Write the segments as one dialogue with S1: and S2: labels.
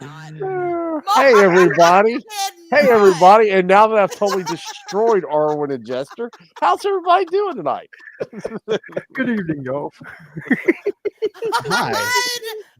S1: not.
S2: Hey,
S1: Mark,
S2: everybody.
S1: I
S2: Hey,
S1: cannot.
S2: everybody. And now that I've totally destroyed Arwen and Jester, how's everybody doing tonight?
S3: Good evening, y'all.
S1: Hide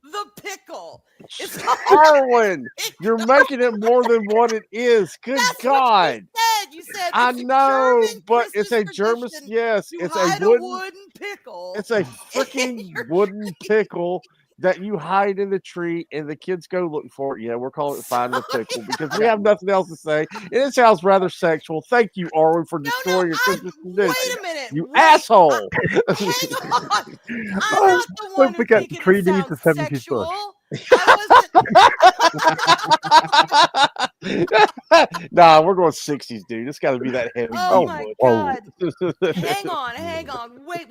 S1: the pickle. It's
S2: Arwen, you're making it more than what it is. Good
S1: That's
S2: God.
S1: what you said. You said
S2: I
S1: it's a
S2: know,
S1: German
S2: but it's
S1: Christmas
S2: a German.
S1: tradition
S2: Yes,
S1: to
S2: it's a
S1: hide a
S2: wooden.
S1: wooden pickle.
S2: It's a
S1: in
S2: freaking
S1: your
S2: wooden
S1: tree.
S2: pickle that you hide in the tree, and the kids go looking for it. Yeah, we're calling it finding the pickle because we have nothing else to say, and it sounds rather sexual. Thank you, Arwen, for
S1: No,
S2: destroying your Christmas tradition.
S1: wait a minute.
S2: You
S1: Wait.
S2: asshole!
S1: Hang on. I'm
S3: Oh,
S1: not the one
S3: don't
S1: who's
S3: forget
S1: making it
S3: 3D
S1: sound
S3: to 70s bush.
S1: sexual. I wasn't.
S2: Nah, we're going 60s, dude. It's got to be that heavy.
S1: Oh
S2: beat
S1: my
S2: wood.
S1: God. Hang on. Wait.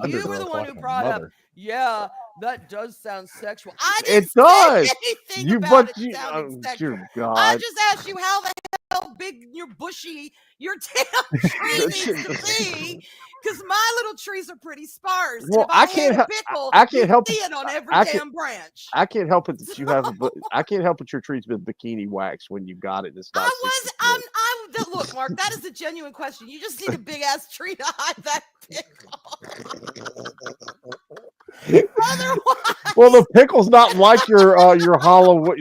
S1: You were the one who brought up, yeah, that does sound sexual. I didn't
S2: It does.
S1: say anything
S2: You,
S1: about
S2: but
S1: it
S2: you,
S1: sounding sexual.
S2: dear
S1: I
S2: God.
S1: just asked you how the hell big your bushy, your damn tree needs to be. Because my little trees are pretty sparse.
S2: Well,
S1: and if I had a pickle,
S2: I can't
S1: you'd
S2: help
S1: see
S2: it.
S1: it on every
S2: I can't-
S1: damn branch.
S2: I can't help it that you have. I can't help it. Your tree's been bikini wax when you got it. It's not.
S1: Look, Mark, that is a genuine question. You just need a big ass tree to hide that pickle. Otherwise,
S2: Well, the pickle's not like your Halloween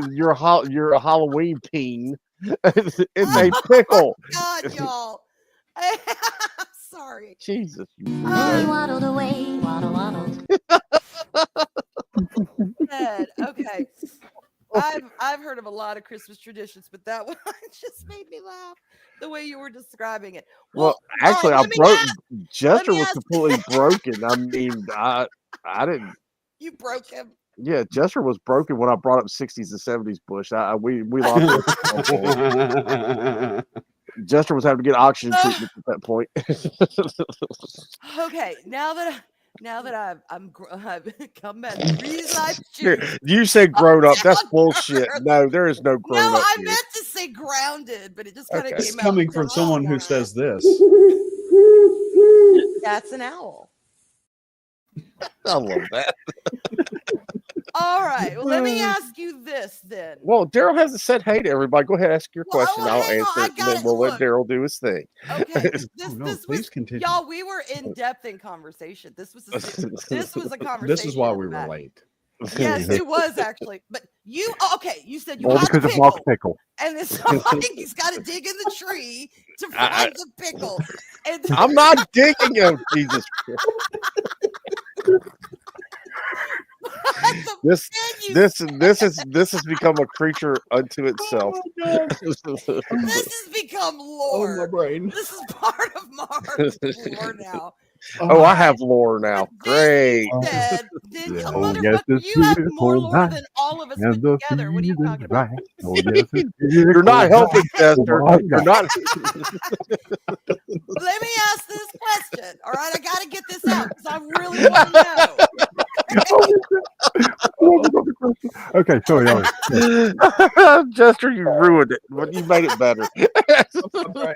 S2: peen. It's a pickle.
S1: Oh God, y'all. I'm sorry.
S2: Jesus.
S4: Waddled away, waddle.
S1: Okay. I've heard of a lot of Christmas traditions, but that one just made me laugh the way you were describing it.
S2: Well, actually, I broke. Jester was completely broken. I mean, I didn't.
S1: You broke him.
S2: Yeah, Jester was broken when I brought up 60s and 70s bush. We lost it. Jester was having to get oxygen treatment at that point.
S1: Okay, now that I've come back, reason I choose.
S2: You said grown up. That's bullshit. No, there is no grown up.
S1: No, I
S2: here.
S1: meant to say grounded, but it just kind of came out.
S5: Coming from someone who says this.
S1: That's an owl.
S2: I love that.
S1: All right. Well, let me ask you this then.
S2: Well, Daryl hasn't said hey to everybody. Go ahead, ask your question. I'll
S1: hang on,
S2: answer it, and then we'll let Daryl do his thing.
S1: Okay.
S5: Please
S1: was,
S5: continue.
S1: y'all, we were in depth in conversation. This was a conversation.
S5: This is why we were late.
S1: Yes, it was actually. But you said you
S3: All
S1: had
S3: because
S1: the
S3: of Mark's
S1: pickle.
S3: pickle.
S1: And then somebody's got to dig in the tree to find the pickle. And
S2: I'm not digging him, Jesus. This has become a creature unto itself.
S1: This has become lore.
S5: Oh, my brain.
S1: This is part of Mark's lore now.
S2: Oh, I have lore now. Great.
S1: Then you
S3: yes,
S1: motherfucker, you have more lore than all of us put together. What are you talking about?
S3: Right. Oh, yes,
S2: You're not helping, Chester. You're not.
S1: Let me ask this question. All right, I got to get this out because I really want to know.
S3: Okay, sorry.
S2: Jester, you ruined it, but you made it better.
S1: Oh my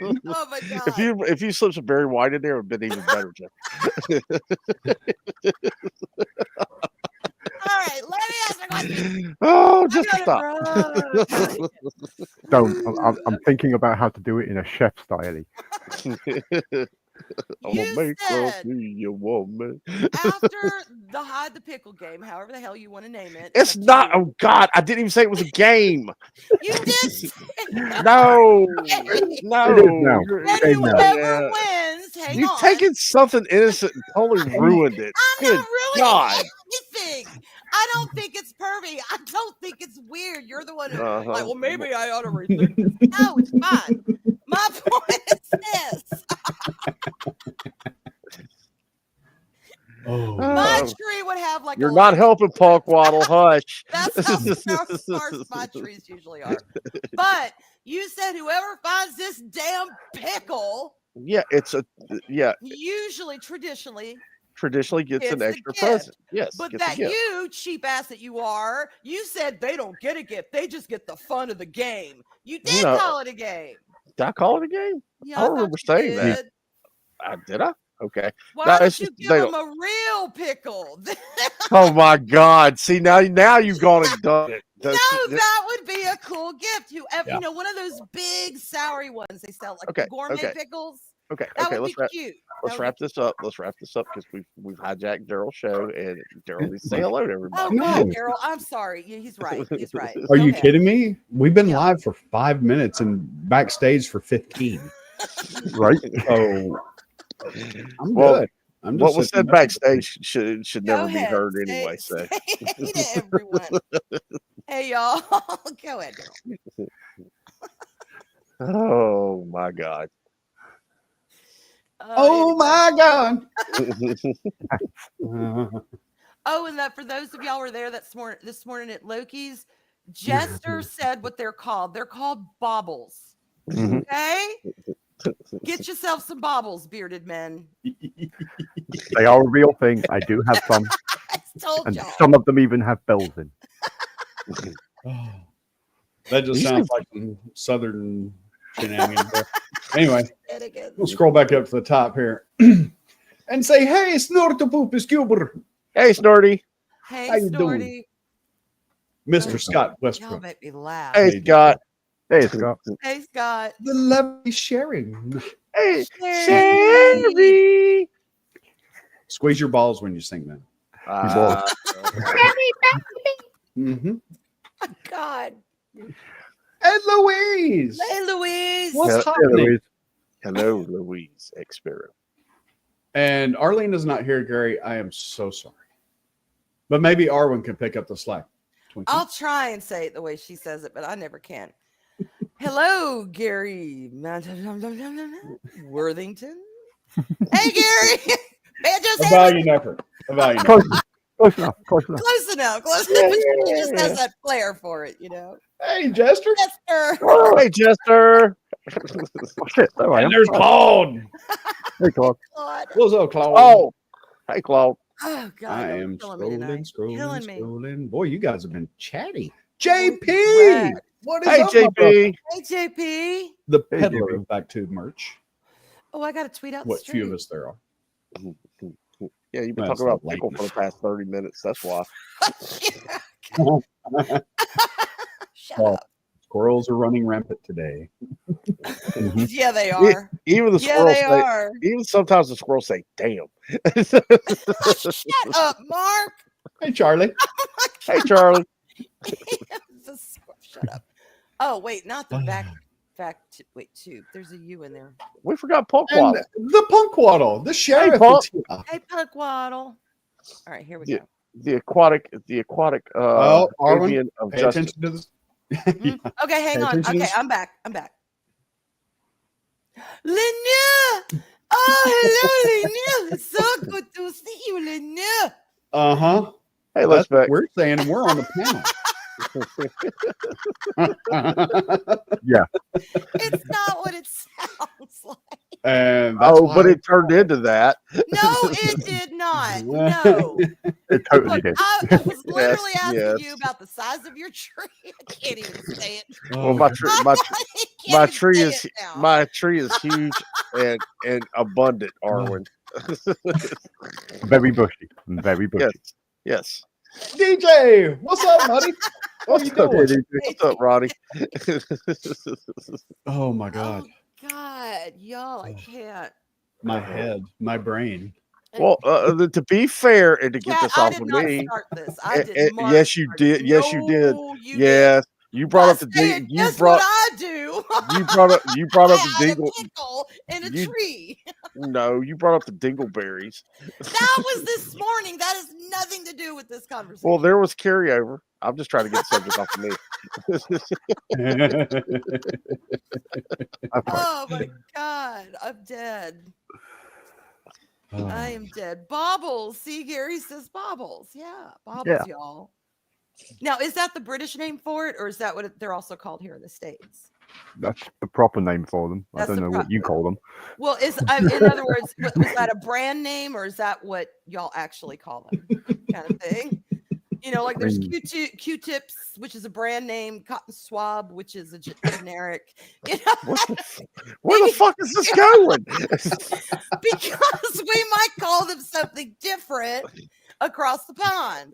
S1: God.
S2: If you slipped some Barry White in there, it would have been even better, Jeff.
S1: All right, let me ask my question.
S2: Oh, just stop.
S3: Don't. I'm thinking about how to do it in a chef style.
S2: I'm gonna make
S1: said
S2: me a woman.
S1: After the hide the pickle game, however the hell you want to name it.
S2: It's not. Oh God, I didn't even say it was a game.
S1: You did.
S2: No.
S3: It is now.
S1: And whoever wins, hang on.
S2: You've taken something innocent and totally ruined it.
S1: I'm
S2: Good
S1: not really
S2: God.
S1: anything. I don't think it's pervy. I don't think it's weird. You're the one who, like, well, maybe I ought to rethink this. No, it's fine. My point is this. My tree would have like
S2: You're not helping, Paul Waddle. Hush.
S1: That's how sparse my trees usually are. But you said whoever finds this damn pickle.
S2: Yeah,
S1: Usually, traditionally
S2: gets an extra present. Yes.
S1: But that you, cheap ass that you are, you said they don't get a gift. They just get the fun of the game. You did call it a game.
S2: Did I call it a game?
S1: Yeah,
S2: I don't remember saying that. Did I? Okay.
S1: Why
S2: No,
S1: don't
S2: it's
S1: you
S2: just
S1: give
S2: they
S1: them
S2: don't.
S1: a real pickle?
S2: Oh my God! See now you've gone and done it.
S1: No, that would be a cool gift.
S5: Yeah.
S1: One of those big soury ones they sell, like
S2: Okay,
S1: the gourmet
S2: okay.
S1: pickles.
S2: Okay.
S1: That
S2: Okay.
S1: would be
S2: Let's
S1: cute.
S2: wrap this up. Let's wrap this up because we've hijacked Daryl's show and Daryl needs to say hello to
S1: Oh
S2: everybody.
S1: God,
S5: No.
S1: Daryl, I'm sorry. He's right. He's right.
S5: Are
S1: Go
S5: you
S1: ahead.
S5: kidding me? We've been
S1: Yeah.
S5: live for 5 minutes and backstage for 15.
S3: Right?
S5: So I'm
S2: Well,
S5: good. I'm
S2: what
S5: just
S2: was
S5: sitting
S2: said
S5: back.
S2: backstage should
S1: Go
S2: never be
S1: ahead.
S2: heard
S1: Say-
S2: anyway. So.
S1: say hey to everyone. Hey y'all. Go ahead, Daryl.
S2: Oh my God.
S5: Oh my God.
S1: Oh, and that for those of y'all who were there this morning at Loki's, Jester said what they're called. They're called baubles.
S3: Mhm.
S1: Okay? Get yourself some baubles, bearded men.
S3: They are a real thing. I do have some,
S1: I told
S3: and
S1: y'all.
S3: some of them even have bells in.
S5: Oh, that just sounds like some southern shenanigans there. Anyway,
S1: Shenanigans.
S5: we'll scroll back up to the top here and say, hey, Snortopoopus Gilbert,
S2: Hey, Snorty.
S1: Hey,
S5: How you doing?
S1: Snorty.
S5: Mr. Scott
S1: Y'all
S5: Westbrook.
S1: make me laugh.
S2: Hey,
S5: Hey,
S2: Scott.
S3: Hey, Scott.
S1: Hey, Scott.
S5: The lovely sharing.
S2: Hey,
S1: Sherry.
S2: Sherry.
S5: Squeeze your balls when you sing that. Mm-hmm.
S1: God.
S5: And Louise.
S1: Hey, Louise.
S5: What's
S2: Yeah,
S5: happening?
S3: Louise.
S2: Hello, Louise Expero.
S5: And Arlene is not here, Gary. I am so sorry. But maybe Arwen can pick up the slack. Twinkie.
S1: I'll try and say it the way she says it, but I never can. Hello, Gary Worthington. Hey, Gary. Banjo's
S5: A valiant effort. A valiant
S3: Close,
S5: effort.
S3: close enough. Close enough.
S1: Close enough. Close enough. But she just has that flair for it,
S5: Hey, Jester.
S1: Jester.
S2: Hey, Jester.
S3: Oh, shit. There I am.
S5: And there's Claude.
S3: Hey, Claude.
S1: God.
S5: What's up, Claude?
S2: Oh, hey, Claude.
S1: Oh, God.
S5: I
S1: y'all
S5: am
S1: killing me tonight. Killing me.
S5: scrolling. Boy, you guys have been chatty.
S1: Voice
S5: JP.
S1: is wet.
S5: What is
S2: Hey,
S5: up, my brother?
S2: JP.
S1: Hey, JP.
S5: The
S3: Hey,
S5: peddler
S3: JP.
S5: of Backtube merch.
S1: Oh, I got to tweet out the
S5: What few of
S1: street.
S5: us there are.
S2: Yeah, you've been
S5: Well,
S2: talking about
S5: it's late
S2: pickle for the past 30 minutes. That's why.
S1: Shut
S5: Well,
S1: up.
S5: Squirrels are running rampant today.
S1: Yeah, they are.
S2: Even the
S1: Yeah,
S2: squirrels
S1: they
S2: say,
S1: are.
S2: even sometimes the squirrels say, damn.
S1: Shut up, Mark.
S5: Hey, Charlie.
S2: Hey, Charlie.
S1: Shut up. Oh, wait, not the wait, tube. There's a U in there.
S2: We forgot Punk
S5: And
S2: Waddle.
S5: the Punk Waddle, the sheriff.
S2: Punk.
S5: is here.
S1: Hey, Punk Waddle. All right, here we
S2: Yeah.
S1: go.
S2: The aquatic
S5: Oh, Arwen,
S2: avian of
S5: Pay
S2: justice.
S5: attention to this.
S1: Okay, hang
S5: Pay
S1: on.
S5: attention to
S1: Okay,
S5: this.
S1: I'm back. Lenya! Oh, hello, Lenya. It's so good to see you, Lenya.
S5: Uh-huh.
S2: Hey, let's
S5: That's what
S2: back.
S5: we're saying, and we're on the panel.
S1: It's not what it sounds like.
S5: And that's
S2: But
S5: why-
S2: it turned into that.
S1: No, it did not. No.
S3: It totally
S1: Look,
S3: did.
S1: I was literally asking
S2: yes.
S1: you about the size of your tree. I can't even say it.
S2: Well, my tree,
S1: I
S2: my
S1: can't even
S2: tree
S1: say
S2: is
S1: it now.
S2: my tree is huge and abundant, Arwen.
S3: Very bushy. Very bushy.
S2: Yes.
S5: DJ, what's up, buddy? What you
S2: up,
S5: doing?
S3: dude?
S2: What's up, Ronnie?
S5: Oh my God,
S1: Oh, God, y'all, I can't.
S5: my head, my brain.
S2: Well, to be fair and to get
S1: Cat,
S2: this
S1: I
S2: off
S1: did
S2: of
S1: not
S2: me,
S1: start this. I did not.
S2: yes, you
S1: start it.
S2: did. Yes, you did.
S1: No, you
S2: Yes, you brought up the
S1: did.
S2: you
S1: Guess
S2: brought
S1: what I do?
S2: you brought up
S1: I
S2: the
S1: had a
S2: dingle.
S1: pickle in a
S2: You-
S1: tree.
S2: No, you brought up the dingleberries.
S1: That was this morning. That has nothing to do with this conversation.
S2: Well, there was carryover. I'm just trying to get the subject off of me.
S3: That's right.
S1: Oh my God, I'm dead. I am dead. Baubles. See, Gary says baubles. Yeah, baubles,
S3: Yeah.
S1: y'all. Now, is that the British name for it, or is that what they're also called here in the States?
S3: That's the proper name for them. I
S1: That's
S3: don't
S1: the
S3: know what you call them.
S1: Well, in other words, was that a brand name, or is that what y'all actually call them, kind of thing? Like there's
S3: mean-
S1: Q-tips, which is a brand name, cotton swab, which is a generic. You know,
S2: Where the fuck is this going?
S1: because we might call them something different across the pond.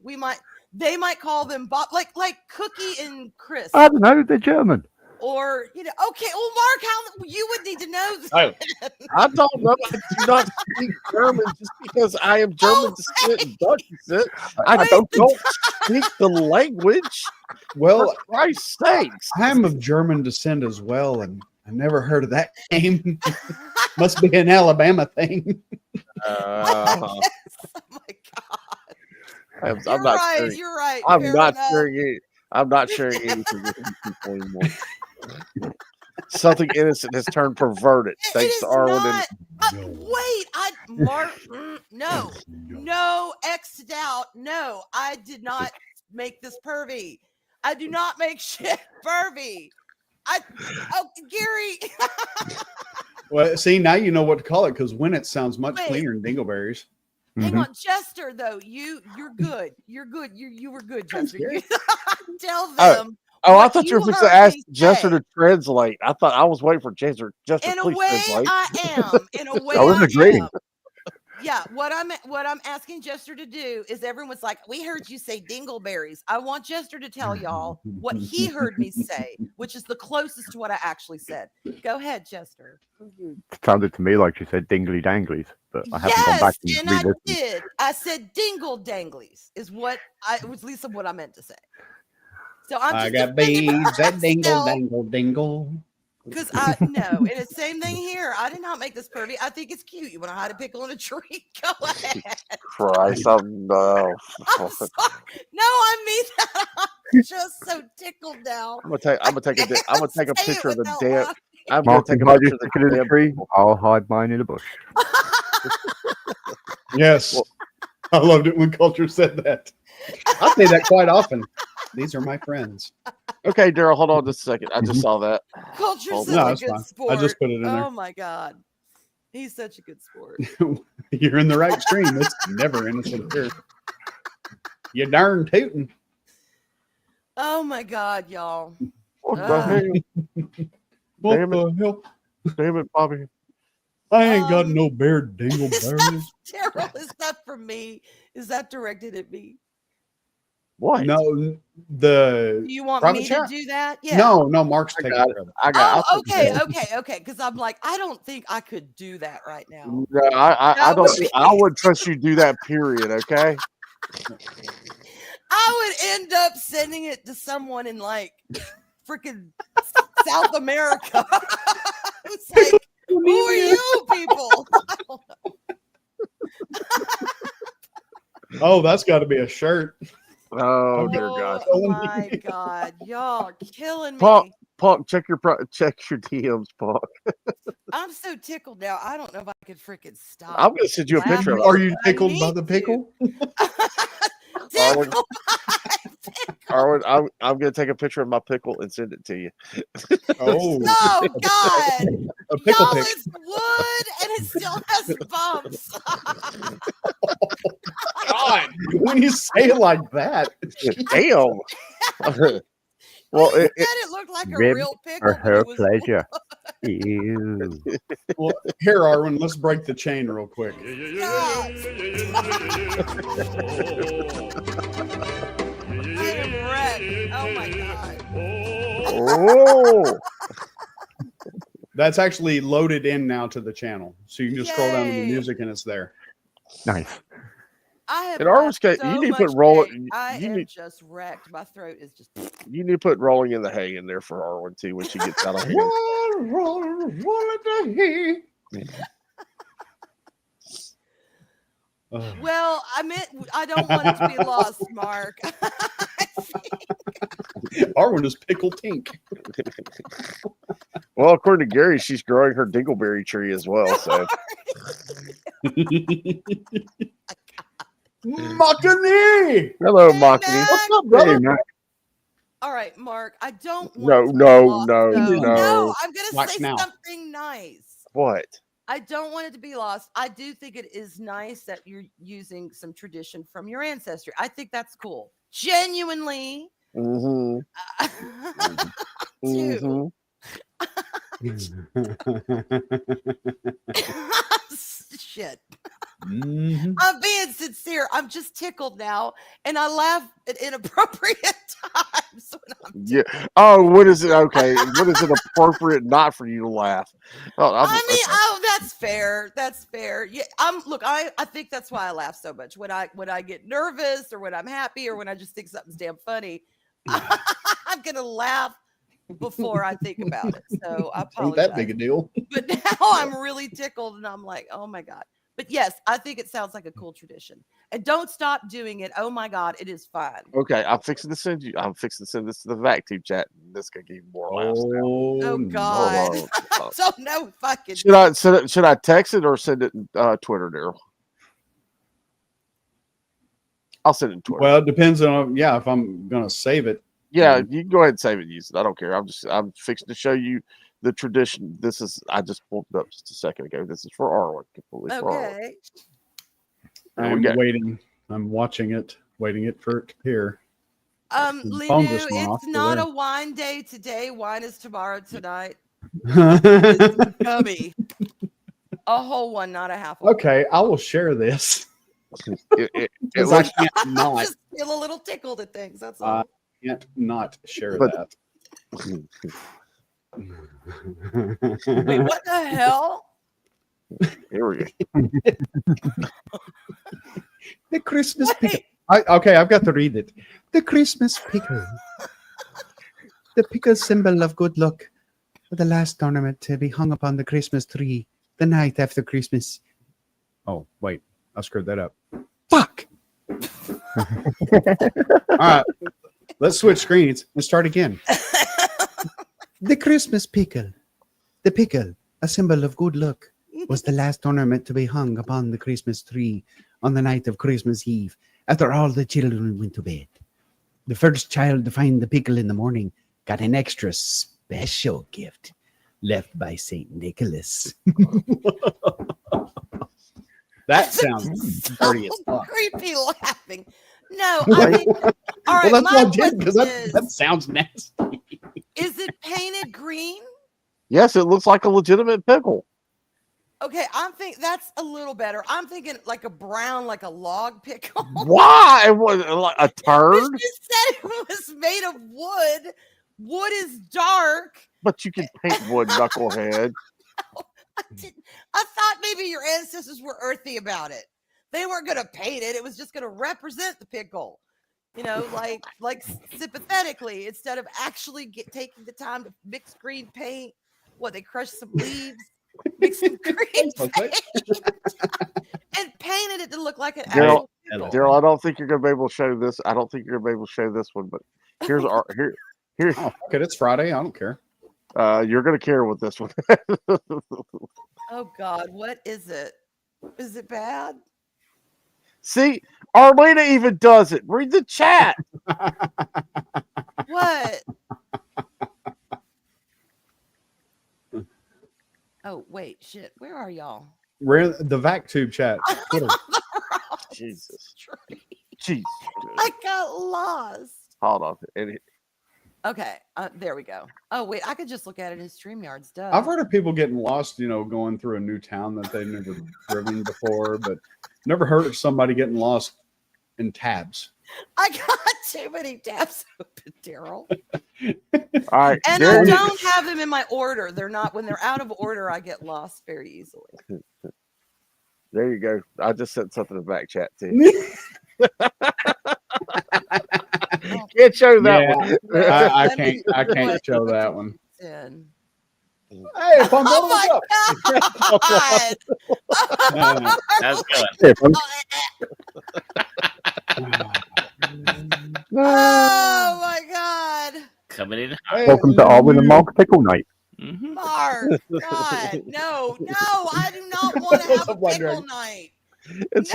S1: They might call them Bob, like Cookie and Chris.
S3: I don't know. They're German.
S1: Or, okay, well, Mark, how you would need to know this.
S2: Oh, I don't know. I do not speak German just because I am German descent and Dutch descent. I don't speak the language.
S5: Well,
S2: For Christ's sakes.
S5: I'm of German descent as well, and I never heard of that name. Must be an Alabama thing.
S1: Oh my God.
S2: I'm not sharing.
S1: You're right.
S2: I'm
S1: Fair
S2: not
S1: enough.
S2: sharing it. I'm not sharing anything with these people anymore. Something innocent has turned perverted.
S1: It
S2: Thanks
S1: is
S2: to Arwen.
S1: not. Wait, Mark, no, X'd out. No, I did not make this pervy. I do not make shit pervy. Gary.
S5: Well, see, now you know what to call it because when it sounds much
S1: Wait.
S5: cleaner than dingleberries.
S1: Hang on, Jester. Though you're good. You're good. You were good, Jester. You tell them.
S2: Oh, I
S1: what
S2: thought you were
S1: you
S2: supposed to
S1: heard
S2: ask
S1: me
S2: Jester
S1: say.
S2: to translate. I thought I was waiting for Jester. Jester,
S1: In a
S2: please
S1: way,
S2: translate.
S1: I am. In a way,
S3: I was agreeing.
S1: am. Yeah, what I'm asking Jester to do is everyone's like, we heard you say dingleberries. I want Jester to tell y'all what he heard me say, which is the closest to what I actually said. Go ahead, Jester.
S3: It sounded to me like she said dingly danglies, but I haven't gone back
S1: Yes,
S3: and
S1: and I
S3: re-listened.
S1: did. I said dingle danglies is what was at least what I meant to say. So I'm
S5: I
S1: just
S5: got
S1: defending
S5: beads that dingle,
S1: myself.
S5: dangle, dingle.
S1: Because I no, and the same thing here. I did not make this pervy. I think it's cute. You want to hide a pickle in a tree? Go ahead.
S2: Christ, I'm no.
S1: I'm sorry. No, I mean that. I'm just so tickled now.
S2: I'm gonna take a picture of the damn. I'm gonna
S3: Mark,
S2: take a
S3: hide
S2: picture
S3: your
S2: of the
S3: chicken in a
S2: damn.
S3: tree. I'll hide mine in a bush.
S5: Yes. I loved it when Culture said that. I say that quite often. These are my friends.
S2: Okay, Daryl, hold on just a second. I just saw that.
S1: Culture's
S2: Hold
S1: such
S5: on. No,
S1: a
S5: it's
S1: good
S5: fine.
S1: sport.
S5: I just put it in there.
S1: Oh my god, he's such a good sport.
S5: You're in the right stream. It's never innocent here. You darn tootin'.
S1: Oh my god, y'all.
S2: What the
S1: Ah.
S2: hell?
S5: What
S2: Damn
S5: the hell?
S2: Damn it, Bobby.
S5: I ain't got
S1: Um,
S5: no bear
S1: Is
S5: dingleberries.
S1: that Daryl? Is that for me? Is that directed at me?
S2: What?
S5: No,
S1: Do
S5: the
S1: you want
S5: private
S1: me
S5: chat?
S1: to do that? Yeah.
S5: No, Mark's
S2: I
S5: taking
S2: got
S5: care of it.
S2: I got.
S1: Oh, okay. Because I'm like, I don't think I could do that right now.
S2: No, I
S1: That
S2: don't.
S1: would be-
S2: I wouldn't trust you to do that. Period. Okay.
S1: I would end up sending it to someone in like freaking South America. It's like, who are you people? I don't know.
S5: Oh, that's got to be a shirt.
S2: Oh dear God.
S1: Oh my god, y'all killing me.
S2: Punk, check your DMs, Punk.
S1: I'm so tickled now. I don't know if I could freaking stop.
S2: I'm gonna send you a picture of
S5: Are
S2: it.
S5: you tickled by the pickle?
S1: Tickled
S2: Arwen, I'm gonna take a picture of my pickle and send it to you.
S5: Oh,
S1: Oh God!
S5: a pickle
S1: Y'all,
S5: pick.
S1: it's wood and it still has bumps.
S5: God, when you say it like that,
S2: Damn. Well,
S1: Well, he said it looked like a
S3: Rib
S1: real pickle.
S3: For
S1: but
S3: her
S1: it was
S3: pleasure. Ew.
S5: well, here, Arwen, let's break the chain real quick.
S1: God. I am wrecked. Oh my God.
S2: oh,
S5: That's actually loaded in now to the channel, so you can just scroll down to the
S1: Yay.
S5: music and it's there.
S3: Nice.
S1: I have
S2: In Arwen's
S1: laughed
S2: case,
S1: so
S2: you need to put
S1: much
S2: roll-
S1: today. I
S2: you
S1: am
S2: need-
S1: just wrecked. My throat is just.
S2: you need to put rolling in the hay in there for Arwen too when she gets out of hand.
S1: Well, I don't want it to be lost, Mark.
S5: Arwen is pickle tink.
S2: Well, according to Gary, she's growing her dingleberry tree as well. So
S5: Makani!
S2: hello,
S1: Hey,
S2: Maki.
S1: Mac.
S5: What's up,
S3: Hey,
S5: brother?
S3: Mac.
S1: All right, Mark. I don't want
S2: No,
S1: it to be
S2: no,
S1: lost,
S2: no,
S1: though.
S2: no.
S1: I'm gonna
S5: Watch
S1: say
S5: now.
S1: something nice.
S2: What?
S1: I don't want it to be lost. I do think it is nice that you're using some tradition from your ancestry. I think that's cool. genuinely
S2: Mm-hmm.
S1: to shit. I'm being sincere. I'm just tickled now, and I laugh at inappropriate times when I'm
S2: Yeah. Oh, what is it? Okay. What is it appropriate not for you to laugh? Oh,
S1: that's fair. That's fair. Yeah, I think that's why I laugh so much when I get nervous or when I'm happy or when I just think something's damn funny. I'm gonna laugh before I think about it. So I apologize.
S5: Ain't that big a deal.
S1: But now I'm really tickled and I'm like, oh my God. But yes, I think it sounds like a cool tradition. And don't stop doing it. Oh my God, it is fun.
S2: okay. I'm fixing to send this to the VacTube chat. This could give you more laughs now.
S1: Oh God.
S2: Hold on.
S1: So no fucking
S2: Should I text it or send it Twitter, Daryl? I'll send it to Twitter.
S5: Well, it depends on if I'm gonna save it.
S2: Yeah, you can go ahead and save it and use it. I don't care. I'm fixing to show you the tradition. I just pulled it up just a second ago. This is for Arwen, completely for Arwen.
S1: Okay.
S5: I'm waiting. I'm watching it, waiting for it to appear.
S1: Linu,
S5: phone just went off
S1: it's
S5: for
S1: not
S5: there.
S1: a wine day today. Wine is tomorrow tonight. It's gummy. A whole one, not a half one.
S5: Okay, I will share this.
S2: It
S5: Because I
S2: looks,
S5: can't
S1: I
S5: not.
S1: just feel a little tickled at things. That's all.
S5: Can't not share
S2: But-
S5: that.
S1: Wait, what the hell?
S2: here we go.
S5: The Christmas pickle.
S1: Wait,
S5: Okay, I've got to read it. The Christmas pickle. The pickle symbol of good luck. The last ornament to be hung upon the Christmas tree the night after Christmas. Oh, wait. I screwed that up. Fuck. All right. Let's switch screens and start again. The Christmas pickle. The pickle, a symbol of good luck, was the last ornament to be hung upon the Christmas tree on the night of Christmas Eve after all the children went to bed. The first child to find the pickle in the morning got an extra special gift left by St. Nicholas. That sounds dirty as fuck.
S1: creepy laughing. No, I mean, all right.
S5: Well, that's
S1: My
S5: what I did because
S1: question
S5: that sounds nasty.
S1: is it painted green?
S2: Yes, it looks like a legitimate pickle.
S1: Okay, I'm thinking that's a little better. I'm thinking like a brown, like a log pickle.
S2: Why? What, like a turd?
S1: You said it was made of wood. Wood is dark.
S2: But you can paint wood, knucklehead.
S1: I thought maybe your ancestors were earthy about it. They weren't going to paint it. It was just going to represent the pickle. You know, like sympathetically, instead of actually taking the time to mix green paint. What, they crushed some leaves, mixed some green paint, and painted it to look like an actual pickle.
S2: Daryl, I don't think you're going to be able to show this. I don't think you're going to be able to show this one, but here's our here.
S5: Oh, okay, it's Friday. I don't care.
S2: You're going to care with this one.
S1: Oh God, what is it? Is it bad?
S2: See, Arlena even does it. Read the chat.
S1: What? Oh wait, shit. Where are y'all?
S5: We're in the VacTube chat. Twitter.
S2: Jesus.
S1: Tree.
S2: Jeez.
S1: I got lost.
S2: Hold on.
S1: Okay, there we go. Oh wait, I could just look at it in StreamYards. Duh.
S5: I've heard of people getting lost, going through a new town that they've never driven before, but never heard of somebody getting lost in tabs.
S1: I got too many tabs open, Daryl.
S2: All right.
S1: And I don't have them in my order. They're not, when they're out of order, I get lost very easily.
S2: There you go. I just sent something in the back chat too. Can't show that one.
S5: I can't show that one.
S1: In.
S5: Hey, Pump,
S1: Oh my God!
S6: That's good.
S3: Hey, folks.
S1: Oh my God!
S6: Coming in.
S5: Hey,
S3: Welcome to Arwen and Mark Pickle Night.
S6: Mm-hmm.
S1: Mark, God, no, I do not want to have a pickle night.
S2: It's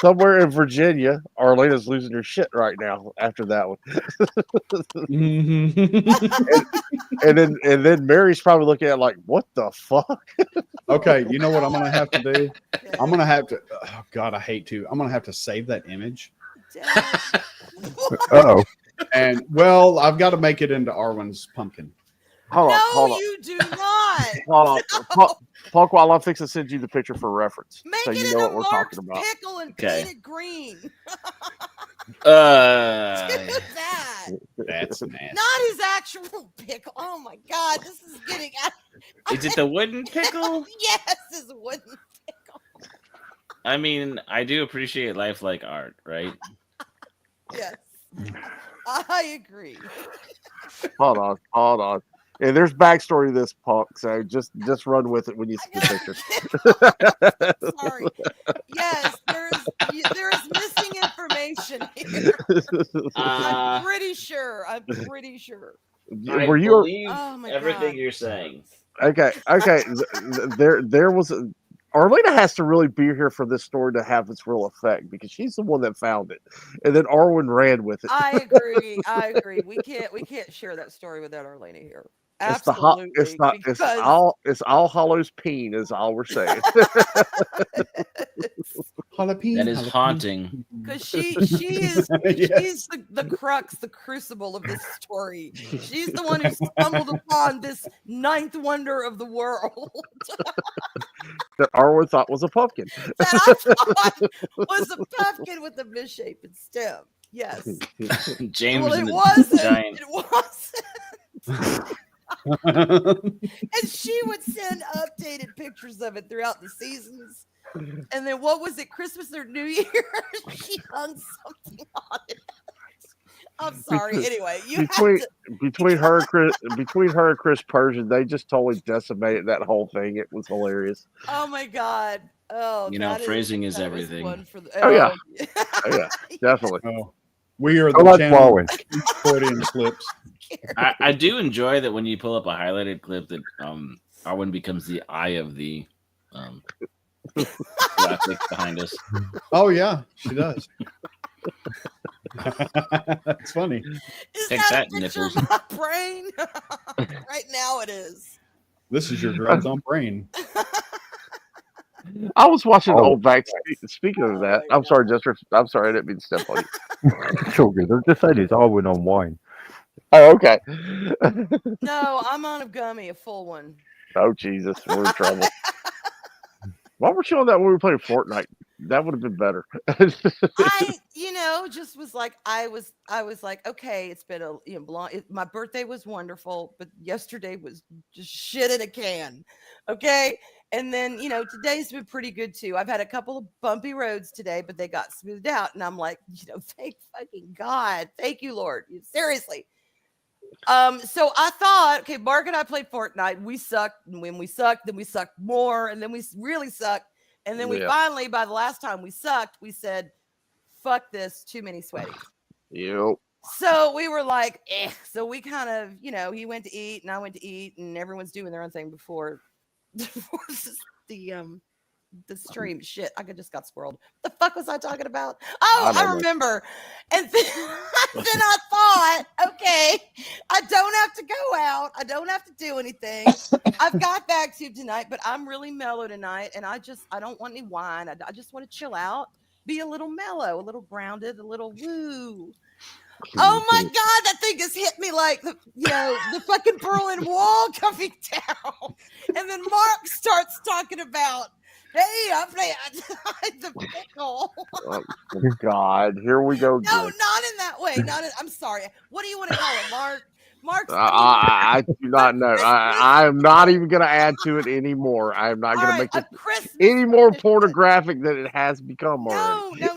S2: somewhere in Virginia. Arlena's losing her shit right now after that one. and then Mary's probably looking at it like, what the fuck?
S5: Okay, you know what I'm gonna have to do? I'm gonna have to. Oh God, I hate to. I'm gonna have to save that image
S3: Oh,
S5: And well, I've got to make it into Arwen's pumpkin.
S2: Hold on,
S1: No,
S2: hold on,
S1: you do not.
S2: hold on. Talk while I'm fixing to send you the picture for reference,
S1: Make
S2: so
S1: it
S2: you
S1: into
S2: know what we're
S1: Mark's
S2: talking about.
S1: pickle and
S6: Okay.
S1: paint it green. Do
S6: Uh,
S1: that.
S5: That's nasty.
S1: Not his actual pickle. Oh my God, this is getting out.
S6: is it the wooden pickle?
S1: Yes, his wooden pickle.
S6: I mean, I do appreciate life like art, right?
S1: Yes, I agree.
S2: Hold on. And there's backstory to this, Punk. So just run with it when you see the picture.
S1: Sorry. Yes, there is missing information here. I'm pretty sure.
S2: Were you
S6: believe
S1: Oh my
S6: everything
S1: God.
S6: you're saying.
S2: okay? There was. Arlena has to really be here for this story to have its real effect because she's the one that found it, and then Arwen ran with it.
S1: I agree. We can't share that story without Arlena here. Absolutely.
S2: It's all Hallows Peen is all we're saying.
S5: Jalapeno.
S6: That is haunting.
S1: Because she's
S5: Yes.
S1: the crux, the crucible of this story. She's the one who stumbled upon this ninth wonder of the world
S2: That Arwen thought was a pumpkin.
S1: that I thought was a pumpkin with a misshapen stem. Yes.
S6: James
S1: Well,
S6: and
S1: it
S6: the
S1: wasn't.
S6: giant.
S1: It wasn't. And she would send updated pictures of it throughout the seasons. And then what was it, Christmas or New Year? She hung something on it. I'm sorry. Anyway,
S2: Between her and Chris Persian, they just totally decimated that whole thing. It was hilarious.
S1: Oh my God. Oh,
S6: You know,
S1: that
S6: phrasing is
S1: that was
S6: everything.
S1: one for the,
S2: Oh, yeah.
S1: yeah.
S2: Oh, yeah, definitely.
S5: Oh, we are
S3: so
S5: the
S3: much
S5: channel
S3: Flowing.
S5: Freudian slips.
S6: I do enjoy that when you pull up a highlighted clip that Arwen becomes the eye of the graphic behind us.
S5: Oh yeah, she does. It's funny.
S1: Is
S6: Take
S1: that
S6: that,
S1: a picture of
S6: nipples.
S1: my brain? Right now it is.
S5: This is your girl's own brain.
S2: I was watching
S3: Oh.
S2: old back. Speaking of that,
S1: my
S2: I'm sorry, Jester. I'm sorry, I didn't mean to step on you.
S3: It's all good. They're just saying it's Arwen on wine.
S2: Oh, okay.
S1: No, I'm on a gummy, a full one.
S2: Oh, Jesus, we're in trouble. Why were you on that when we were playing Fortnite? That would have been better.
S1: I, just was like, I was like, okay, it's been my birthday was wonderful, but yesterday was just shit in a can. Okay. And then, today's been pretty good too. I've had a couple of bumpy roads today, but they got smoothed out. And I'm like, thank fucking God. Thank you, Lord. Seriously. So I thought, okay, Mark and I played Fortnite. We sucked. And when we sucked, then we sucked more. And then we really sucked. And then we finally, by the last time we sucked, we said, fuck this, too many sweaties.
S2: Yep.
S1: So we were like, So we kind of, he went to eat and I went to eat and everyone's doing their own thing before the stream. Shit, I just got squirreled. The fuck was I talking about? Oh, I remember. And then, then I thought, okay, I don't have to go out. I don't have to do anything. I've got back to tonight, but I'm really mellow tonight. And I don't want any wine. I just want to chill out, be a little mellow, a little grounded, a little woo. Oh my God, that thing has hit me like the fucking Berlin Wall coming down. And then Mark starts talking about, hey, I played the pickle.
S2: Oh, God, here we go.
S1: No, not in that way. I'm sorry. What do you want to call it, Mark? Mark's.
S2: I do not know. I am not even going to add to it anymore. I am not going to make it any more pornographic than it has become already.
S1: No.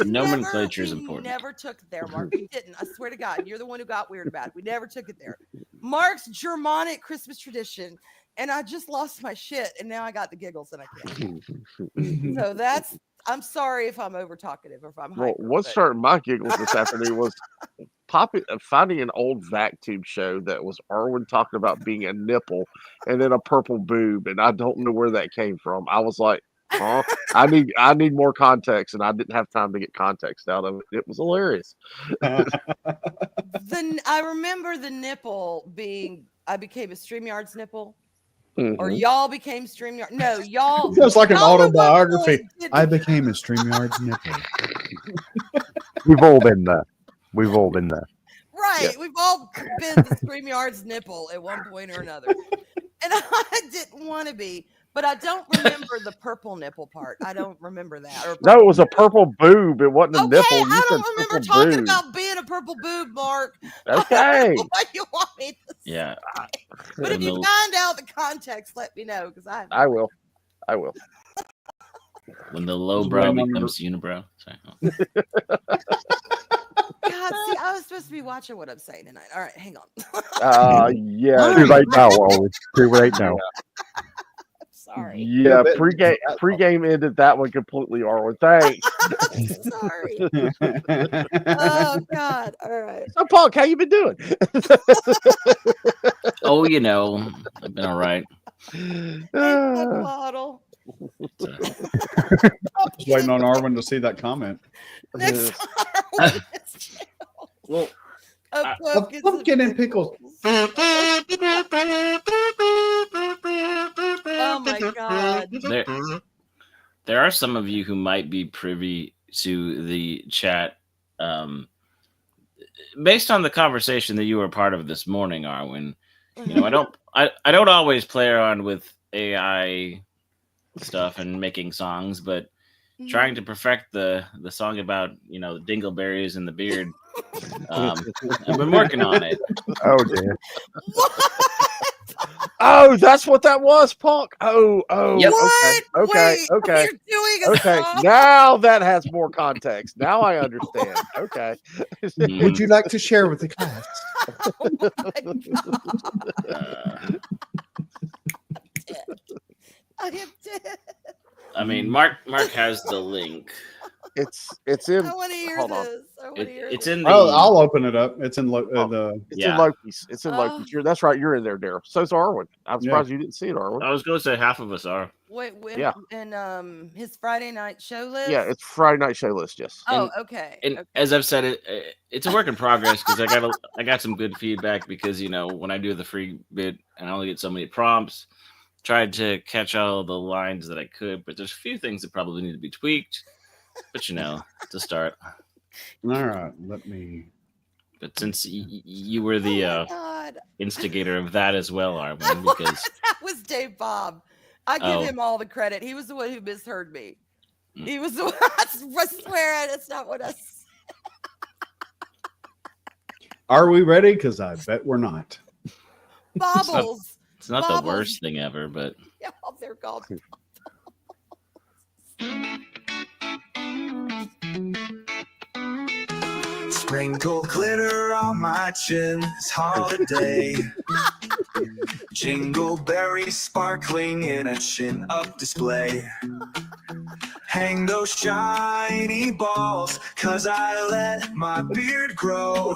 S6: Nomenclature is important.
S1: We never took it there, Mark. We didn't. I swear to God, you're the one who got weird about it. We never took it there. Mark's Germanic Christmas tradition. And I just lost my shit, and now I got the giggles, and I can't. So I'm sorry if I'm over talkative or if I'm hyper.
S2: What started my giggles this afternoon was finding an old vac tube show that was Arwen talking about being a nipple and then a purple boob, and I don't know where that came from. I was like, huh? I need more context, and I didn't have time to get context out of it. It was hilarious.
S1: I remember the nipple being, I became a StreamYard's nipple.
S2: Mm-hmm.
S1: Or y'all became StreamYard. No, y'all.
S5: It was like an
S1: y'all
S5: autobiography.
S1: didn't.
S5: I became a StreamYard's nipple.
S3: We've all been there. We've all been there.
S1: Right. We've all been the StreamYard's nipple at one point or another. And I didn't want to be, but I don't remember the purple nipple part. I don't remember that. Or
S2: No, it was a purple boob. It wasn't a
S1: okay,
S2: nipple. You
S1: I don't
S2: said
S1: remember
S2: purple
S1: talking
S2: boob.
S1: about being a purple boob, Mark.
S2: Okay.
S1: What you want me to say?
S6: Yeah.
S1: But if you find out the context, let me know because
S2: I will.
S6: When the lowbrow becomes unibrow. Sorry. Oh.
S1: God, see, I was supposed to be watching what I'm saying tonight. All right, hang on.
S2: Yeah.
S3: Too late now, Owen. Too late now.
S1: I'm sorry.
S2: Yeah,
S5: Yeah,
S2: pregame ended that one completely, Arwen. Thanks.
S1: I'm sorry. Oh God. All right.
S2: So, Punk, how you been doing?
S6: Oh, I've been all right.
S1: Hey, Pug Waddle.
S5: Waiting on Arwen to see that comment.
S1: Next one.
S6: Well,
S1: A
S5: A pumpkin and pickles.
S1: Oh my God.
S6: there are some of you who might be privy to the chat. Based on the conversation that you were part of this morning, Arwen, I don't always play around with AI stuff and making songs, but trying to perfect the song about the dingleberries and the beard. I've been working on it.
S3: Oh dear.
S2: Oh, that's what that was, Punk. Oh.
S6: Yep.
S1: What?
S2: Okay.
S1: Wait,
S2: Okay.
S1: You're doing a
S2: Okay.
S1: song?
S2: Now that has more context. Now I understand. Okay.
S5: Would you like to share with the class?
S1: Oh my God. I am dead.
S6: I mean, Mark has the link.
S2: It's in.
S1: I want to hear
S2: Hold on.
S1: this. I want to hear
S6: It's
S1: this.
S6: in the.
S5: I'll open it up. It's in the.
S2: It's
S6: Yeah.
S2: in Loki's. It's in
S1: Oh.
S2: Loki's. That's right. You're in there, Daryl. So's Arwen. I'm surprised you didn't see it, Arwen.
S6: I was going to say half of us are.
S1: Wait, when,
S2: Yeah.
S1: and his Friday night show list?
S2: Yeah, it's Friday night show list. Yes.
S1: Oh, okay.
S6: And
S1: Okay.
S6: as I've said, it's a work in progress because I got some good feedback because when I do the free bit and I only get so many prompts, tried to catch all the lines that I could, but there's a few things that probably need to be tweaked. But to start.
S5: All right, let me.
S6: But since you were the
S1: Oh my God.
S6: instigator of that as well, Arwen, because
S1: That was Dave Bob. I give
S6: Oh.
S1: him all the credit. He was the one who misheard me.
S6: Mm.
S1: He was the one. I swear that's not what I said.
S5: Are we ready? Because I bet we're not.
S1: Bobbles.
S6: it's not
S1: Bubbles.
S6: the worst thing ever. But
S1: Yeah, they're called.
S7: Sprinkle glitter on my chin, it's holiday. Jingle berries sparkling in a chin up display. Hang those shiny balls, 'cause I let my beard grow.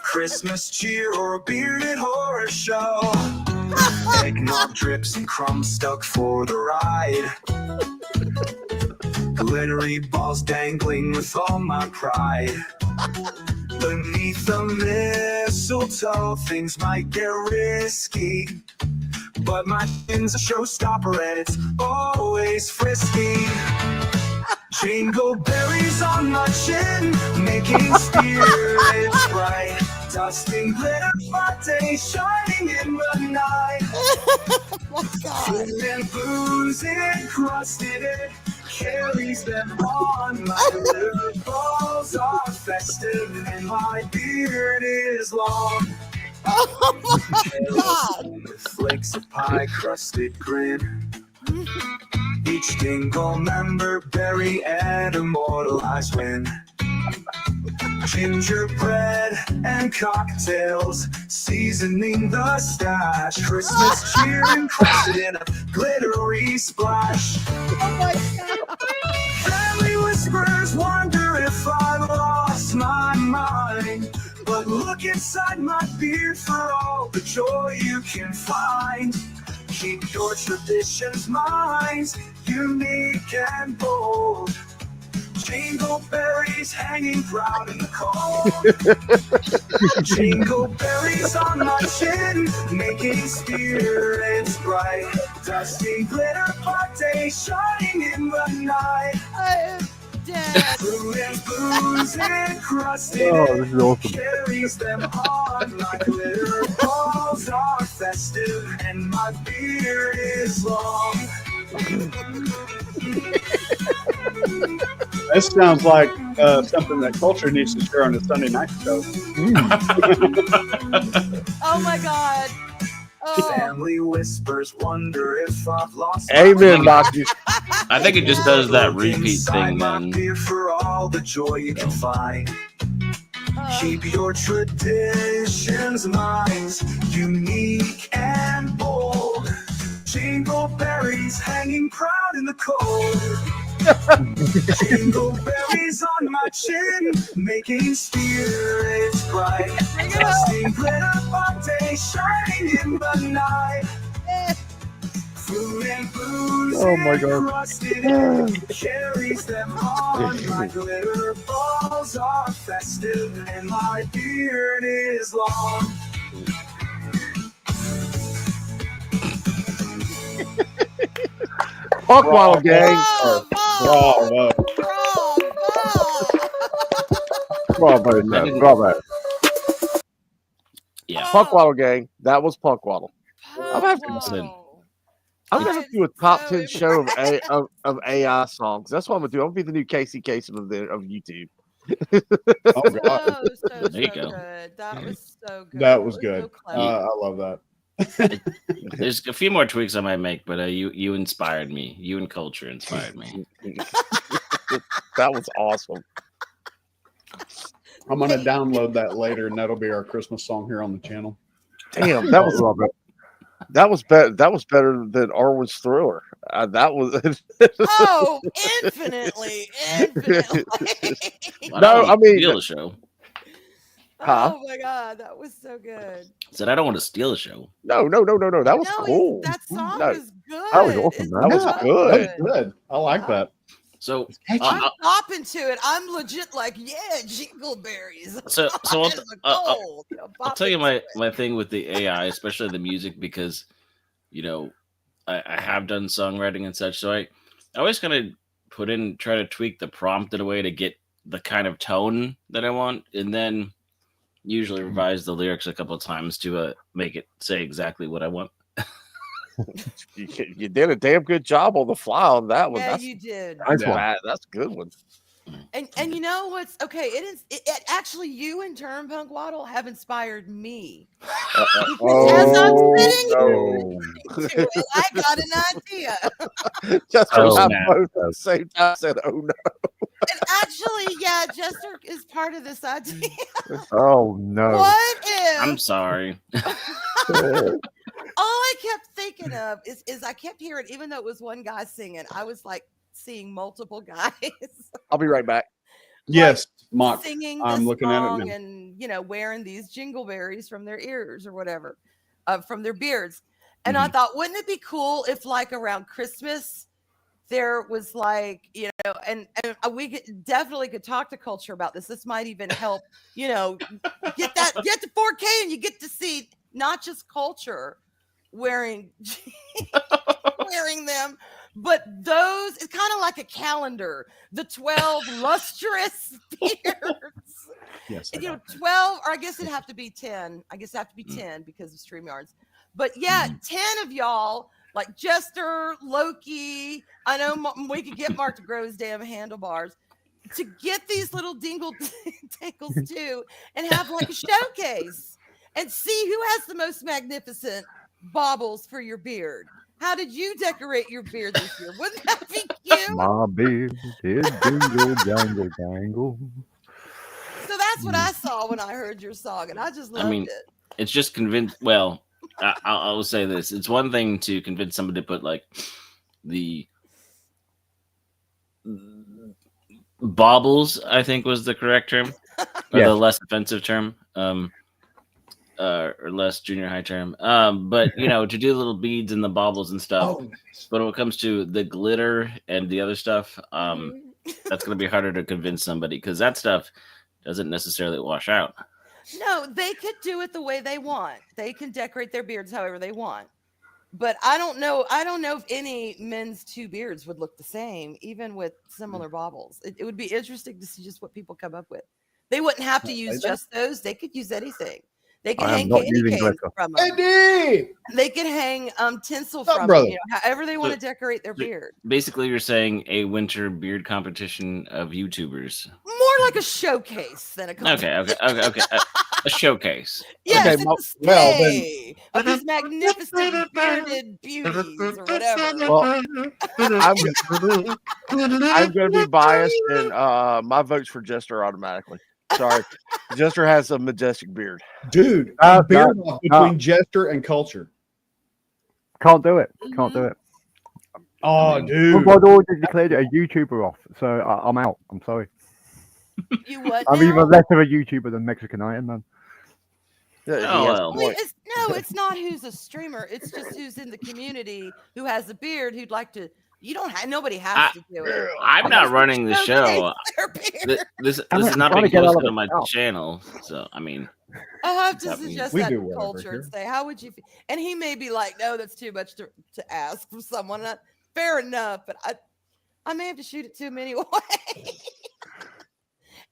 S7: Christmas cheer or bearded horror show. Eggnog drips and crumbs stuck for the ride. Glittery balls dangling with all my pride. Beneath the mistletoe, things might get risky, but my chin's a showstopper and it's always frisky. Jingle berries on my chin, making spirits bright. Dusting glitter my day, shining in the night.
S1: Oh my God.
S7: Food and booze encrusted it, carries them on. My little balls are festive and my beard is long.
S1: Oh my God.
S7: With flakes of pie crusted grin. Each dingle member berry and immortalized win. Gingerbread and cocktails, seasoning the stash. Christmas cheer encrusted in a glittery splash.
S1: Oh my God.
S7: Family whispers wonder if I've lost my mind. But look inside my beard for all the joy you can find. Keep your traditions minds unique and bold. Jingle berries hanging proud in the cold. Jingle berries on my chin, making spirits bright. Dusting glitter party shining in the night.
S1: I am dead.
S7: Fruit and booze encrusted
S3: Oh, this is awesome.
S7: carries them on like glitter balls are festive, and my beard is long.
S5: This sounds like something that culture needs to share on the Sunday night show.
S1: Oh my God. Oh.
S7: Family whispers, wonder if I've lost
S2: Amen, Moxie.
S6: I think it just does that repeat
S7: inside
S6: thing
S7: my
S6: then.
S7: beer for all the joy you can find. Keep your traditions, minds unique and bold. Jingle berries hanging proud in the cold. Jingle berries on my chin, making spirits bright. Casting glitter by day, shining in the night. Food and booze
S3: Oh my God.
S7: encrusted carries them on like glitter balls are festive, and my beard is long.
S2: Fuck Waddle Gang.
S1: Bravo.
S3: Bravo, sir. Bravo.
S6: Yeah.
S2: Fuck Waddle Gang. That was Punk Waddle. I'm having
S6: listen.
S2: I'm gonna do a top 10
S1: so
S2: show of AI songs. That's what I'm gonna do. I'm gonna be the new Casey Kasem of YouTube.
S5: Oh God,
S6: There you go.
S1: good. That was so good.
S5: that was good.
S1: So clever.
S5: I love that.
S6: There's a few more tweaks I might make, but you inspired me. You and culture inspired me.
S2: That was awesome.
S5: I'm gonna download that later, and that'll be our Christmas song here on the channel.
S2: Damn, that was better. That was better than Arwen's Thriller. That was.
S1: Oh, infinitely.
S2: No, I mean-
S6: steal the show.
S2: Huh?
S1: Oh my God, that was so good.
S6: Said I don't want to steal the show.
S2: No. That was
S1: No,
S2: cool.
S1: that song
S2: No,
S1: is good.
S3: that was awesome.
S1: It's
S3: That
S2: was
S1: so
S2: good.
S5: That's good. I like that.
S6: So
S1: I'm popping to it. I'm legit like, yeah, jingleberries.
S6: So I'll,
S1: Eyes are gold, you know,
S6: I'll tell you
S1: popping to
S6: my thing with the AI, especially the music, because I have done songwriting and such. So I always kind of try to tweak the prompt in a way to get the kind of tone that I want, and then usually revise the lyrics a couple of times to make it say exactly what I want.
S2: You did a damn good job on the fly on that one.
S1: Yeah,
S2: That's
S1: you did.
S3: Nice one.
S2: that's a good one.
S1: And you know what's okay? It actually you and Turn Punk Waddle have inspired me. As I'm sitting
S2: no.
S1: to it, I got an idea.
S2: Just
S6: Oh,
S2: I
S6: snap.
S2: both at the same time said, "Oh no."
S1: And actually, yeah, Jester is part of this idea.
S3: Oh no.
S1: What if
S6: I'm sorry.
S1: all I kept thinking of is I kept hearing, even though it was one guy singing, I was like seeing multiple guys
S2: I'll be right back.
S5: Yes, Mock.
S1: singing
S5: I'm
S1: this
S5: looking at it
S1: song
S5: now.
S1: and wearing these jingleberries from their ears or whatever, from their beards. And
S5: Mm-hmm.
S1: I thought, wouldn't it be cool if like around Christmas there was like, and we definitely could talk to culture about this. This might even help, get the 4K and you get to see not just culture wearing them, but those, it's kind of like a calendar, the 12 lustrous beards.
S5: Yes,
S1: And, 12, or I guess it'd have to be 10. I guess it'd have to be 10 because of StreamYards. But yeah, 10 of y'all, like Jester, Loki. I know we could get Mark to grow his damn handlebars to get these little dingles too, and have like a showcase and see who has the most magnificent baubles for your beard. How did you decorate your beard this year? Wouldn't that be cute?
S3: My beard did jingle, jangle, jangle.
S1: So that's what I saw when I heard your song, and I just loved it.
S6: It's just convinced. Well, I will say this: it's one thing to convince somebody to put like the baubles, I think was the correct term, or the less offensive term, or less junior high term. But to do little beads and the baubles and stuff.
S5: Oh, nice.
S6: But when it comes to the glitter and the other stuff, that's going to be harder to convince somebody because that stuff doesn't necessarily wash out.
S1: No, they could do it the way they want. They can decorate their beards however they want. But I don't know. I don't know if any men's two beards would look the same, even with similar baubles. It would be interesting to see just what people come up with. They wouldn't have to use just those. They could use anything. They could
S3: I am
S1: hang
S3: not
S1: candy
S3: using
S1: canes
S3: glitter.
S1: from them.
S5: Eddie!
S1: They could hang tinsel
S5: Stop,
S1: from
S5: brother.
S1: them. You know, however they want to
S6: So-
S1: decorate their beard.
S6: Basically, you're saying a winter beard competition of YouTubers.
S1: More like a showcase than a competition.
S6: Okay. A showcase.
S1: Yes,
S2: Okay,
S1: it's
S2: well-
S1: a
S5: well, then-
S1: stay of these magnificent bearded beauties or whatever.
S2: Well, I'm going to be biased, and my vote's for Jester automatically. Sorry, Jester has a majestic beard.
S5: Dude,
S3: No,
S5: beard
S3: no,
S5: off between Jester and Culture.
S3: Can't do it. Can't do it.
S5: Oh, dude.
S3: I've already declared it a YouTuber off, so I'm out. I'm sorry.
S1: You what?
S3: I'm
S1: now?
S3: even less of a YouTuber than Mexican Iron Man.
S2: Yeah, he
S6: Oh,
S2: has
S6: well.
S1: I mean,
S2: points.
S1: it's not who's a streamer. It's just who's in the community who has a beard who'd like to. You don't have nobody has to do it.
S6: I'm not running the show.
S1: Their beard.
S6: This
S3: I'm
S6: is not
S3: trying
S6: being
S3: to get all
S6: posted
S3: of
S6: on my
S3: it out.
S6: channel. So I mean,
S1: I have to
S6: I mean,
S1: suggest
S5: we
S1: that
S5: do
S1: to
S5: whatever
S1: Culture
S5: here.
S1: and say, how would you feel? And he may be like, no, that's too much to ask from someone. Fair enough, but I may have to shoot it to him anyway.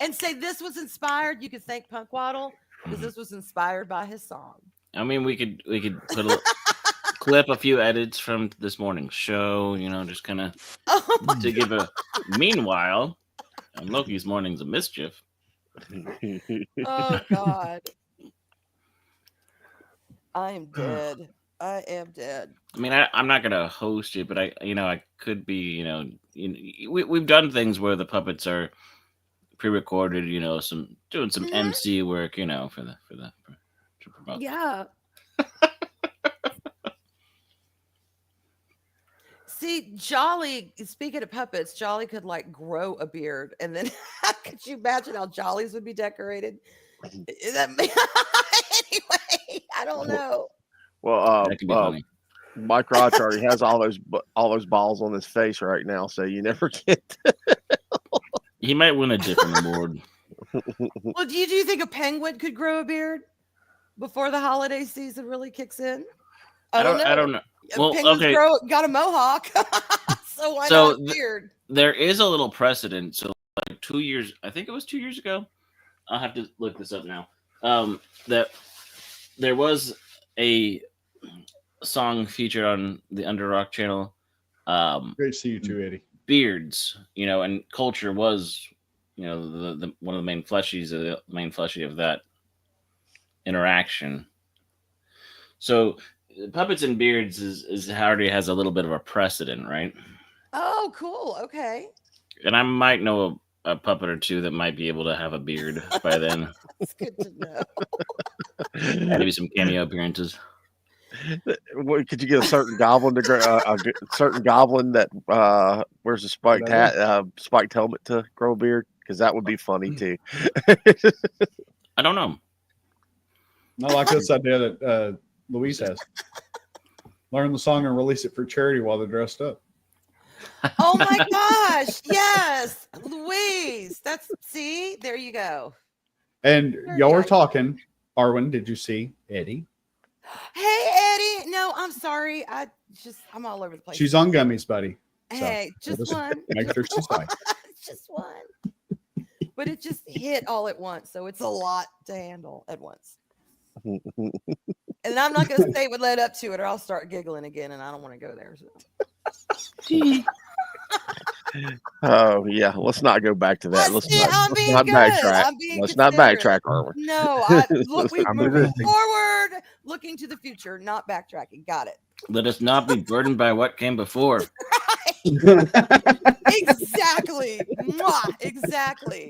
S1: And say this was inspired. You could thank Punk Waddle because this was inspired by his song.
S6: I mean, we could put clip a few edits from this morning's show. You know, just kind of
S1: Oh my
S6: to give a. Meanwhile, on Loki's Mornings of Mischief.
S1: Oh God. I am dead. I am dead.
S6: I mean, I'm not gonna host it, but I could be. We've done things where the puppets are pre-recorded. Doing some MC work. For to promote.
S1: Yeah. See, Jolly, speaking of puppets, Jolly could like grow a beard. And then could you imagine how Jollies would be decorated? Is that anyway, I don't know.
S2: Well,
S6: That could be funny.
S2: Mike Roch already has all those balls on his face right now, so you never get.
S6: He might win a different award.
S1: Well, do you think a penguin could grow a beard before the holiday season really kicks in? I don't know.
S6: Well,
S1: Penguins
S6: okay.
S1: got a mohawk, so why
S6: So
S1: not a beard?
S6: There is a little precedent. So, like 2 years, I think it was 2 years ago. I'll have to look this up now. That there was a song featured on the Under Rock channel.
S5: Great to see you too, Eddie.
S6: Beards, and Culture was, the one of the main fleshy of that interaction. So puppets and beards is already has a little bit of a precedent, right?
S1: Oh, cool. Okay.
S6: And I might know a puppet or two that might be able to have a beard by then.
S1: It's good to know.
S6: Maybe some cameo appearances.
S2: Could you get a certain goblin to grow a certain goblin that wears a spiked hat, spiked helmet to grow a beard? Because that would be funny too.
S6: I don't know.
S5: Not like this idea that Louise has. Learn the song and release it for charity while they're dressed up.
S1: Oh my gosh. Yes. Louise. See, there you go.
S5: And
S1: Very
S5: y'all were
S1: nice.
S5: talking. Arwen, did you see Eddie?
S1: Hey, Eddie. No, I'm sorry. I'm all over the place.
S5: She's on gummies, buddy.
S1: Hey, just
S5: just
S1: one.
S5: Make sure she's fine.
S1: Just one. But it just hit all at once. So it's a lot to handle at once. And I'm not going to say what led up to it or I'll start giggling again. And I don't want to go there. So.
S2: Oh yeah, let's not go back to that. Let's
S1: I'm
S2: not
S1: being
S2: not
S1: good.
S2: backtrack.
S1: I'm being
S2: Let's not
S1: considerate.
S2: backtrack, Arwen.
S1: No, look, we're
S3: I'm
S1: moving
S3: resisting.
S1: forward, looking to the future, not backtracking. Got it.
S6: Let us not be burdened by what came before.
S1: Exactly. Mwah, exactly.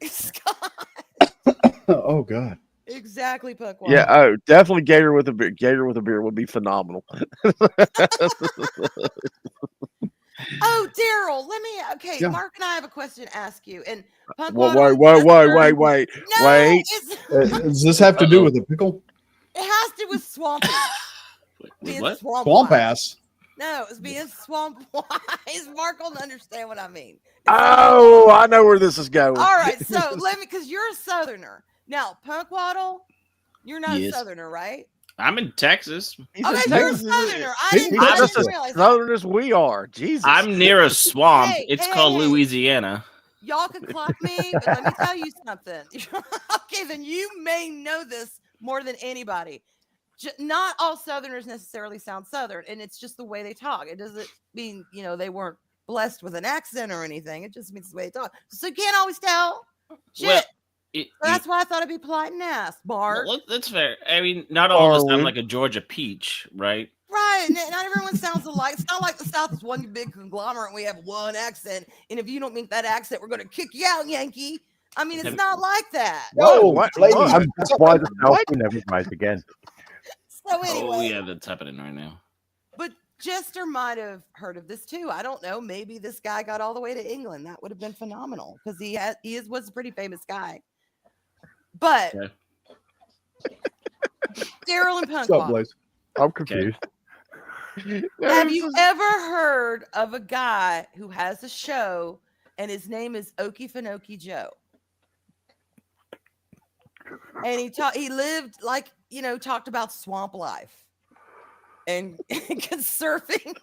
S1: Scott.
S5: Oh God.
S1: Exactly, Puck.
S2: Yeah, oh, definitely Gator with a beard. Gator with a beard would be phenomenal.
S1: Oh, Daryl, okay,
S5: Yeah.
S1: Mark and I have a question to ask you. And Punk
S2: Wait,
S1: Waddle,
S2: wait,
S1: Jester-
S2: wait.
S1: No,
S2: wait.
S5: Does this have to do with the pickle?
S1: it has to do with swampy.
S6: Wait,
S1: Being
S6: what?
S1: swamp
S5: Swamp
S1: wise.
S5: ass.
S1: No, it's being swamp wise. Mark will understand what I mean.
S2: Oh, I know where this is going.
S1: All right, so because you're a Southerner. Now, Punk Waddle, you're not
S6: Yes.
S1: a Southerner, right?
S6: I'm in Texas.
S2: He's
S1: Okay,
S2: in
S1: you're a
S2: Texas.
S1: southerner. I
S5: He's
S1: didn't,
S2: He's
S1: I
S2: just
S1: didn't
S2: as
S1: realize that.
S2: southern as we are. Jesus.
S6: I'm near a swamp.
S1: Hey,
S6: It's
S1: hey,
S6: called
S1: hey.
S6: Louisiana.
S1: Y'all can clock me, but let me tell you something. Okay, then you may know this more than anybody. Not all Southerners necessarily sound Southern, and it's just the way they talk. It doesn't mean, they weren't blessed with an accent or anything. It just means the way they talk. So you can't always tell. Shit.
S6: Well,
S1: So that's why I thought I'd be polite and ask, Bart.
S6: well, that's fair. I mean, not all of us sound
S2: Arwen.
S6: like a Georgia peach, right?
S1: Right. Not everyone sounds alike. It's not like the South is one big conglomerate and we have one accent. And if you don't make that accent, we're going to kick you out, Yankee. I mean, it's not like that.
S2: What?
S5: ladies,
S2: What?
S3: And that's why the South will never rise again.
S1: So anyway.
S6: Oh, yeah, that's happening right now.
S1: But Jester might have heard of this too. I don't know. Maybe this guy got all the way to England. That would have been phenomenal because was a pretty famous guy. But
S6: Okay.
S1: Daryl and
S5: What's up,
S1: Punkball,
S5: Blaze?
S3: I'm confused.
S1: have you ever heard of a guy who has a show and his name is Okefenokee Joe? And he lived talked about swamp life and conserving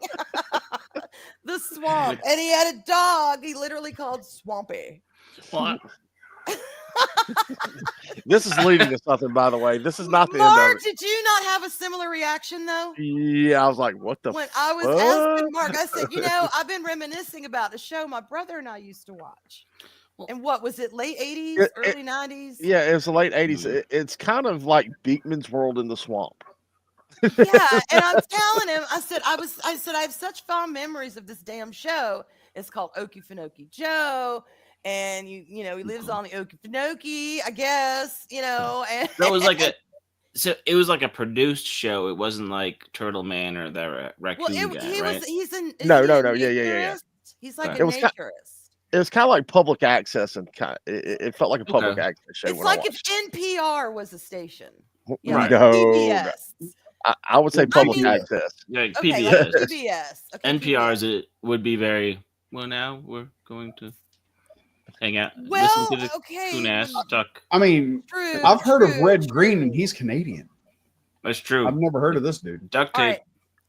S1: the swamp. And he had a dog he literally called Swampy.
S6: Well,
S2: This is leading to something, by the way. This is not the end
S1: Mark,
S2: of it.
S1: did you not have a similar reaction though?
S2: Yeah, I was like, what the
S1: When I was
S2: fuck?
S1: asking Mark, I said, I've been reminiscing about a show my brother and I used to watch. And what was it, late 80s, early 90s?
S2: Yeah, it was the late 80s. It's kind of like Beekman's World in the Swamp.
S1: Yeah, and I'm telling him, I said I have such fond memories of this damn show. It's called Okefenokee Joe, and he lives on the Okefenokee, I guess, and
S6: that was it was like a produced show. It wasn't like Turtle Man or the raccoon guy, right?
S2: Yeah.
S1: He's like
S2: It
S1: a
S2: was
S1: naturist.
S2: It was kind of like public access, and it felt like a public access show.
S1: It's
S2: when
S1: like
S2: I
S1: if NPR was a station. Yeah,
S6: Right.
S1: like
S2: No,
S1: PBS.
S2: I would say public access.
S6: Yeah,
S1: Okay,
S6: PBS.
S1: like PBS. Okay,
S6: NPR's
S1: PBS.
S6: it would be very well. Now we're going to hang out.
S1: Well,
S6: listen to the
S1: okay.
S6: coon ass talk.
S5: I mean,
S1: True,
S5: I've heard of
S1: true,
S5: Red Green,
S1: true.
S5: and he's Canadian.
S6: That's true.
S5: I've never heard of this dude.
S6: Duct
S1: All
S6: tape.
S1: right.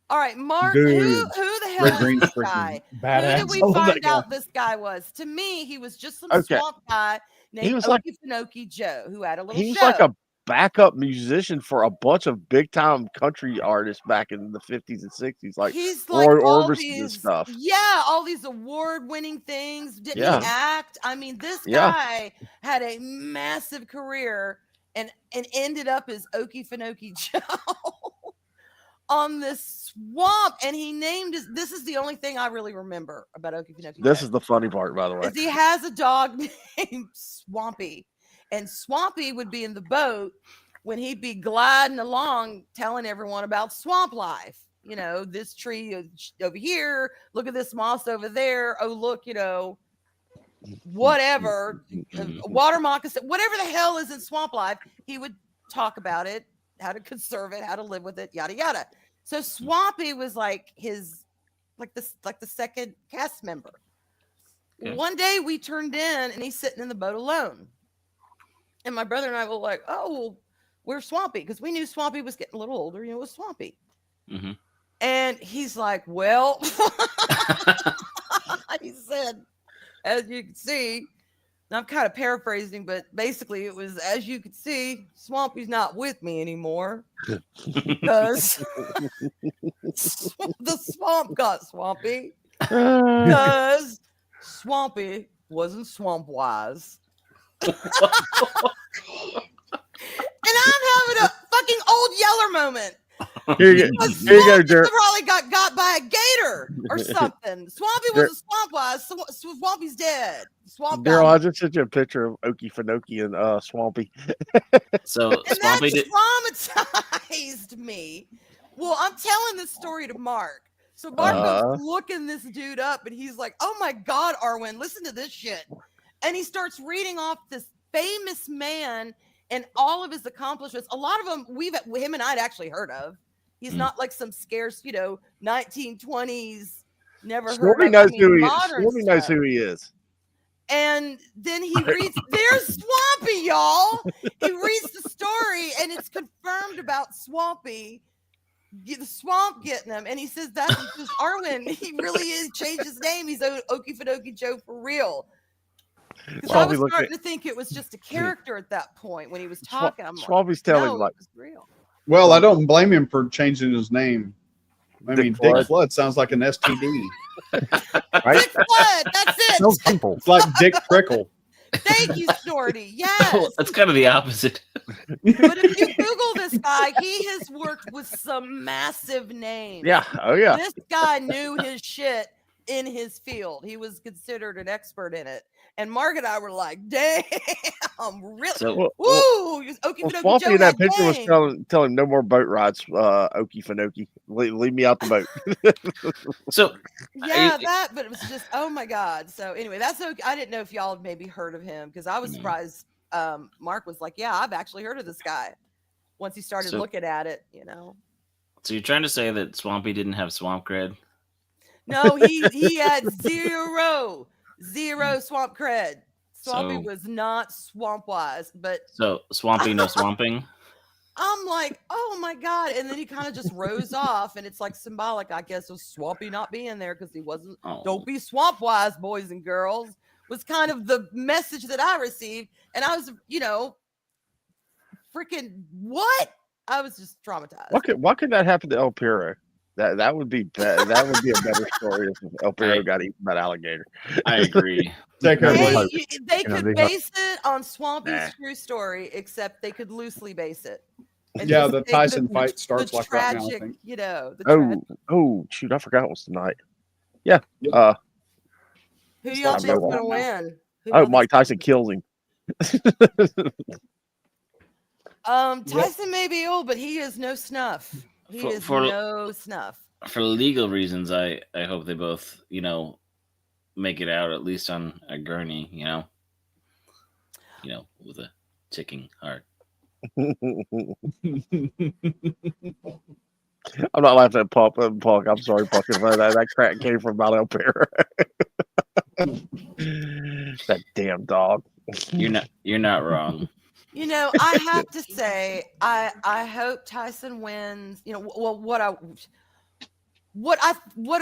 S1: All right, Mark,
S5: Dude,
S1: who the hell
S5: Red
S1: is
S5: Green's
S1: this
S5: freaking
S1: guy?
S5: badass.
S1: Who did we
S5: I love
S1: find
S5: that guy.
S1: out this guy was? To me, he was just some
S2: Okay.
S1: swamp guy named
S2: was like-
S1: Okefenokee Joe who had a little
S2: He was
S1: show.
S2: like a backup musician for a bunch of big time country artists back in the 50s and 60s, like
S1: He's like
S2: Roy
S1: all
S2: Orbison
S1: these,
S2: and stuff.
S1: Yeah, all these award-winning things. Didn't
S2: Yeah.
S1: he act? I mean, this
S2: Yeah.
S1: guy had a massive career and ended up as Okefenokee Joe on this swamp. And he named this is the only thing I really remember about Okefenokee
S2: This
S1: Joe.
S2: is the funny part, by the way.
S1: Is he has a dog named Swampy. And Swampy would be in the boat when he'd be gliding along telling everyone about swamp life. This tree over here, look at this moss over there. Oh, look, whatever, water moccasin, whatever the hell is in swamp life, he would talk about it, how to conserve it, how to live with it, yada yada. So Swampy was like the second cast member.
S6: Okay.
S1: One day we turned in and he's sitting in the boat alone. And my brother and I were like, oh, well, where's Swampy? Because we knew Swampy was getting a little older. It was Swampy.
S6: Mm-hmm.
S1: And he's like, well, he said, as you can see, and I'm kind of paraphrasing, but basically it was, as you can see, Swampy's not with me anymore because the swamp got swampy because Swampy wasn't swamp wise. And I'm having a fucking old Yeller moment.
S2: Here you go, Jared.
S1: Probably got by a gator or something. Swampy was a swamp wise. Swampy's dead. Swamp
S2: Daryl,
S1: got
S2: I
S1: him.
S2: just sent you a picture of Okefenokee and Swampy.
S6: So
S1: And
S6: Swampy
S1: that
S6: did.
S1: traumatized me. Well, I'm telling this story to Mark. So Mark goes looking this dude up and he's like, oh my God, Arwen, listen to this shit. And he starts reading off this famous man and all of his accomplishments. A lot of them him and I'd actually heard of. He's not like some scarce, 1920s, never heard
S2: Stormy
S1: of.
S2: knows
S1: I mean,
S2: who he is.
S1: modern
S2: Stormy knows
S1: stuff.
S2: who he is.
S1: And then he reads, there's Swampy, y'all. He reads the story and it's confirmed about Swampy, the swamp getting him. And he says, that's just Arwen. He really is changed his name. He's Okie Fadokie Joe for real. Because I was starting to think it was just a character at that point when he was talking. I'm
S2: Swampy's
S1: like,
S2: telling
S1: no,
S2: like
S1: it was real.
S5: Well, I don't blame him for changing his name. I mean,
S2: Flood.
S5: Dick Flood sounds like an STD.
S3: Right?
S1: Dick Flood, that's it.
S3: So simple.
S5: It's like Dick Prickle.
S1: Thank you, Shorty. Yes.
S6: That's kind of the opposite.
S1: But if you Google this guy, he has worked with some massive names.
S2: yeah, oh yeah.
S1: This guy knew his shit in his field. He was considered an expert in it. And Mark and I were like, damn, really?
S6: So
S1: Woo!
S2: Well,
S1: Okie Dokie
S2: Swampy
S1: Joe
S2: in that
S1: had
S2: picture was
S1: game.
S2: telling him no more boat rides, Okie Finoki. Leave me out the boat.
S6: so
S1: Yeah, that, but it was just, oh my God. So anyway, that's okay. I didn't know if y'all had maybe heard of him because I was
S6: No.
S1: surprised. Mark was like, yeah, I've actually heard of this guy once he started
S6: So-
S1: looking at it, you know.
S6: So you're trying to say that Swampy didn't have swamp cred?
S1: No, he had zero swamp cred. Swampy
S6: So-
S1: was not swamp wise, but
S6: So Swampy, no swamping.
S1: I'm like, oh my God. And then he kind of just rose off, and it's like symbolic, I guess, of Swampy not being there because he wasn't.
S6: Oh.
S1: Don't be swamp wise, boys and girls, was kind of the message that I received. And I was, you know, freaking what? I was just traumatized.
S2: Why could that happen to El Piro? That would be that would be a better story if El Piro got eaten by an alligator.
S6: I agree.
S5: Take care,
S1: They,
S5: buddy.
S1: they
S3: You know,
S1: could
S3: they have-
S1: base it on Swampy's
S6: Nah.
S1: true story, except they could loosely base it. And
S5: Yeah,
S1: just
S5: the
S1: take
S5: Tyson
S1: the
S5: fight starts
S1: the
S5: like right now, I
S1: tragic,
S5: think.
S1: you know, the tragic.
S2: Oh shoot! I forgot it was tonight. Yeah.
S5: Yep.
S1: Who do y'all
S2: not
S1: think's
S2: no
S1: gonna
S5: one.
S1: win? Who do
S2: Oh,
S1: y'all
S2: Mike
S1: think's
S2: Tyson kills him.
S1: Tyson may be old, but he is no snuff. He
S6: For-
S1: is
S6: for-
S1: no snuff.
S6: For legal reasons, I hope they both, make it out at least on a gurney, with a ticking heart.
S2: I'm not laughing at Punk. I'm sorry, Punk. That crack came from Mount El Piro. That damn dog.
S6: You're not wrong.
S1: You know, I have to say, I hope Tyson wins. You know, well, what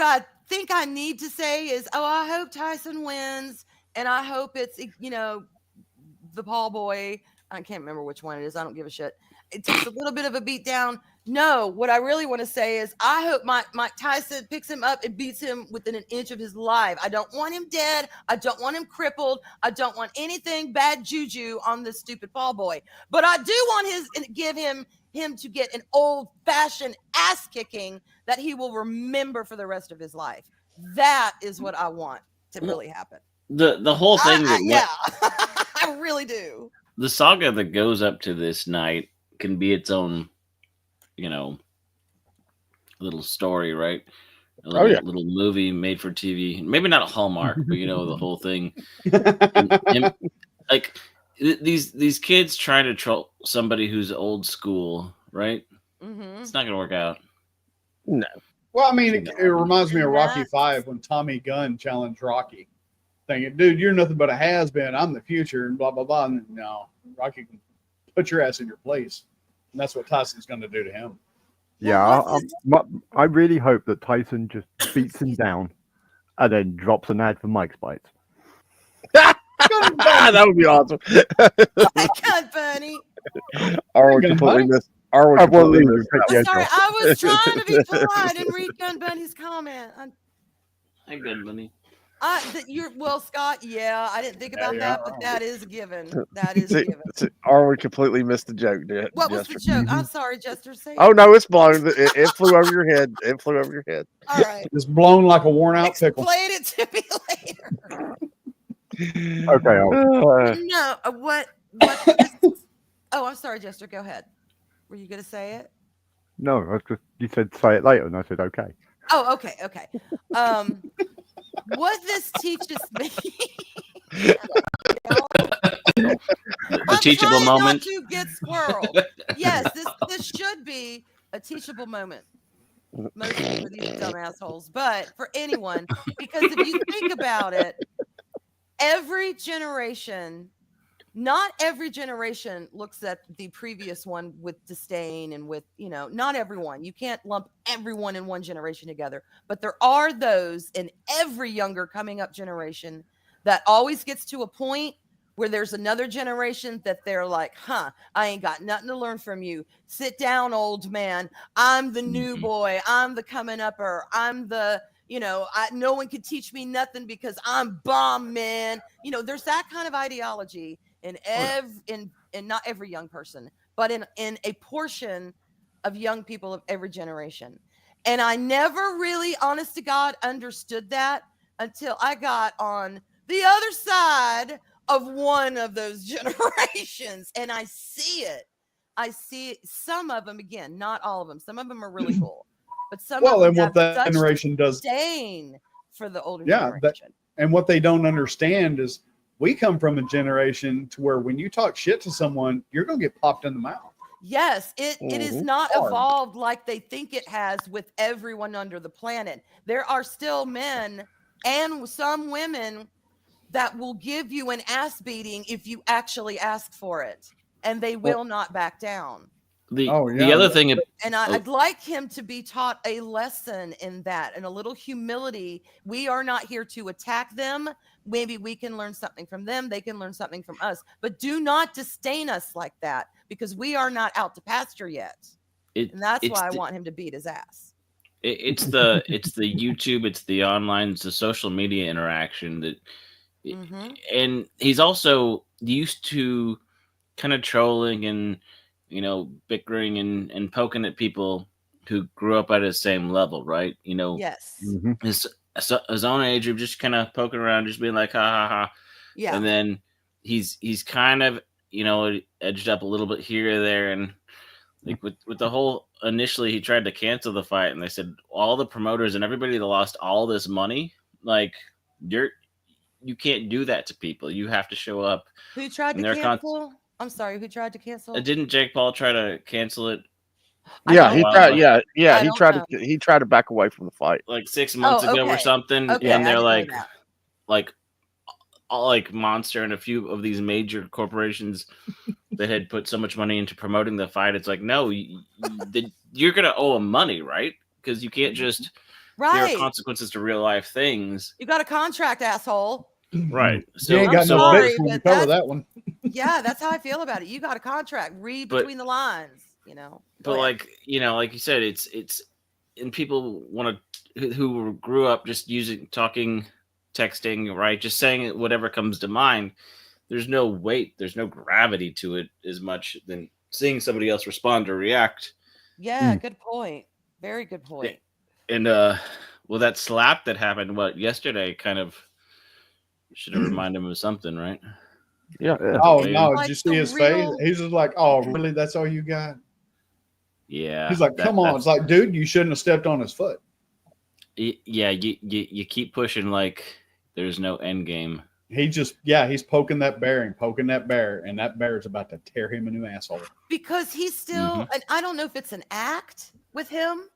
S1: I think I need to say is, I hope Tyson wins, and I hope it's the Paul boy. I can't remember which one it is. I don't give a shit. It takes a little bit of a beat down. No, what I really want to say is I hope Mike Tyson picks him up and beats him within an inch of his life. I don't want him dead. I don't want him crippled. I don't want anything bad juju on this stupid Paul boy. But I do want give him to get an old-fashioned ass kicking that he will remember for the rest of his life. That is what I want to really happen.
S6: The whole thing
S1: Yeah, I really do.
S6: The saga that goes up to this night can be its own, little story, right? A little movie made for TV. Maybe not a Hallmark, but the whole thing. And, like these kids trying to troll somebody who's old school, right?
S1: Mm-hmm.
S6: It's not gonna work out.
S2: No.
S5: Well, I mean, it reminds me of Rocky
S1: Nuts.
S5: 5 when Tommy Gunn challenged Rocky, thinking, dude, you're nothing but a has-been. I'm the future, and blah, blah, blah. And no, Rocky can put your ass in your place. And that's what Tyson's going to do to him.
S3: Yeah,
S1: Well,
S3: I really hope that Tyson just beats him down and then drops an ad for Mike's Bites.
S2: That would be awesome.
S1: I can't, Bunny.
S2: Arwen completely missed. Arwen completely missed.
S3: Yeah,
S1: Sorry,
S3: Josh.
S1: I was trying to be polite and read Gun Bunny's comment.
S6: Hey, good money.
S1: Scott. Yeah, I didn't think about
S5: you're
S1: that,
S5: not
S1: but
S5: wrong.
S1: that is a given. That is a given.
S2: Arwen completely missed the joke.
S1: What was the
S2: Jester.
S1: joke? I'm sorry, Jester. Say
S2: Oh no, it's blown. It flew over your head. It flew over your head.
S1: all right.
S5: It's blown like a worn-out pickle.
S1: Explain it to me later.
S3: Okay,
S1: No, what? Oh, I'm sorry, Jester. Go ahead. Were you gonna say it?
S3: no, I was you said say it later, and I said okay.
S1: Oh, okay. What this teaches me.
S6: A teachable
S1: trying not
S6: moment.
S1: to get squirreled. Yes, this should be a teachable moment. Mostly for these dumb assholes, but for anyone, because if you think about it, every generation, not every generation looks at the previous one with disdain and with, not everyone. You can't lump everyone in one generation together. But there are those in every younger coming up generation that always gets to a point where there's another generation that they're like, I ain't got nothing to learn from you. Sit down, old man. I'm the new boy. I'm the coming upper. I'm the, no one can teach me nothing because I'm bomb, man. There's that kind of ideology in not every young person, but in a portion of young people of every generation. And I never really, honest to God, understood that until I got on the other side of one of those generations, and I see it. Some of them, again, not all of them. Some of them are really cool, but some of them
S5: and what
S1: have
S5: that
S1: such
S5: generation does,
S1: disdain for the older
S5: Yeah,
S1: generation.
S5: and what they don't understand is we come from a generation to where when you talk shit to someone, you're going to get popped in the mouth.
S1: Yes, it is
S2: Mhm.
S1: not
S5: Hard.
S1: evolved like they think it has with everyone under the planet. There are still men and some women that will give you an ass beating if you actually ask for it, and they will not back down.
S6: The
S5: yeah,
S6: other thing,
S1: And I'd like him to be taught a lesson in that and a little humility. We are not here to attack them. Maybe we can learn something from them. They can learn something from us. But do not disdain us like that, because we are not out to pasture yet. And that's why I want him to beat his ass.
S6: It's the YouTube, it's the online, it's the social media interaction that, and he's also used to kind of trolling and bickering and poking at people who grew up at his same level, right?
S1: Yes.
S6: His own age of just kind of poking around, just being like, ha ha ha.
S1: Yeah.
S6: And then he's kind of edged up a little bit here or there, and like with the whole, initially he tried to cancel the fight, and they said all the promoters and everybody that lost all this money, like you can't do that to people. You have to show up.
S1: Who tried to cancel? I'm sorry, who tried to cancel?
S6: Didn't Jake Paul try to cancel it?
S2: Yeah, he tried. He tried to back away from the fight
S6: like 6 months ago or something.
S1: Okay,
S6: and they're like Monster and a few of these major corporations that had put so much money into promoting the fight. It's like, no, you're gonna owe them money, right? Because you can't just. There are consequences to real life things.
S1: You got a contract, asshole.
S6: Right.
S5: So you ain't got no bits when you cover that one.
S1: Yeah, that's how I feel about it. You got a contract. Read between the lines,
S6: But like you said, it's and people want to who grew up just talking, texting, right? Just saying whatever comes to mind. There's no weight, there's no gravity to it as much than seeing somebody else respond or react.
S1: Yeah, good point. Very good point.
S6: And that slap that happened yesterday kind of should have reminded him of something, right?
S2: Yeah.
S5: Oh no! Did you see his face? He's just like, "Oh, really? That's all you got?"
S6: Yeah.
S5: He's like, "Come on!" It's like, dude, you shouldn't have stepped on his foot.
S6: Yeah, you keep pushing like there's no end game.
S5: He's poking that bear, and that bear is about to tear him a new asshole.
S1: Because he's still, and I don't know if it's an act with him.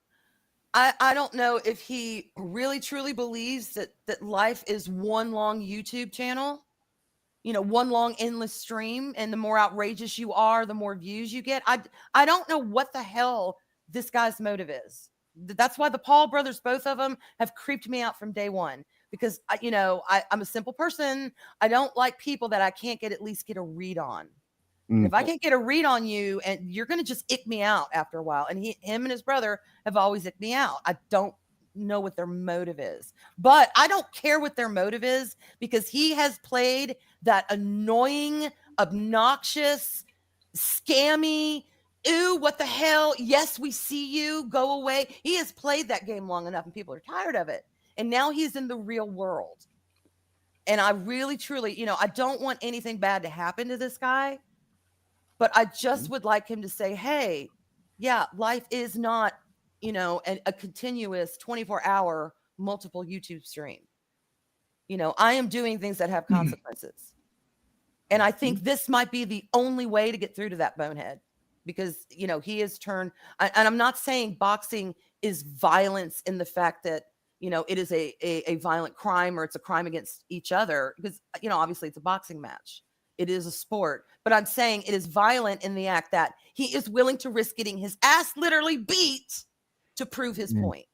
S1: I don't know if he really truly believes that life is one long YouTube channel, one long endless stream, and the more outrageous you are, the more views you get. I don't know what the hell this guy's motive is. That's why the Paul brothers, both of them, have creeped me out from day one, because I'm a simple person. I don't like people that I can't at least get a read on. If I can't get a read on you, and you're going to just ick me out after a while. And him and his brother have always icked me out. I don't know what their motive is, but I don't care what their motive is, because he has played that annoying, obnoxious, scammy, ooh, what the hell? Yes, we see you, go away. He has played that game long enough, and people are tired of it. And now he's in the real world. And I really, truly, I don't want anything bad to happen to this guy. But I just would like him to say, hey, yeah, life is not, a continuous 24-hour multiple YouTube stream. I am doing things that have consequences. And I think this might be the only way to get through to that bonehead, because, he has turned, and I'm not saying boxing is violence in the fact that, it is a violent crime or it's a crime against each other because, obviously it's a boxing match. It is a sport, but I'm saying it is violent in the act that he is willing to risk getting his ass literally beat to prove his point.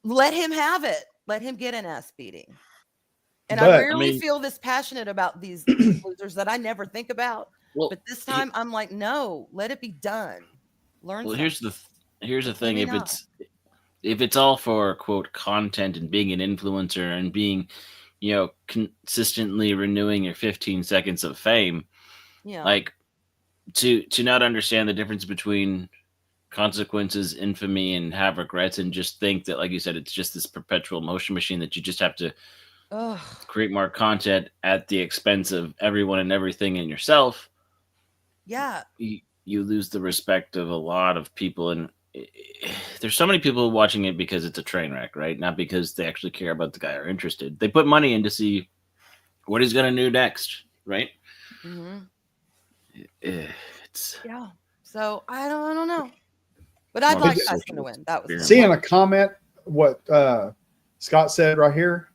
S1: Let him have it. Let him get an ass beating. And I rarely feel this passionate about these losers that I never think about.
S6: Well,
S1: but this time I'm like, no, let it be done. Learn.
S6: Well,
S1: something.
S6: here's the thing. If it's all for quote content and being an influencer and being, consistently renewing your 15 seconds of fame, like to not understand the difference between consequences, infamy, and have regrets, and just think that, like you said, it's just this perpetual motion machine that you just have to create more content at the expense of everyone and everything and yourself.
S1: Yeah,
S6: you lose the respect of a lot of people, and there's so many people watching it because it's a train wreck, right? Not because they actually care about the guy or interested. They put money in to see what he's going to do next, right?
S1: Mm-hmm.
S6: It's
S1: So I don't know, but I'd like Tyson to win. That was
S5: seeing a comment. What Scott said right here.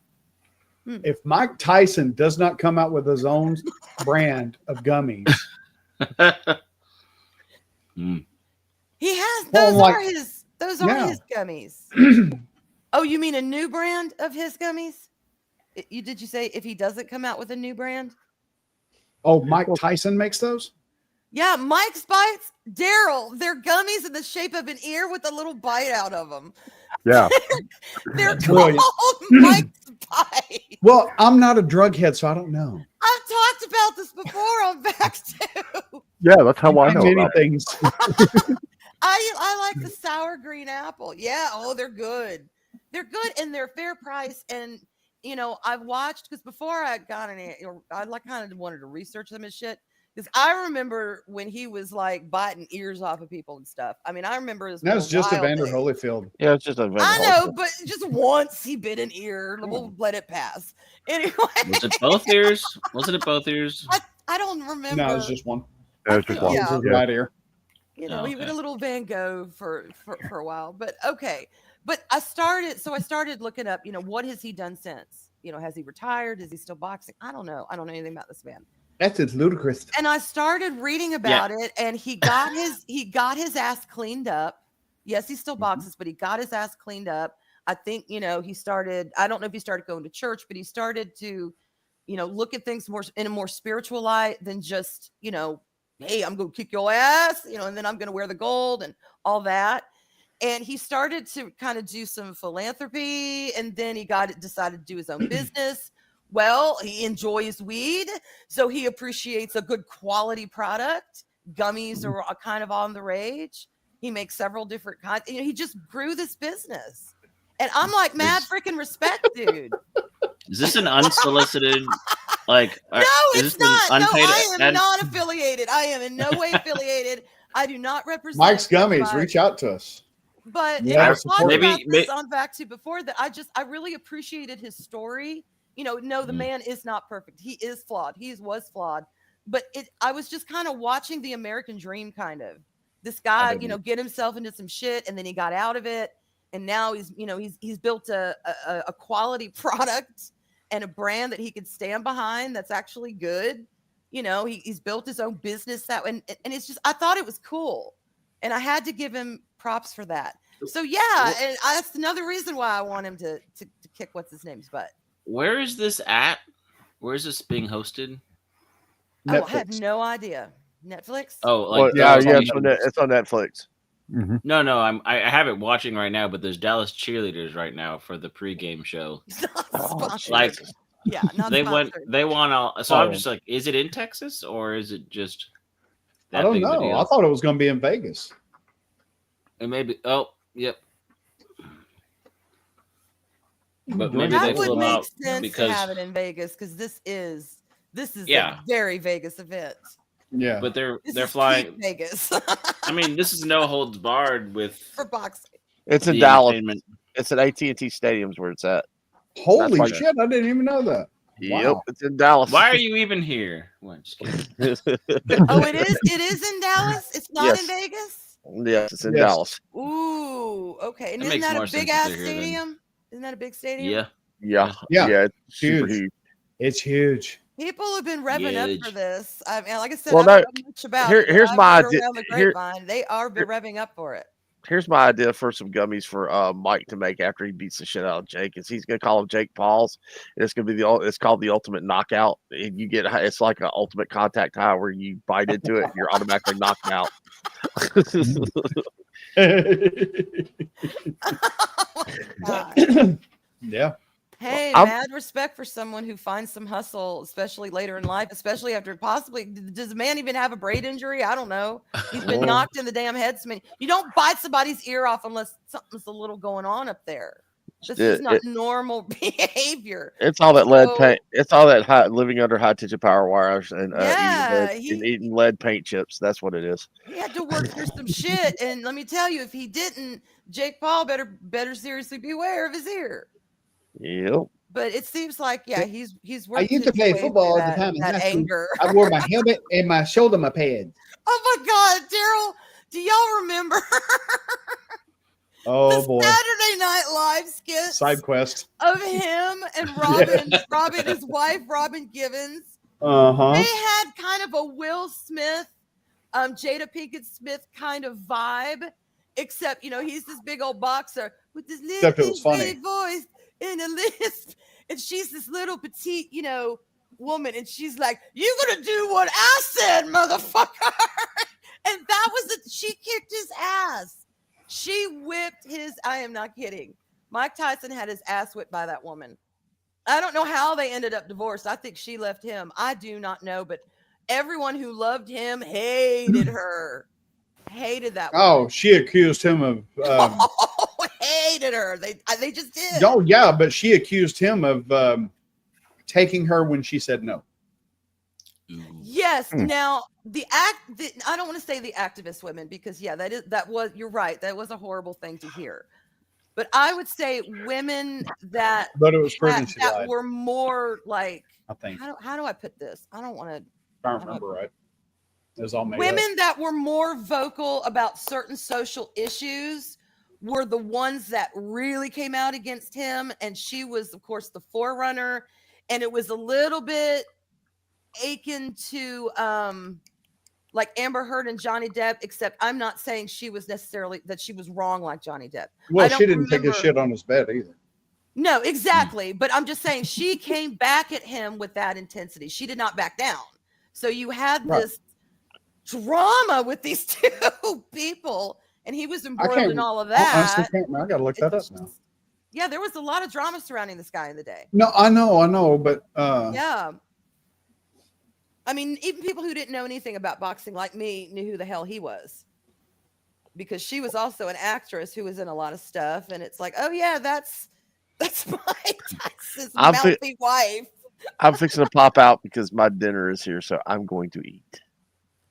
S5: If Mike Tyson does not come out with his own brand of gummies,
S1: he has. Those are his gummies. Oh, you mean a new brand of his gummies? Did you say if he doesn't come out with a new brand?
S5: Oh, Mike Tyson makes those?
S1: Yeah, Mike's Bites. Daryl, they're gummies in the shape of an ear with a little bite out of them.
S3: Yeah.
S1: They're called Mike's Bites.
S5: Well, I'm not a drug head, so I don't know.
S1: I've talked about this before on Vax too.
S3: Yeah, that's how I know
S5: many
S3: about
S5: things.
S1: I like the sour green apple. Yeah, they're good. They're good and they're fair price. And I've watched because before I got in it, I kind of wanted to research them and shit. Because I remember when he was like biting ears off of people and stuff. I mean, I remember
S5: that was just Evander Holyfield.
S2: Yeah, it's just Evander.
S1: I know, but just once he bit an ear, we'll let it pass. Anyway,
S6: was it both ears? Wasn't it both ears?
S1: I don't remember.
S5: No, it was just one.
S3: It was just one.
S1: Yeah.
S5: Right ear.
S1: He went a little Van Gogh for a while, but okay. But I started looking up, what has he done since? Has he retired? Is he still boxing? I don't know. I don't know anything about this man.
S5: It's ludicrous.
S1: And I started reading about it, and he got his ass cleaned up. Yes, he still boxes, but he got his ass cleaned up. I think, he started, I don't know if he started going to church, but he started to, look at things more in a more spiritual light than just, hey, I'm going to kick your ass, and then I'm going to wear the gold and all that. And he started to kind of do some philanthropy, and then he decided to do his own business. Well, he enjoys weed, so he appreciates a good quality product. Gummies are kind of on the rage. He makes several different kinds. He just grew this business. And I'm like, mad freaking respect, dude.
S6: Is this an unsolicited,
S1: No, it's not. No, I am not affiliated. I am in no way affiliated. I do not represent
S5: Mike's Gummies. Reach out to us.
S1: But
S5: Yeah,
S1: I talked about this on Vax before that I really appreciated his story. The man is not perfect. He is flawed. He was flawed. But I was just kind of watching the American dream kind of. This guy, get himself into some shit and then he got out of it. And now he's built a quality product and a brand that he could stand behind that's actually good. He's built his own business and it's just, I thought it was cool. And I had to give him props for that. So yeah, and that's another reason why I want him to kick what's his name's butt.
S6: Where is this at? Where is this being hosted?
S5: Netflix.
S1: Oh, I have no idea. Netflix?
S6: Oh,
S2: it's on Netflix.
S3: Mm-hmm.
S6: No, I have it watching right now, but there's Dallas cheerleaders right now for the pregame show.
S1: Like, yeah, not
S6: they
S1: sponsored.
S6: won all. So I'm just like, is it in Texas or is it just?
S5: I don't know. I thought it was going to be in Vegas.
S6: It may be. Oh, yep. But maybe
S1: that
S6: they
S1: would
S6: flew
S1: make
S6: out
S1: sense
S6: because
S1: to have it in Vegas because this is a very Vegas event.
S5: Yeah,
S6: but they're
S1: This is
S6: flying
S1: peak Vegas
S6: I mean, this is no holds barred with
S1: for boxing.
S2: It's in
S6: the
S2: Dallas.
S6: entertainment.
S2: It's at AT&T Stadium's where it's at.
S5: Holy
S2: That's
S5: shit! I didn't even know that.
S2: Yep,
S5: Wow.
S2: it's in Dallas.
S6: Why are you even here? Well, just kidding.
S1: Oh, it is in Dallas. It's not in Vegas.
S2: Yes, it's in
S5: Yes.
S2: Dallas.
S1: Ooh, okay. And
S6: That
S1: isn't
S6: makes
S1: that
S6: more
S1: a
S6: sense
S1: big
S6: if
S1: ass
S6: they're here than-
S1: stadium? Isn't that a big stadium?
S6: Yeah.
S2: Yeah,
S5: Yeah,
S2: it's super
S5: huge.
S2: huge.
S5: It's huge.
S1: People have been revving up for
S6: Huge.
S1: this. I mean, like I said,
S2: Well,
S1: I
S2: no,
S1: don't know much about
S2: here,
S1: it, but
S2: here's
S1: I've
S2: my
S1: heard
S2: idea.
S1: around the
S2: Here,
S1: grapevine they are
S2: here-
S1: revving up for it.
S2: here's my idea for some gummies for Mike to make after he beats the shit out of Jake. Is he's gonna call them Jake Pauls, and it's gonna be it's called the Ultimate Knockout. And you get it's like an ultimate contact high where you bite into it, and you're automatically knocked out.
S1: Oh my God.
S5: Yeah.
S1: Hey,
S2: I'm-
S1: mad respect for someone who finds some hustle, especially later in life, especially after possibly. Does the man even have a brain injury? I don't know. He's been knocked in the damn head. So many. You don't bite somebody's ear off unless something's a little going on up there. This is not normal behavior.
S2: It's all that lead
S1: So-
S2: paint. It's all that living under high tension power wires and
S1: Yeah,
S2: eating lead paint chips. That's what it is.
S1: He had to work through some shit, and let me tell you, if he didn't, Jake Paul better seriously beware of his ear.
S2: Yep.
S1: But it seems like, yeah, he's
S5: I
S1: worked
S5: used to
S1: his
S5: play
S1: way
S5: football
S1: through
S5: at the time in high
S1: that
S5: school.
S1: anger.
S5: I wore my helmet and my shoulder pads.
S1: Oh my God, Daryl, do y'all remember
S5: Oh
S1: the
S5: boy.
S1: Saturday Night Live skits
S5: Side quest.
S1: of him and Robin, his wife, Robin Givens?
S5: Uh-huh.
S1: They had kind of a Will Smith, Jada Pinkett Smith kind of vibe, except, he's this big old boxer with this
S5: Except it
S1: little
S5: was funny.
S1: big voice in a lisp, and she's this little petite, woman, and she's like, "You gonna do what I said, motherfucker?" And that was it. She kicked his ass. She whipped his. I am not kidding. Mike Tyson had his ass whipped by that woman. I don't know how they ended up divorced. I think she left him. I do not know, but everyone who loved him hated her. Hated that woman.
S5: Oh, she accused him of
S1: Hated her. They just did.
S5: oh yeah, but she accused him of taking her when she said no.
S1: Yes. Now I don't want to say the activist women because you're right. That was a horrible thing to hear. But I would say women that
S5: But it was proven she lied.
S1: were more like,
S5: I think.
S1: how do I put this? I don't want to.
S5: I don't remember right. It was all made
S1: Women
S5: up.
S1: that were more vocal about certain social issues were the ones that really came out against him. And she was, of course, the forerunner. And it was a little bit akin to like Amber Heard and Johnny Depp, except I'm not saying she was necessarily that she was wrong like Johnny Depp.
S5: Well,
S1: I don't
S5: she didn't take his
S1: remember-
S5: shit on his bed either.
S1: No, exactly. But I'm just saying she came back at him with that intensity. She did not back down. So you had
S5: Right.
S1: this drama with these two people, and he was embroiled in all of
S5: I honestly
S1: that.
S5: can't remember. I gotta look that up
S1: It's
S5: now.
S1: just- Yeah, there was a lot of drama surrounding this guy in the day.
S5: No, I know, but
S1: Yeah. I mean, even people who didn't know anything about boxing like me knew who the hell he was. Because she was also an actress who was in a lot of stuff. And it's like, oh yeah, that's Mike Tyson's
S2: I'm fi-
S1: mouthy wife.
S2: I'm fixing to pop out because my dinner is here, so I'm going to eat.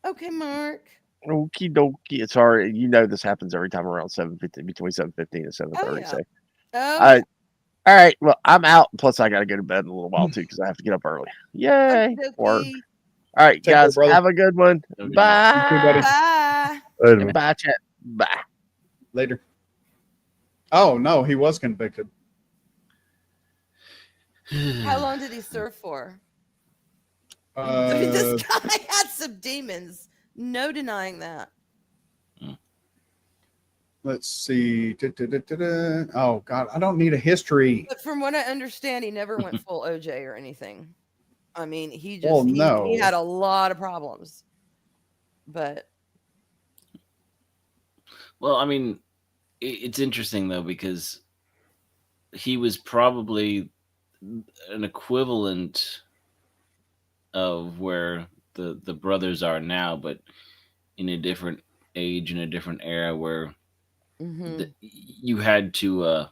S1: Okay, Mark.
S2: Okie dokie. It's already, this happens every time around 7:15, between 7:15 and 7:30.
S1: yeah.
S2: So,
S1: Oh,
S2: all right. Well, I'm out. Plus, I got to go to bed in a little while too because I have to get up early. Yay! Work.
S1: okey-dokey.
S2: All right,
S5: Take care,
S2: guys.
S5: brother.
S2: Have a good one.
S6: Have a good
S2: Bye.
S5: You too, buddy.
S1: Bye.
S3: Anyway.
S2: Bye, chat. Bye.
S5: later. Oh no, he was convicted.
S1: How long did he serve for? I mean,
S5: Uh,
S1: this guy had some demons. No denying that.
S5: let's see. Oh God, I don't need a history.
S1: But from what I understand, he never went full OJ or anything. I mean, he
S5: Well,
S1: just
S5: no.
S1: he had a lot of problems. But
S6: Well, I mean, it's interesting though because he was probably an equivalent of where the brothers are now, but in a different age, in a different era, where you had to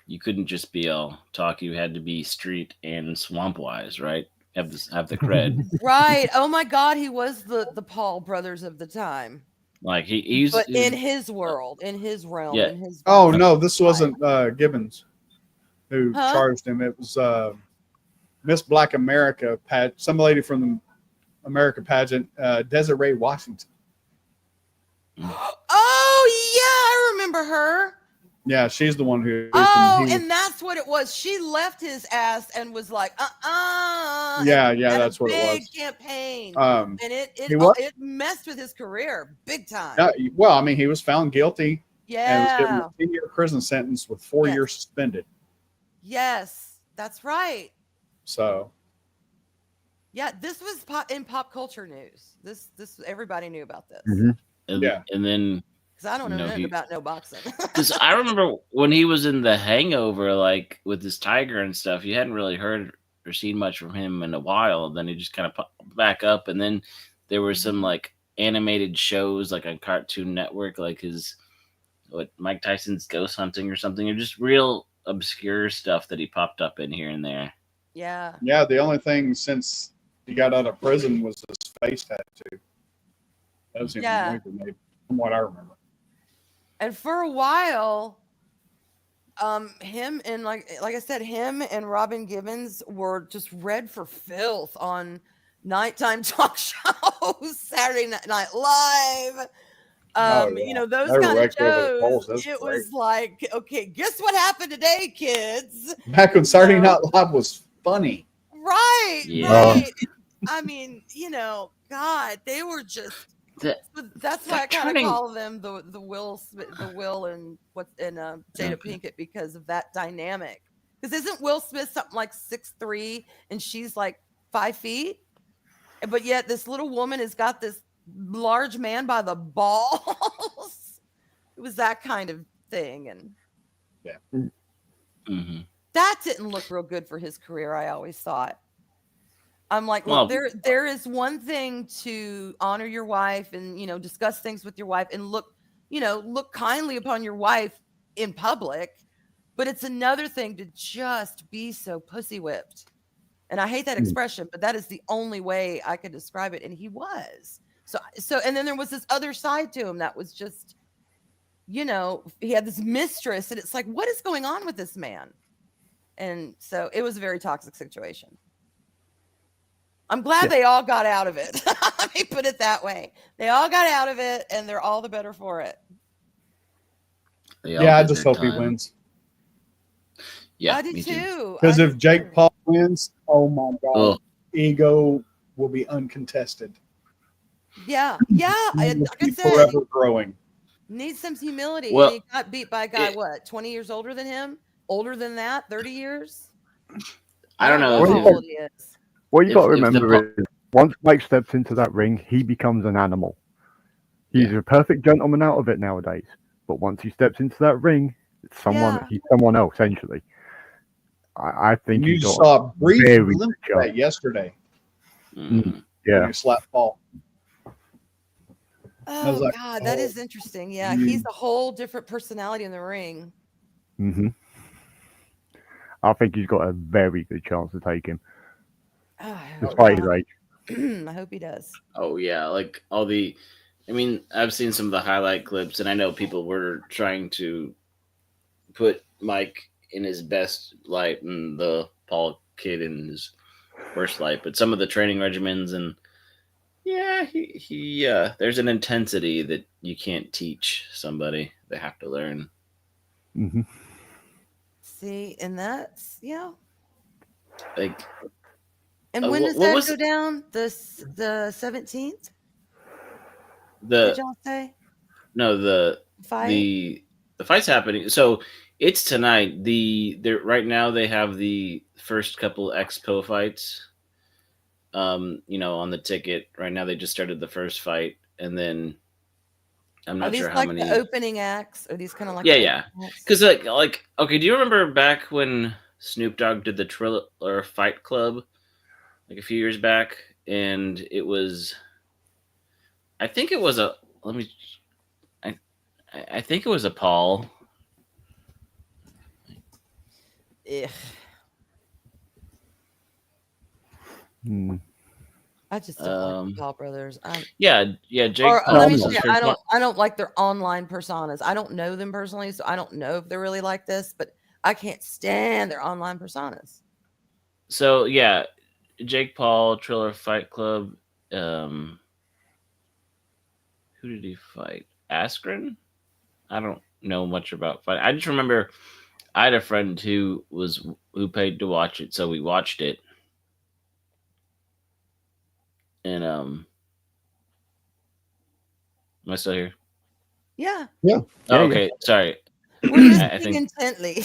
S6: you couldn't just be all talk. You had to be street and swamp wise, right? Have the cred.
S1: right. Oh my God, he was the Paul brothers of the time.
S6: Like he's
S1: But in his world, in his realm,
S6: Yeah.
S1: in his
S5: Oh no, this wasn't Gibbons who
S1: Huh?
S5: charged him. It was Miss Black America, some lady from the America pageant, Desiree Washington.
S1: Oh yeah, I remember her.
S5: Yeah, she's the one who.
S1: Oh,
S5: he-
S1: and that's what it was. She left his ass and was like,
S5: Yeah,
S1: and
S5: yeah,
S1: had
S5: that's
S1: a
S5: what it
S1: big
S5: was.
S1: campaign,
S5: Um,
S1: and
S5: he was.
S1: it messed with his career big time.
S5: Well, I mean, he was found guilty and was given
S1: Yeah.
S5: a 10-year prison sentence with 4
S1: Yes.
S5: years suspended.
S1: Yes, that's right.
S5: So
S1: Yeah, this was in pop culture news. This everybody knew about this
S3: Mhm.
S6: And,
S5: Yeah.
S6: and then
S1: because I don't know
S6: No,
S1: nothing
S6: he-
S1: about no boxing.
S6: because I remember when he was in The Hangover, like with his tiger and stuff, you hadn't really heard or seen much from him in a while. Then he just kind of popped back up, and then there were some like animated shows, like on Cartoon Network, like his Mike Tyson's Ghost Hunting or something, or just real obscure stuff that he popped up in here and there.
S1: Yeah.
S5: yeah, the only thing since he got out of prison was his face tattoo. That was the
S1: Yeah.
S5: only thing they made, from what I remember.
S1: And for a while, him and like I said, him and Robin Gibbons were just read for filth on nighttime talk shows, Saturday Night Live.
S5: Oh,
S1: You
S5: yeah.
S1: know, those
S5: They were
S1: kind of
S5: raked over the coals.
S1: shows.
S5: That's
S1: It
S5: great.
S1: was like, okay, guess what happened today, kids?
S5: Back when Saturday
S1: No.
S5: Night Live was funny.
S1: Right,
S6: Yeah.
S1: right. I mean, you know, God, they were just. That's why I
S6: that
S1: kind
S6: turning-
S1: of call them the Will and Jada Pinkett because of that dynamic. Because isn't Will Smith something like 6'3" and she's like 5 feet, but yet this little woman has got this large man by the balls. It was that kind of thing, and
S6: Mhm.
S1: that didn't look real good for his career. I always thought. I'm like,
S6: Well-
S1: look, there is one thing to honor your wife and, you know, discuss things with your wife and look kindly upon your wife in public, but it's another thing to just be so pussy whipped. And I hate that expression, but that is the only way I could describe it. And he was. So and then there was this other side to him that was just, you know, he had this mistress and it's like, what is going on with this man? And so it was a very toxic situation. I'm glad they all got out of it. Let me put it that way. They all got out of it, and they're all the better for it.
S6: They all
S5: Yeah, I
S6: did
S5: just
S6: their
S5: hope he
S6: time.
S5: wins.
S6: Yeah,
S1: I do
S6: me
S1: too.
S5: Because
S1: I
S5: if
S1: do
S5: Jake
S1: too.
S5: Paul wins, oh my God,
S6: Oh.
S5: ego will be uncontested.
S1: Yeah,
S5: He
S1: like I
S5: will be
S1: said,
S5: forever growing.
S1: needs some humility.
S6: Well,
S1: and he got beat by a guy,
S6: it-
S1: what, 20 years older than him? Older than that? 30 years?
S6: I don't know
S1: how
S3: if-
S1: old he is.
S3: What you
S6: If-
S3: got to
S6: if the
S3: remember is, once Mike steps into that ring, he becomes an animal. He's a perfect gentleman out of it nowadays, but once he steps into that ring, it's someone.
S1: Yeah.
S3: He's someone else, essentially. I think
S5: You
S3: he's got
S5: saw a brief
S3: very
S5: glimpse
S3: good
S5: of that yesterday.
S6: Mhm.
S5: When
S3: yeah.
S5: you slapped Paul.
S1: Oh,
S5: was like,
S1: God, that
S5: oh,
S1: is interesting. Yeah, he's a whole different personality in the ring.
S3: I think he's got a very good chance to take him,
S1: Oh, I hope
S3: despite his
S1: not.
S3: age.
S1: I hope he does.
S6: Oh yeah, like all the. I mean, I've seen some of the highlight clips, and I know people were trying to put Mike in his best light and the Paul kid in his worst light. But some of the training regimens and he there's an intensity that you can't teach somebody. They have to learn.
S3: hmm
S1: See, and that's
S6: Like
S1: And when does
S6: what
S1: that
S6: was
S1: go
S6: it?
S1: down? The 17th?
S6: the
S1: Did y'all say
S6: no the
S1: fight?
S6: the fight's happening. So it's tonight. Right now they have the first couple Expo fights. On the ticket right now. They just started the first fight, and then I'm
S1: Are
S6: not
S1: these
S6: sure how
S1: like
S6: many.
S1: the opening acts? Are these kind of like
S6: Yeah,
S1: the
S6: yeah.
S1: opening acts?
S6: Because like okay, do you remember back when Snoop Dogg did the Triller Fight Club like a few years back, and it was, I think it was a I think it was a Paul.
S1: Ugh,
S3: Mm.
S1: I just don't like
S6: Um,
S1: the Paul brothers.
S6: Yeah, Jake
S1: Or
S6: Paul.
S1: let me
S3: no.
S1: say, I don't like their online personas. I don't know them personally, so I don't know if they're really like this, but I can't stand their online personas.
S6: So yeah, Jake Paul, Triller Fight Club. Who did he fight? Askren? I don't know much about fighting. I just remember I had a friend who paid to watch it, so we watched it. And am I still here?
S1: Yeah.
S6: Oh,
S3: Yeah,
S6: okay, sorry.
S1: We're
S6: I
S1: listening
S6: think
S1: intently.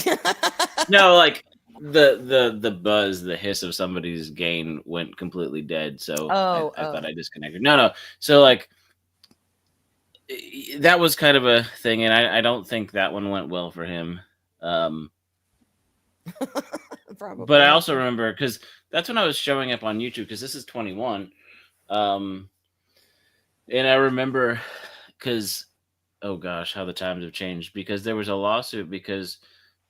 S6: no, like the buzz, the hiss of somebody's gain went completely dead. So I thought I disconnected. No. So like that was kind of a thing, and I don't think that one went well for him.
S1: Probably.
S6: But I also remember because that's when I was showing up on YouTube because this is 21. And I remember because oh gosh, how the times have changed because there was a lawsuit because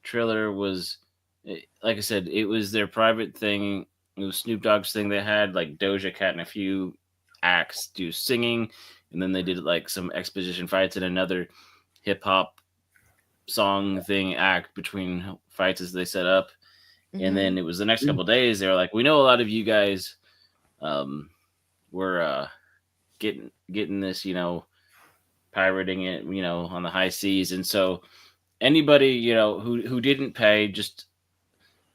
S6: Triller was, like I said, it was their private thing. It was Snoop Dogg's thing. They had like Doja Cat and a few acts do singing, and then they did like some exposition fights and another hip hop song thing act between fights as they set up. And then it was the next couple of days. They were like, "We know a lot of you guys were getting this, pirating it, on the high seas, and so anybody who didn't pay, just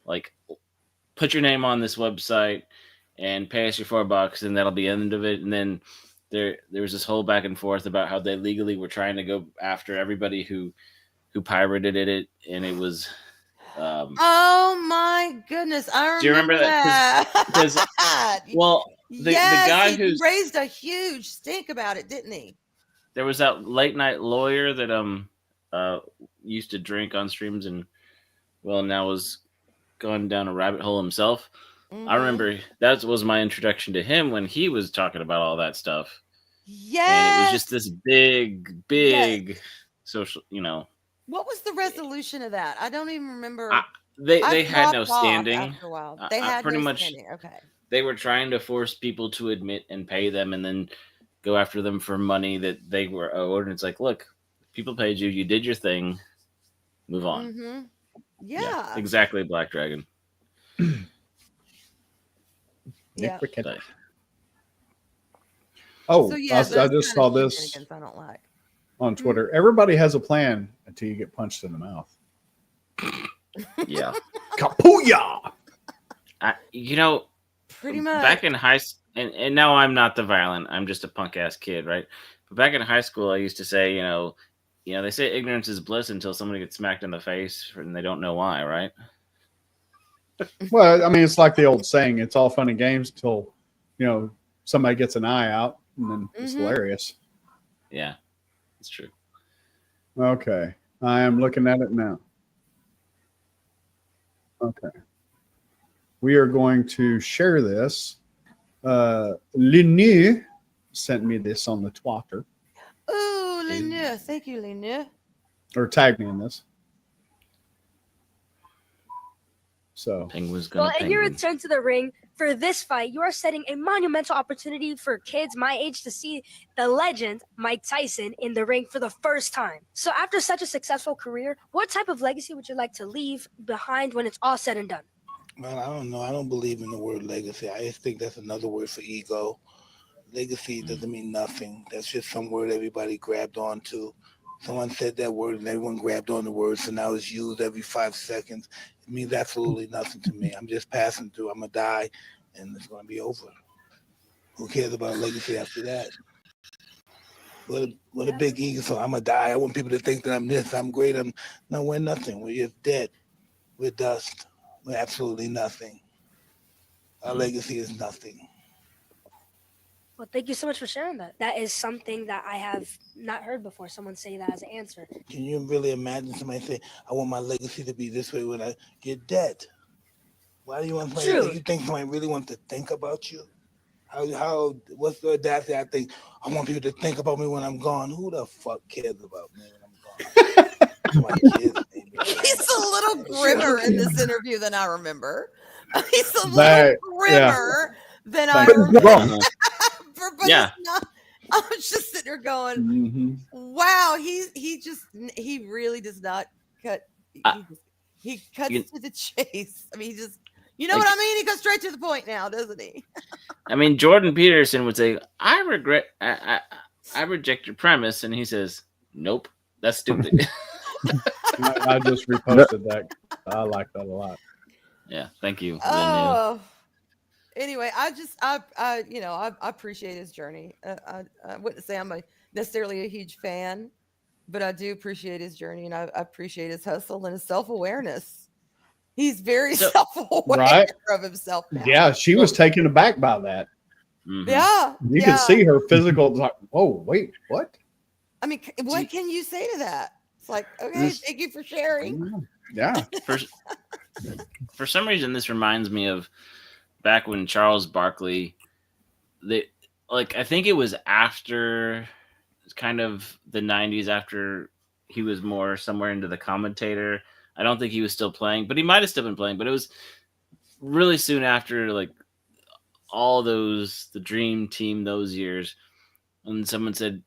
S6: like put your name on this website and pay us your $4, and that'll be the end of it." And then there was this whole back and forth about how they legally were trying to go after everybody who pirated it, and it was.
S1: Oh my goodness!
S6: Do you remember that? Because well, the guy who
S1: raised a huge stink about it, didn't he?
S6: There was that late night lawyer that used to drink on streams and now was gone down a rabbit hole himself. I remember that was my introduction to him when he was talking about all that stuff.
S1: Yes.
S6: And it was just this big social,
S1: What was the resolution of that? I don't even remember.
S6: They had no standing.
S1: After a while. They had
S6: pretty
S1: no
S6: much
S1: standing. Okay.
S6: They were trying to force people to admit and pay them and then go after them for money that they were owed. And it's like, look, people paid you. You did your thing. Move on.
S1: Mm-hmm. Yeah.
S6: Exactly, Black Dragon.
S5: Yeah.
S6: But,
S5: Oh,
S1: So, yeah,
S5: I
S1: those
S5: just
S1: kind
S5: saw
S1: of
S5: this
S1: shenanigans I don't like.
S5: on Twitter. Everybody has a plan until you get punched in the mouth.
S6: yeah.
S5: Kapuya!
S1: Pretty much.
S6: Back in high school, and now I'm not the violent. I'm just a punk ass kid, right? But back in high school, I used to say, they say ignorance is bliss until somebody gets smacked in the face and they don't know why, right?
S5: Well, I mean, it's like the old saying, it's all fun and games until, somebody gets an eye out and then it's hilarious.
S6: Yeah, it's true.
S5: Okay. I am looking at it now. Okay. We are going to share this. Linu sent me this on the Twitter.
S1: Ooh, Lenu. Thank you, Lenu.
S5: Or tagged me in this. So,
S6: Penguin's gonna
S8: Well, in your return to the ring for this fight, you are setting a monumental opportunity for kids my age to see the legend Mike Tyson in the ring for the first time. So after such a successful career, what type of legacy would you like to leave behind when it's all said and done?
S9: Well, I don't know. I don't believe in the word legacy. I just think that's another word for ego. Legacy doesn't mean nothing. That's just some word everybody grabbed onto. Someone said that word and everyone grabbed on the word, so now it's used every 5 seconds. It means absolutely nothing to me. I'm just passing through. I'm going to die, and it's going to be over. Who cares about legacy after that? What a big ego. So I'm going to die. I want people to think that I'm this, I'm great. No, we're nothing. We're just dead. We're dust. We're absolutely nothing. Our legacy is nothing.
S8: Well, thank you so much for sharing that. That is something that I have not heard before, someone say that as an answer.
S9: Can you really imagine somebody say, I want my legacy to be this way when I get dead? Why do you want somebody to, you think somebody really wants to think about you? What's the audacity? I think, I want people to think about me when I'm gone. Who the fuck cares about me when I'm gone?
S1: He's a little grimmer in this interview than I remember. He's a little grimmer than I remember. But
S6: yeah.
S1: I was just sitting there going, wow, he really does not cut. He cuts to the chase. I mean, he just, you know what I mean? He goes straight to the point now, doesn't he?
S6: I mean, Jordan Peterson would say, I reject your premise. And he says, nope, that's stupid.
S5: I just reposted that. I like that a lot.
S6: Yeah, thank you. Lin-Yu.
S1: Oh, anyway, I appreciate his journey. I wouldn't say I'm necessarily a huge fan, but I do appreciate his journey, and I appreciate his hustle and his self-awareness. He's very
S6: So-
S1: self-aware
S5: Right.
S1: of himself now.
S5: Yeah, she was taken aback by that.
S6: Mhm.
S1: Yeah.
S5: You can see her physical. Like, oh, wait, what?
S1: I mean, what can you say to that? It's like, okay,
S6: This-
S1: thank you for sharing.
S5: Yeah.
S6: For some reason, this reminds me of back when Charles Barkley, I think it was after kind of the 90s, after he was more somewhere into the commentator. I don't think he was still playing, but he might have still been playing, but it was really soon after, like, all the dream team those years. And someone said,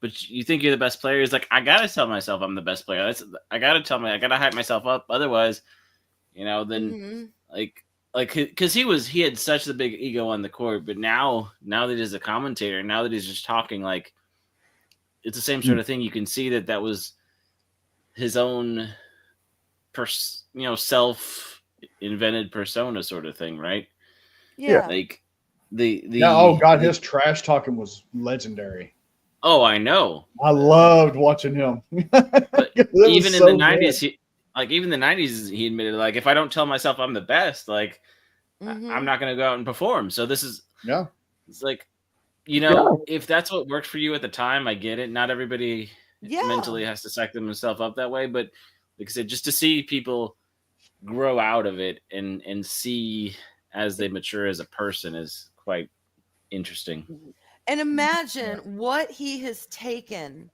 S6: but you think you're the best player? He's like, I gotta tell myself I'm the best player. I gotta hype myself up. Otherwise, then because he had such a big ego on the court. But now that he's a commentator, now that he's just talking, like, it's the same sort of thing. You can see that was his own, self invented persona sort of thing, right?
S1: Yeah.
S6: Like
S5: Oh God, his trash talking was legendary.
S6: Oh, I know.
S5: I loved watching him.
S6: But even in the 90s, even the 90s, he admitted, like, if I don't tell myself I'm the best, like, I'm not going to go out and perform. So this is, it's like, if that's what worked for you at the time, I get it. Not everybody mentally has to psych themselves up that way. But like I said, just to see people grow out of it and see as they mature as a person is quite interesting.
S1: And imagine what he has taken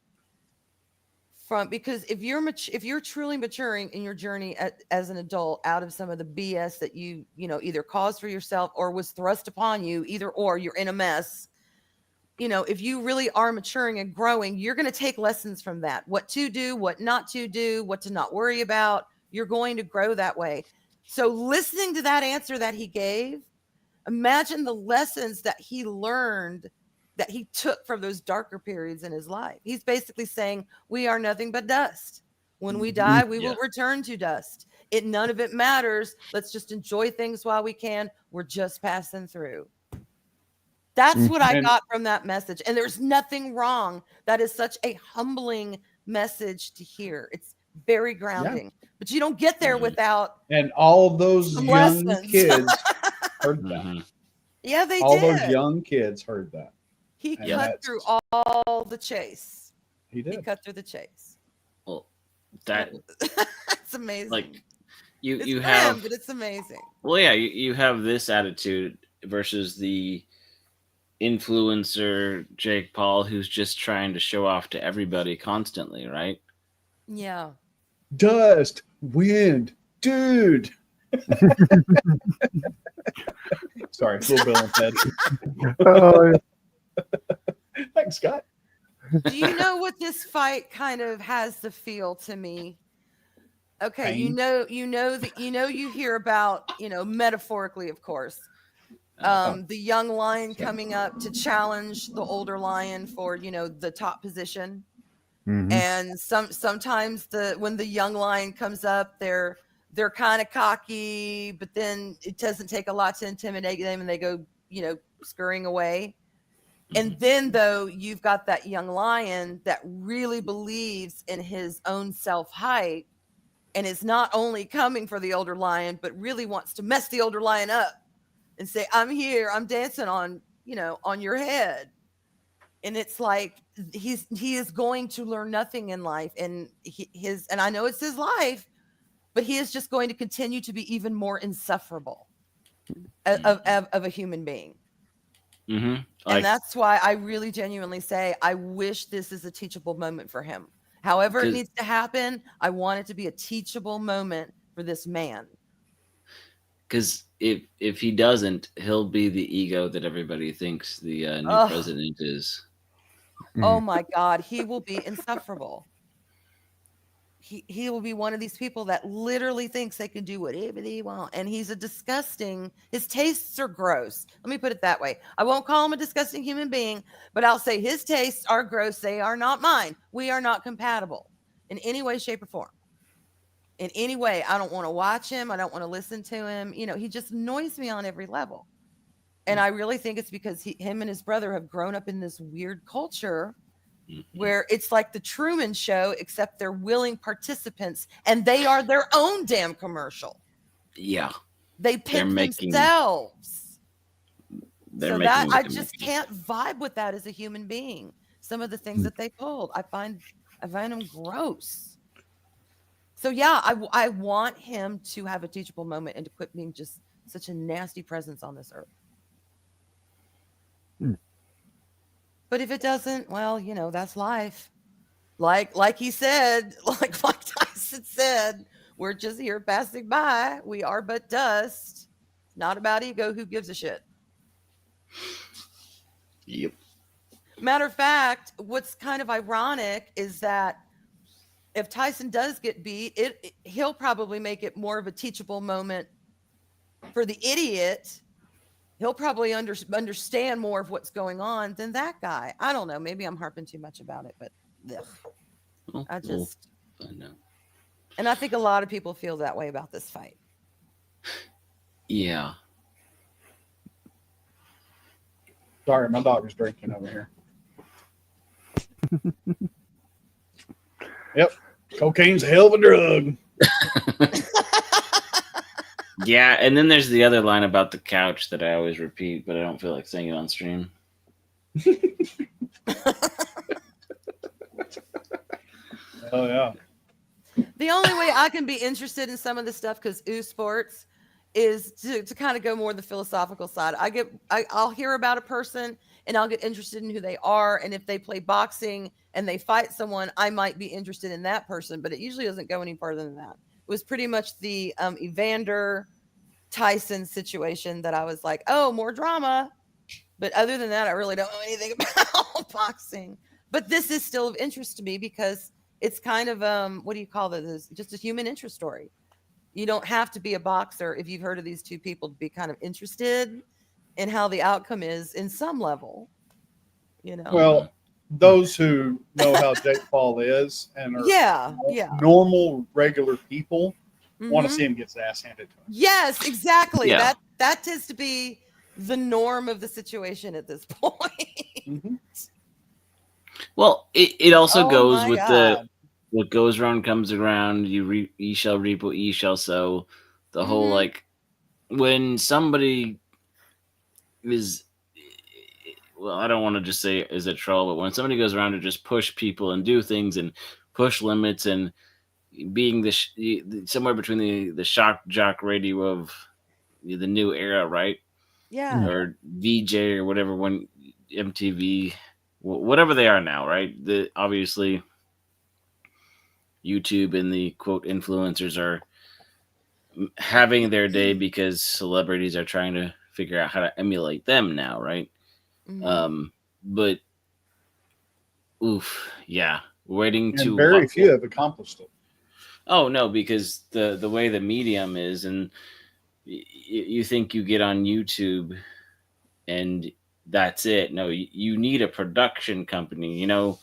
S1: from, because if you're truly maturing in your journey as an adult out of some of the BS that you either caused for yourself or was thrust upon you, either or, you're in a mess. If you really are maturing and growing, you're going to take lessons from that. What to do, what not to do, what to not worry about. You're going to grow that way. So listening to that answer that he gave, imagine the lessons that he learned, that he took from those darker periods in his life. He's basically saying, we are nothing but dust. When we die, we will return to dust. None of it matters. Let's just enjoy things while we can. We're just passing through. That's what I got from that message. And there's nothing wrong. That is such a humbling message to hear. It's very grounding. But you don't get there without.
S5: And all those young
S1: lessons.
S5: kids heard that.
S1: Yeah, they
S5: all
S1: did.
S5: those young kids heard that.
S1: He cut through all the chase.
S5: He did.
S1: He cut through the chase.
S6: Well,
S1: it's amazing.
S6: Like
S1: it's
S6: you
S1: grim,
S6: have,
S1: but it's amazing.
S6: Well, yeah, you have this attitude versus the influencer Jake Paul, who's just trying to show off to everybody constantly, right?
S1: Yeah.
S5: Dust, wind, dude. Sorry, little Bill and Ted. Thanks, Scott.
S1: Do you know what this fight kind of has the feel to me? Okay,
S5: Pain.
S1: you hear about, metaphorically, of course, the young lion coming up to challenge the older lion for, the top position.
S3: Mm-hmm.
S1: And sometimes when the young lion comes up, they're kind of cocky, but then it doesn't take a lot to intimidate them, and they go, scurrying away. And then, though, you've got that young lion that really believes in his own self-hype and is not only coming for the older lion, but really wants to mess the older lion up and say, I'm here, I'm dancing on your head. And it's like he is going to learn nothing in life, and and I know it's his life, but he is just going to continue to be even more insufferable of a human being.
S6: Mm-hmm.
S1: And that's why I really genuinely say I wish this is a teachable moment for him. However it needs to happen, I want it to be a teachable moment for this man.
S6: Because if he doesn't, he'll be the ego that everybody thinks the new president is.
S1: Oh my God, he will be insufferable. He will be one of these people that literally thinks they can do whatever they want. And he's his tastes are gross. Let me put it that way. I won't call him a disgusting human being, but I'll say his tastes are gross. They are not mine. We are not compatible. in any way, shape, or form. In any way. I don't want to watch him. I don't want to listen to him. You know, he just annoys me on every level. And I really think it's because him and his brother have grown up in this weird culture where it's like the Truman Show, except they're willing participants and they are their own damn commercial.
S6: Yeah.
S1: They pimp themselves. So that I just can't vibe with that as a human being. Some of the things that they pulled, I find them gross. So yeah, I want him to have a teachable moment and to quit being just such a nasty presence on this earth. But if it doesn't, well, you know, that's life. Like he said, like Tyson said, we're just here passing by. We are but dust. It's not about ego. Who gives a shit?
S6: Yep.
S1: Matter of fact, what's kind of ironic is that if Tyson does get beat, he'll probably make it more of a teachable moment for the idiot. He'll probably understand more of what's going on than that guy. I don't know. Maybe I'm harping too much about it, but I know. And I think a lot of people feel that way about this fight.
S6: Yeah.
S10: Sorry, my dog is drinking over here. Yep. Cocaine's a hell of a drug.
S6: Yeah, and then there's the other line about the couch that I always repeat, but I don't feel like saying it on stream.
S10: Oh, yeah.
S1: The only way I can be interested in some of this stuff, because sports, is to kind of go more the philosophical side. I'll hear about a person and I'll get interested in who they are. And if they play boxing and they fight someone, I might be interested in that person, but it usually doesn't go any further than that. It was pretty much the Evander Tyson situation that I was like, oh, more drama. But other than that, I really don't know anything about boxing. But this is still of interest to me because it's kind of, what do you call this? Just a human interest story. You don't have to be a boxer if you've heard of these two people to be kind of interested in how the outcome is in some level, you know?
S10: Well, those who know how Jake Paul is and are normal, regular people want to see him get his ass handed to him.
S1: Yes, exactly.
S6: Yeah.
S1: That tends to be the norm of the situation at this point.
S6: Well, it also goes with
S1: God.
S6: what goes around comes around. Ye shall reap what ye shall sow. The whole, like, when somebody is, well, I don't want to just say is a troll, but when somebody goes around to just push people and do things and push limits and being somewhere between the shock jock radio of the new era, right?
S1: Yeah.
S6: Or VJ or whatever, when MTV, whatever they are now, right? Obviously YouTube and the quote influencers are having their day because celebrities are trying to figure out how to emulate them now, right? But waiting
S10: And very few have accomplished it.
S6: Oh no, because the way the medium is, and you think you get on YouTube and that's it. No, you need a production company. You know,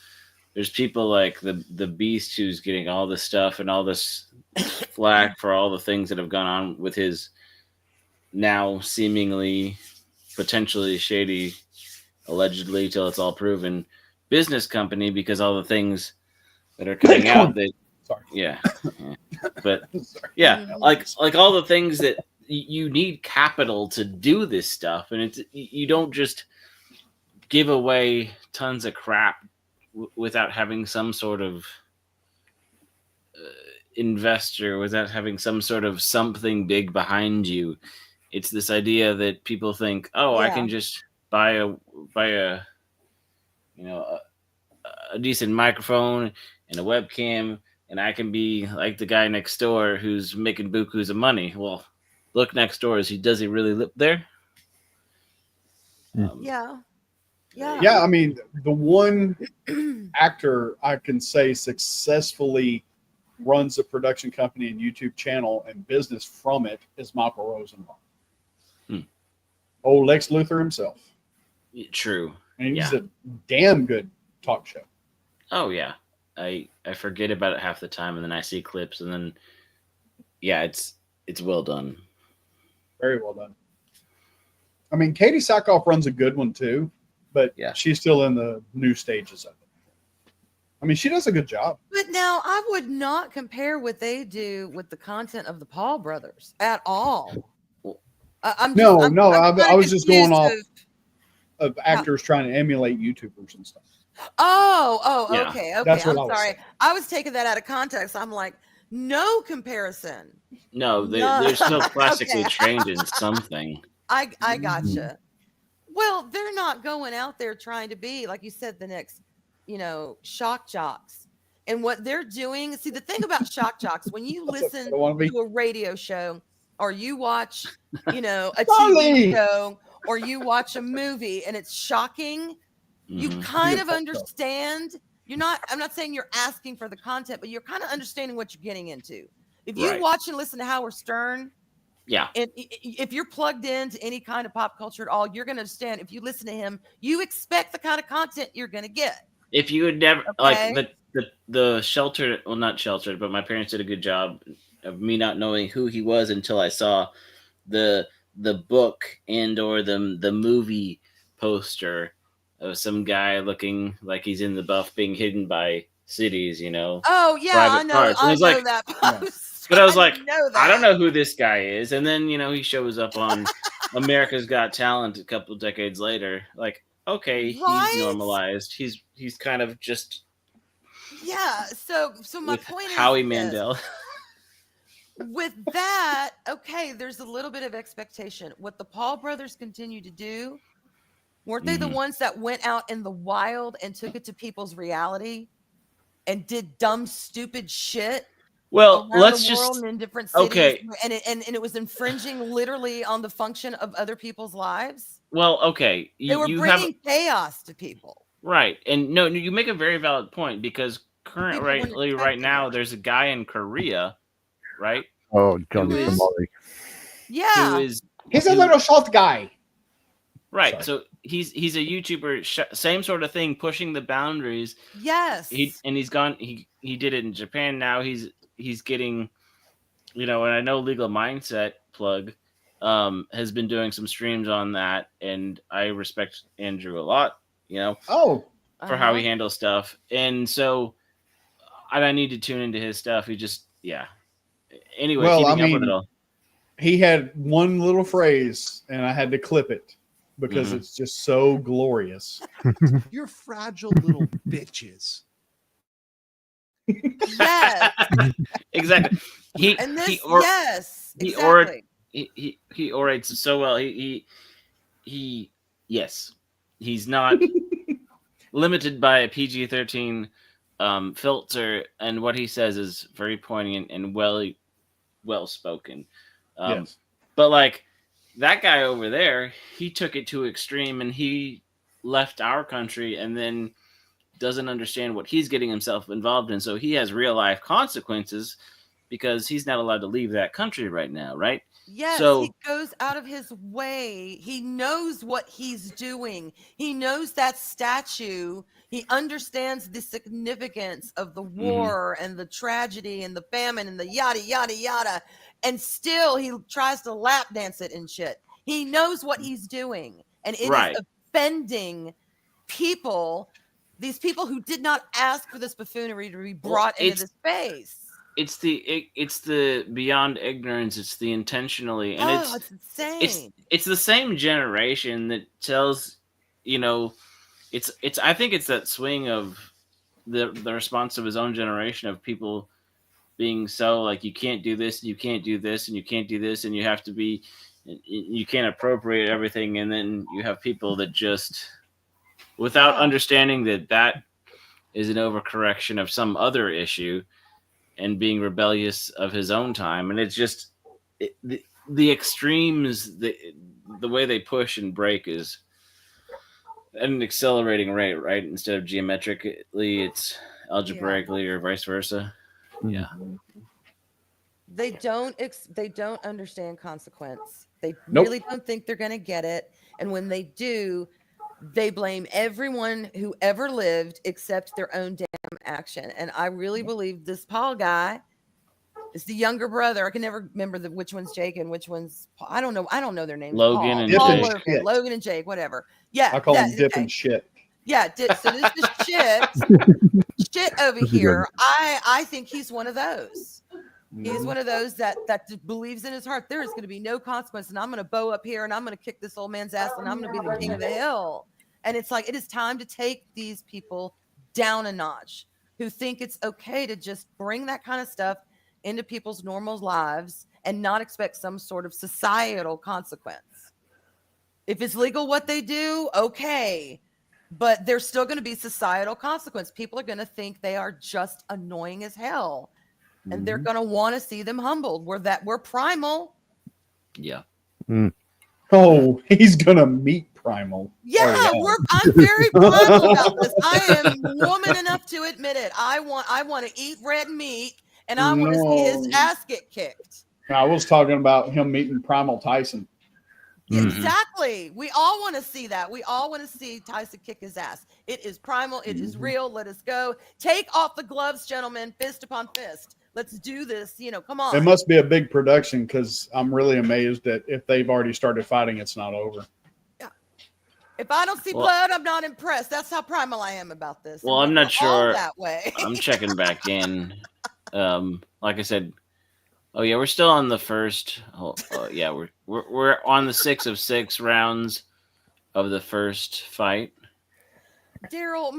S6: there's people like the Beast who's getting all this stuff and all this flack for all the things that have gone on with his now seemingly potentially shady, allegedly till it's all proven, business company, because all the things that are coming out that but like all the things that you need capital to do this stuff, and you don't just give away tons of crap without having some sort of investor, without having some sort of something big behind you. It's this idea that people think, I can just buy a a decent microphone and a webcam, and I can be like the guy next door who's making bukus of money. Well, look next door. Does he really live there?
S1: Yeah.
S10: I mean, the one actor I can say successfully runs a production company and YouTube channel and business from it is Michael Rosenbaum. Old Lex Luthor himself.
S6: True.
S10: And he's a damn good talk show.
S6: Oh, yeah. I forget about it half the time, and then I see clips, and then yeah, it's well done.
S10: Very well done. I mean, Katie Sackhoff runs a good one too, but
S6: Yeah.
S10: she's still in the new stages of it. I mean, she does a good job.
S1: But now I would not compare what they do with the content of the Paul brothers at all. I'm
S10: No,
S1: I'm
S10: I
S1: kinda
S10: was just going off
S1: confused
S10: of actors trying to emulate YouTubers and stuff.
S1: Oh,
S6: Yeah.
S1: okay.
S10: That's
S1: I'm
S10: what I was
S1: sorry.
S10: saying.
S1: I was taking that out of context. I'm like, no comparison.
S6: No,
S1: No.
S6: they're still classically
S1: Okay.
S6: trained in something.
S1: I gotcha. Well, they're not going out there trying to be, like you said, the next, shock jocks. And what they're doing, see, the thing about shock jocks, when you listen
S10: I don't wanna be-
S1: to a radio show or you watch, a
S10: Charlie!
S1: TV show or you watch a movie and it's shocking, you
S6: Mhm.
S1: kind
S10: Yeah,
S1: of understand. I'm not saying you're asking for the content, but you're kind of understanding what you're getting into. If you
S6: Right.
S1: watch and listen to Howard Stern,
S6: Yeah.
S1: and if you're plugged into any kind of pop culture at all, you're going to understand. If you listen to him, you expect the kind of content you're going to get.
S6: If you would never
S1: Okay.
S6: like the sheltered, well, not sheltered, but my parents did a good job of me not knowing who he was until I saw the book and or the movie poster of some guy looking like he's in the buff being hidden by cities,
S1: Oh yeah,
S6: private
S1: I know.
S6: parts. And
S1: I
S6: it's
S1: know
S6: like,
S1: that post.
S6: but I was like,
S1: know that.
S6: I don't know who this guy is. And then, he shows up on America's Got Talent a couple decades later. Like, okay,
S1: Right?
S6: he's normalized. He's kind of just
S1: Yeah. So my
S6: with
S1: point
S6: Howie
S1: is this.
S6: Mandel.
S1: With that, okay, there's a little bit of expectation. What the Paul brothers continue to do, weren't they the
S6: Mhm.
S1: ones that went out in the wild and took it to people's reality and did dumb, stupid shit
S6: Well,
S1: around
S6: let's
S1: the world
S6: just
S1: and in different cities?
S6: okay.
S1: And it was infringing literally on the function of other people's lives.
S6: Well, okay.
S1: They were
S6: You have
S1: bringing chaos to people.
S6: right, and no, you make a very valid point because
S1: People wouldn't
S6: right
S1: expect
S6: now
S1: it.
S6: there's a guy in Korea, right?
S3: Oh, Johnny
S6: Who is-
S3: Somali.
S1: Yeah.
S6: Who is
S10: He's a little short guy.
S6: right?
S10: Sorry.
S6: So he's a YouTuber, same sort of thing, pushing the boundaries.
S1: Yes.
S6: He's gone. He did it in Japan. Now he's getting, and I know Legal Mindset plug has been doing some streams on that, and I respect Andrew a lot.
S10: Oh,
S6: For how he
S1: Uh-huh.
S6: handles stuff, and so I need to tune into his stuff. He just Anyway,
S10: Well,
S6: keeping
S10: I
S6: up with
S10: mean-
S6: it all.
S10: he had one little phrase, and I had to clip it because
S6: Mhm.
S10: it's just so glorious.
S11: You're fragile little bitches.
S1: Yes.
S6: Exactly. He
S1: And this,
S6: he or
S1: yes.
S6: he
S1: Exactly.
S6: he orates so well. He yes, he's not limited by a PG-13 filter, and what he says is very poignant and well spoken.
S10: Yes.
S6: But like that guy over there, he took it to extreme, and he left our country, and then doesn't understand what he's getting himself involved in. So he has real life consequences because he's not allowed to leave that country right now, right?
S1: Yes,
S6: So-
S1: he goes out of his way. He knows what he's doing. He knows that statue. He understands the significance of the war and the tragedy and the famine and the yada, yada, yada. And still he tries to lap dance it and shit. He knows what he's doing. And it
S6: Right.
S1: is offending people, these people who did not ask for this buffoonery to be brought into this space.
S6: It's the beyond ignorance. It's the intentionally, and
S1: Oh, it's insane.
S6: it's the same generation that tells, it's I think it's that swing of the response of his own generation of people being so like, you can't do this, you can't do this, and you can't do this, and you have to be, you can't appropriate everything, and then you have people that just, without understanding that is an overcorrection of some other issue, and being rebellious of his own time, and it's just the extremes, the way they push and break is at an accelerating rate, right? Instead of geometrically, it's algebraically or vice versa. Yeah.
S1: They don't understand consequence. They
S10: Nope.
S1: really don't think they're going to get it. And when they do, they blame everyone who ever lived except their own damn action. And I really believe this Paul guy is the younger brother. I can never remember which one's Jake and which one's Paul. I don't know. I don't know their names.
S6: Logan
S1: Paul,
S6: and
S1: Paul
S6: Jake.
S1: Logan,
S10: Shit.
S1: Logan and Jake, whatever. Yeah.
S10: I call him
S1: that-
S10: Dip
S1: okay.
S10: and shit.
S1: Yeah. So this is shit over
S3: This is
S1: here. I think he's one of those. He's one of those that believes in his heart there is going to be no consequence, and I'm going to bow up here, and I'm going to kick this old man's ass, and I'm going to be the king of the hill. And it's like it is time to take these people down a notch who think it's okay to just bring that kind of stuff into people's normal lives and not expect some sort of societal consequence. If it's legal what they do, okay. But there's still going to be societal consequence. People are going to think they are just annoying as hell. And they're going to want to see them humbled. We're primal.
S6: Yeah.
S10: Oh, he's gonna meet Primal.
S1: Yeah,
S10: Oh,
S1: I'm very primal about this. I am woman enough to admit it. I want to eat red meat, and I want to see his
S10: No.
S1: ass get kicked.
S10: I was talking about him meeting Primal Tyson.
S1: Exactly. We all want to see that. We all want to see Tyson kick his ass. It is primal. It is real. Let us go. Take off the gloves, gentlemen. Fist upon fist. Let's do this. Come on.
S10: It must be a big production because I'm really amazed that if they've already started fighting, it's not over.
S1: If I don't see blood, I'm not impressed. That's how primal I am about this.
S6: Well, I'm
S1: We're
S6: not
S1: all
S6: sure.
S1: that way.
S6: I'm checking back in. Like I said, oh yeah, we're still on the first. Yeah, we're on the 6 of 6 rounds of the first fight.
S1: Daryl,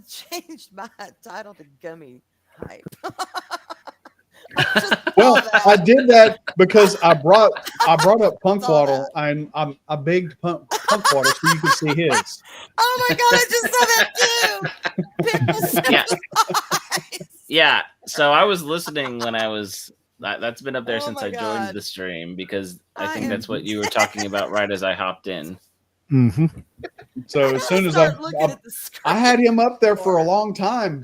S1: changed my title to Gummy Hype.
S10: Well, I did that because I brought up Punkwaddle and I begged Punkwaddle so you could see his.
S1: Oh my god, I just saw that too. People sympathize.
S6: Yeah, so I was listening when I was. That's been up there
S1: Oh
S6: since
S1: my
S6: I joined
S1: God.
S6: the stream because I
S1: I
S6: think
S1: am
S6: that's what you were talking about right as I hopped in.
S3: Mm-hmm.
S10: So as soon as I had him up there for a long time,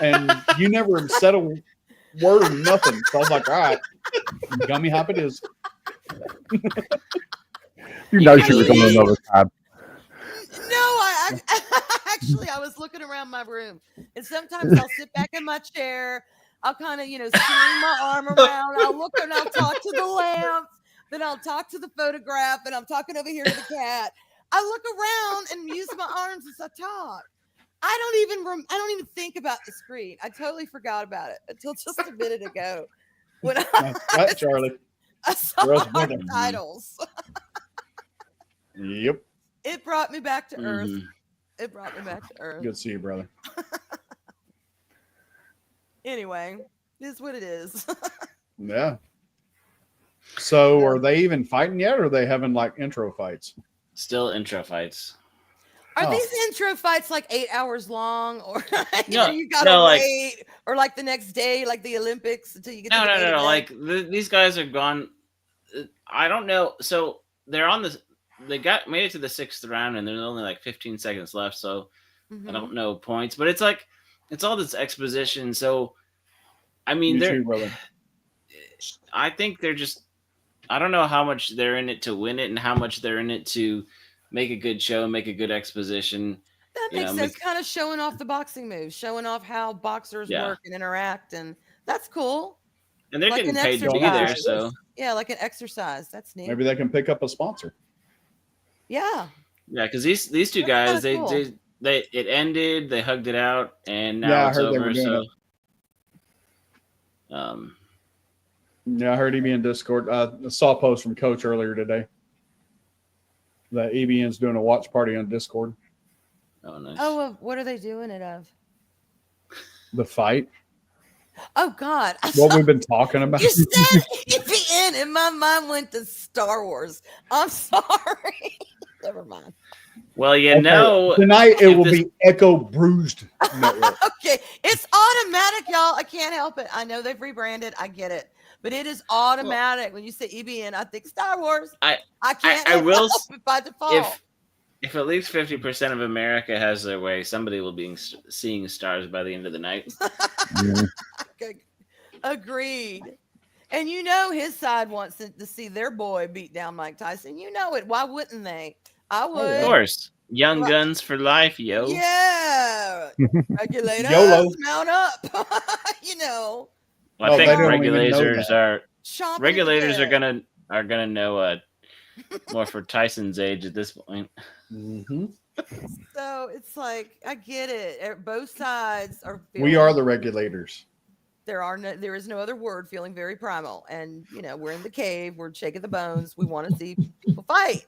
S10: and you never said a word or nothing. So I was like, all right, Gummy Hop it is.
S3: You know she was on another tab.
S1: No, I actually I was looking around my room, and sometimes I'll sit back in my chair. I'll kind of, swing my arm around. I'll look and I'll talk to the lamp. Then I'll talk to the photograph, and I'm talking over here to the cat. I look around and use my arms as I talk. I don't even think about the screen. I totally forgot about it until just a minute ago when
S10: Right, Charlie.
S1: I saw
S10: Girls
S1: our
S10: with it.
S1: titles.
S10: Yep.
S1: It brought me back to earth. It brought me back to earth.
S10: Good to see you, brother.
S1: Anyway, it is what it is.
S10: Yeah. So are they even fighting yet, or are they having like intro fights?
S6: Still intro fights.
S1: Are
S10: Oh.
S1: these intro fights like 8 hours long, or
S6: No,
S1: you gotta
S6: no, like-
S1: wait, or like the next day, like the Olympics, until you get to
S6: No,
S1: the
S6: no,
S1: main
S6: no, no.
S1: event?
S6: Like these guys are gone. I don't know. So they're on the. They made it to the 6th round, and there's only like 15 seconds left. So
S1: Mhm.
S6: I don't know points, but it's all this exposition. So I mean,
S10: You
S6: they're.
S10: too, brother.
S6: I think they're just. I don't know how much they're in it to win it, and how much they're in it to make a good show, make a good exposition.
S1: That
S6: you
S1: makes
S6: know,
S1: sense. Kind of showing off the boxing moves, showing off how boxers
S6: Yeah.
S1: work and interact, and that's cool.
S6: And they're
S1: Like
S6: getting
S1: an
S6: paid to be there,
S1: exercise.
S6: so
S1: Yeah, like an exercise. That's neat.
S10: Maybe they can pick up a sponsor.
S1: Yeah.
S6: yeah. Because these two
S1: That's
S6: guys,
S1: kinda cool.
S6: they it ended, they hugged it out, and now
S10: Yeah, I
S6: it's
S10: heard they were
S6: over.
S10: doing
S6: So,
S10: Yeah, I heard EB in Discord. I saw a post from Coach earlier today that EBN's doing a watch party on Discord.
S6: oh nice.
S1: Oh, what are they doing it of?
S10: The fight,
S1: Oh God.
S10: what we've been talking about.
S1: You said EPN, and my mind went to Star Wars. I'm sorry. Never mind.
S6: Well, you
S10: Okay,
S6: know,
S10: tonight it
S6: if
S10: will
S6: this-
S10: be Echo Bruised Network.
S1: Okay, it's automatic, y'all. I can't help it. I know they've rebranded. I get it, but it is automatic. When you say EBN, I think Star Wars. I can't.
S6: I will
S1: help it by default.
S6: if at least 50% of America has their way, somebody will be seeing stars by the end of the night.
S1: Okay, agreed. And his side wants to see their boy beat down Mike Tyson. You know it. Why wouldn't they? I would.
S6: Of course. Young guns for life, yo.
S1: Yeah. Regulators,
S10: YOLO.
S1: mount up. You know.
S6: Well,
S10: No,
S6: I think
S10: they don't even know
S6: regulators
S10: that.
S6: are
S1: Chomping at the
S6: regulators are
S1: bit.
S6: gonna know more for Tyson's age at this point.
S10: Mm-hmm.
S1: So it's like I get it. Both sides are feeling.
S10: We are the regulators.
S1: There is no other word. Feeling very primal, and you know we're in the cave. We're shaking the bones. We want to see people fight,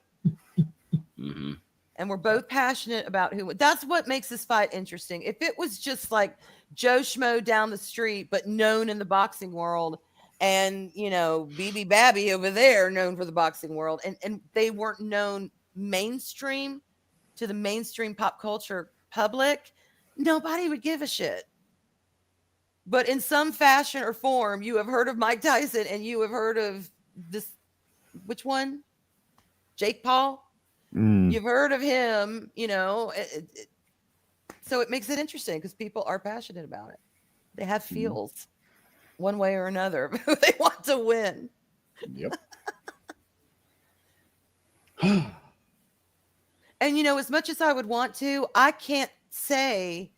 S6: Mm-hmm.
S1: and we're both passionate about who. That's what makes this fight interesting. If it was just like Joe Schmo down the street, but known in the boxing world, and you know BB Babby over there, known for the boxing world, and they weren't known mainstream to the mainstream pop culture public, nobody would give a shit. But in some fashion or form, you have heard of Mike Tyson and you have heard of this, which one? Jake Paul? You've heard of him, you know. So it makes it interesting because people are passionate about it. They have feels one way or another. They want to win.
S10: Yep.
S1: And, you know, as much as I would want to, I can't say